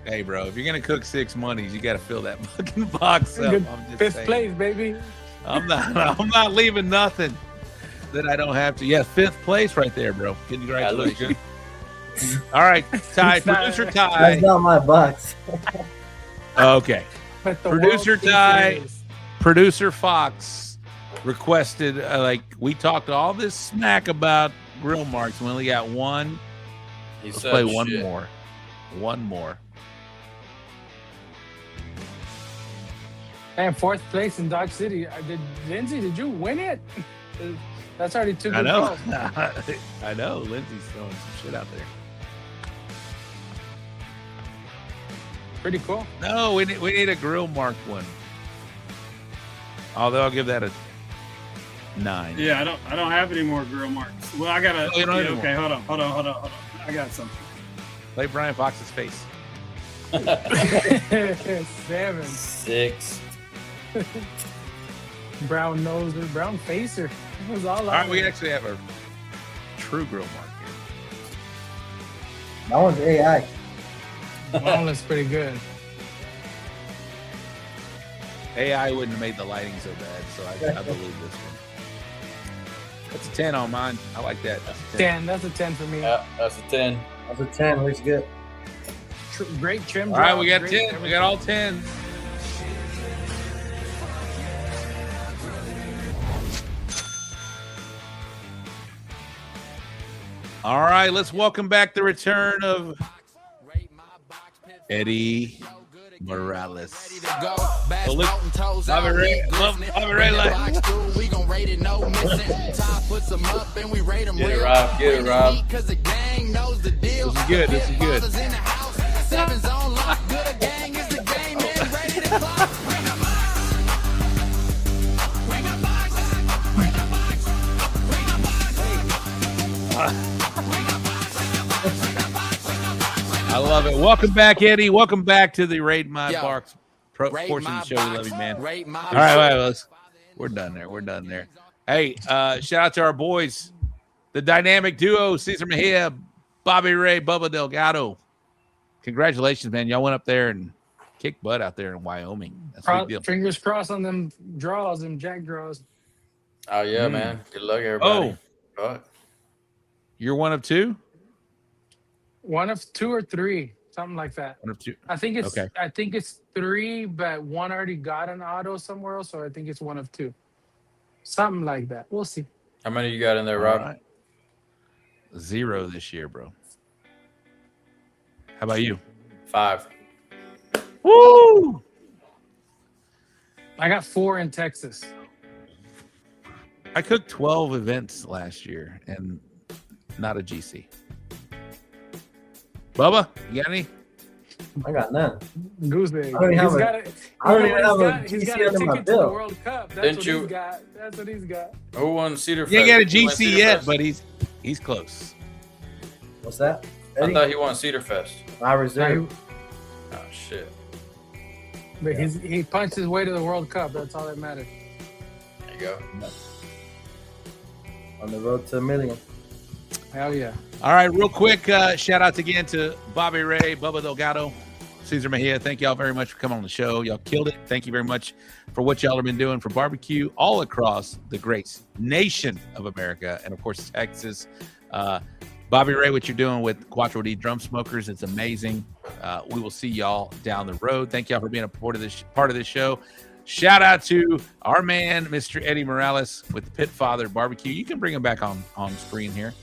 Hey, bro, if you're gonna cook 6 monies, you got to fill that fucking box up. I'm just 5th saying. place, baby. I'm not leaving nothing that I don't have to. Yeah, 5th place right there, bro. Congratulations. All right, Ty, producer Ty. That's not my box. Okay. Producer Ty, producer Fox requested, like, we talked all this smack about grill marks. We only got one. Let's play one more. One more. And 4th place in Dodge City. Lindsay, did you win it? That's already 2 good I know. calls. I know. Lindsay's throwing some shit out there. Pretty cool. No, we need a grill marked one. Although I'll give that a 9. Yeah, I don't have any more grill marks. Well, I got you don't have okay, hold on. I got something. Play Brian Fox's face. 7. 6. Brown noser, brown facer. It was all right, we actually have a true grill mark here. That one's AI. That one looks pretty good. AI wouldn't have made the lighting so bad, so I believe this one. That's a 10 on mine. I like that. That's a 10. That's a 10 for me. Yeah, that's a 10. That's a 10. Looks good. Great trim. All right, job, we got great 10. everything. We got all 10. All right, let's welcome back the return of Eddy Morales. BobbyRey, we gon' rate it no missing. Top puts them up and we rate them Get it, Rob. Get it, Rob. Cause the gang knows the deal. This is good. This is good. 7's on lock. Good gang is the game and ready to clock. Bring a box. Bring a box. Bring a box. Bring a box. I love it. Welcome back, Eddy. Welcome back to the Raid My Box portion of the show. We love you, man. All right, we're done there. We're done there. Hey, shout out to our boys, the dynamic duo, Cesar Mejia, BobbyRey, Bubba Delgado. Congratulations, man. Y'all went up there and kicked butt out there in Wyoming. That's a big deal. Fingers crossed on them draws, them jack draws. Oh, yeah, man. Good luck, everybody. Oh, you're one of 2? One of 2 or 3, something like that. One of 2. I think it's okay. I think it's 3, but one already got an auto somewhere else, so I think it's one of 2. Something like that. We'll see. How many you got in there, Rob? Right. 0 this year, bro. How about you? 5. Woo! I got 4 in Texas. I cooked 12 events last year and not a GC. Bubba, you got any? I got none. Goose egg. I don't even have He's got a ticket to the World Cup. That's Didn't what he's got. That's what he's got. Who won Cedar Fest? He ain't got a Who won GC Cedar yet, Fest? but he's close. What's that? I Eddie? thought he won Cedar Fest. I reserved. Oh shit. But he punched his way to the World Cup. That's all that matters. There you go. On the road to $1 million. Hell yeah. All right, real quick, shout outs again to BobbyRey, Bubba Delgado, Cesar Mejia. Thank y'all very much for coming on the show. Y'all killed it. Thank you very much for what y'all have been doing for barbecue all across the great nation of America and, of course, Texas. BobbyRey, what you're doing with Quattro D Drum Smokers, it's amazing. We will see y'all down the road. Thank y'all for being a part of this show. Shout out to our man, Mr. Eddy Morales with the Pit Father Barbecue. You can bring him back on screen here.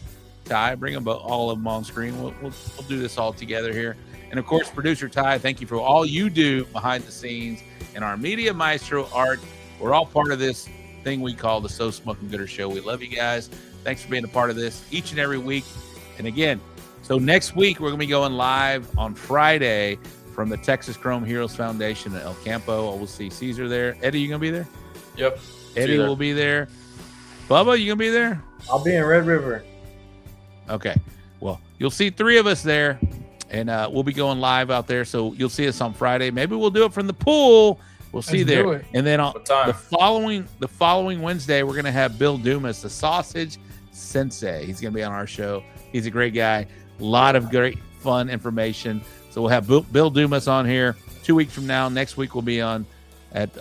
Ty, bring them all of them on screen. We'll do this all together here. And, of course, producer Ty, thank you for all you do behind the scenes. And our media maestro, Art, we're all part of this thing we call the So Smokin Gooder Show. We love you guys. Thanks for being a part of this each and every week. And, again, so next week we're going to be going live on Friday from the Texas Chrome Heroes Foundation at El Campo. We'll see Cesar there. Eddie, you going to be there? Yep. Eddie will be there. Bubba, you going to be there? I'll be in Red River. Okay. Well, you'll see 3 of us there, and we'll be going live out there. So you'll see us on Friday. Maybe we'll do it from the pool. We'll see Let's there. do it. And then on the following Wednesday, we're going to have Bill Dumas, the Sausage Sensei. He's going to be on our show. He's a great guy. A lot of great fun information. So we'll have Bill Dumas on here 2 weeks from now. Next week we'll be on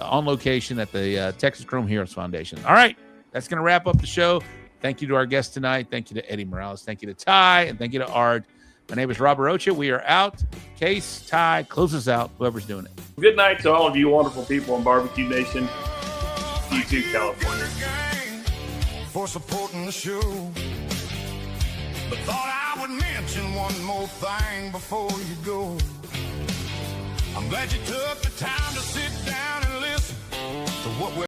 location at the Texas Chrome Heroes Foundation. All right. That's going to wrap up the show. Thank you to our guest tonight. Thank you to Eddy Morales. Thank you to Ty. And thank you to Art. My name is Robert Rocha. We are out. Case, Ty, close us out. Whoever's doing it. Good night to all of you wonderful people in Barbecue Nation. You too, California. For supporting the show. But thought I would mention one more thing before you go. I'm glad you took the time to sit down and listen to what we're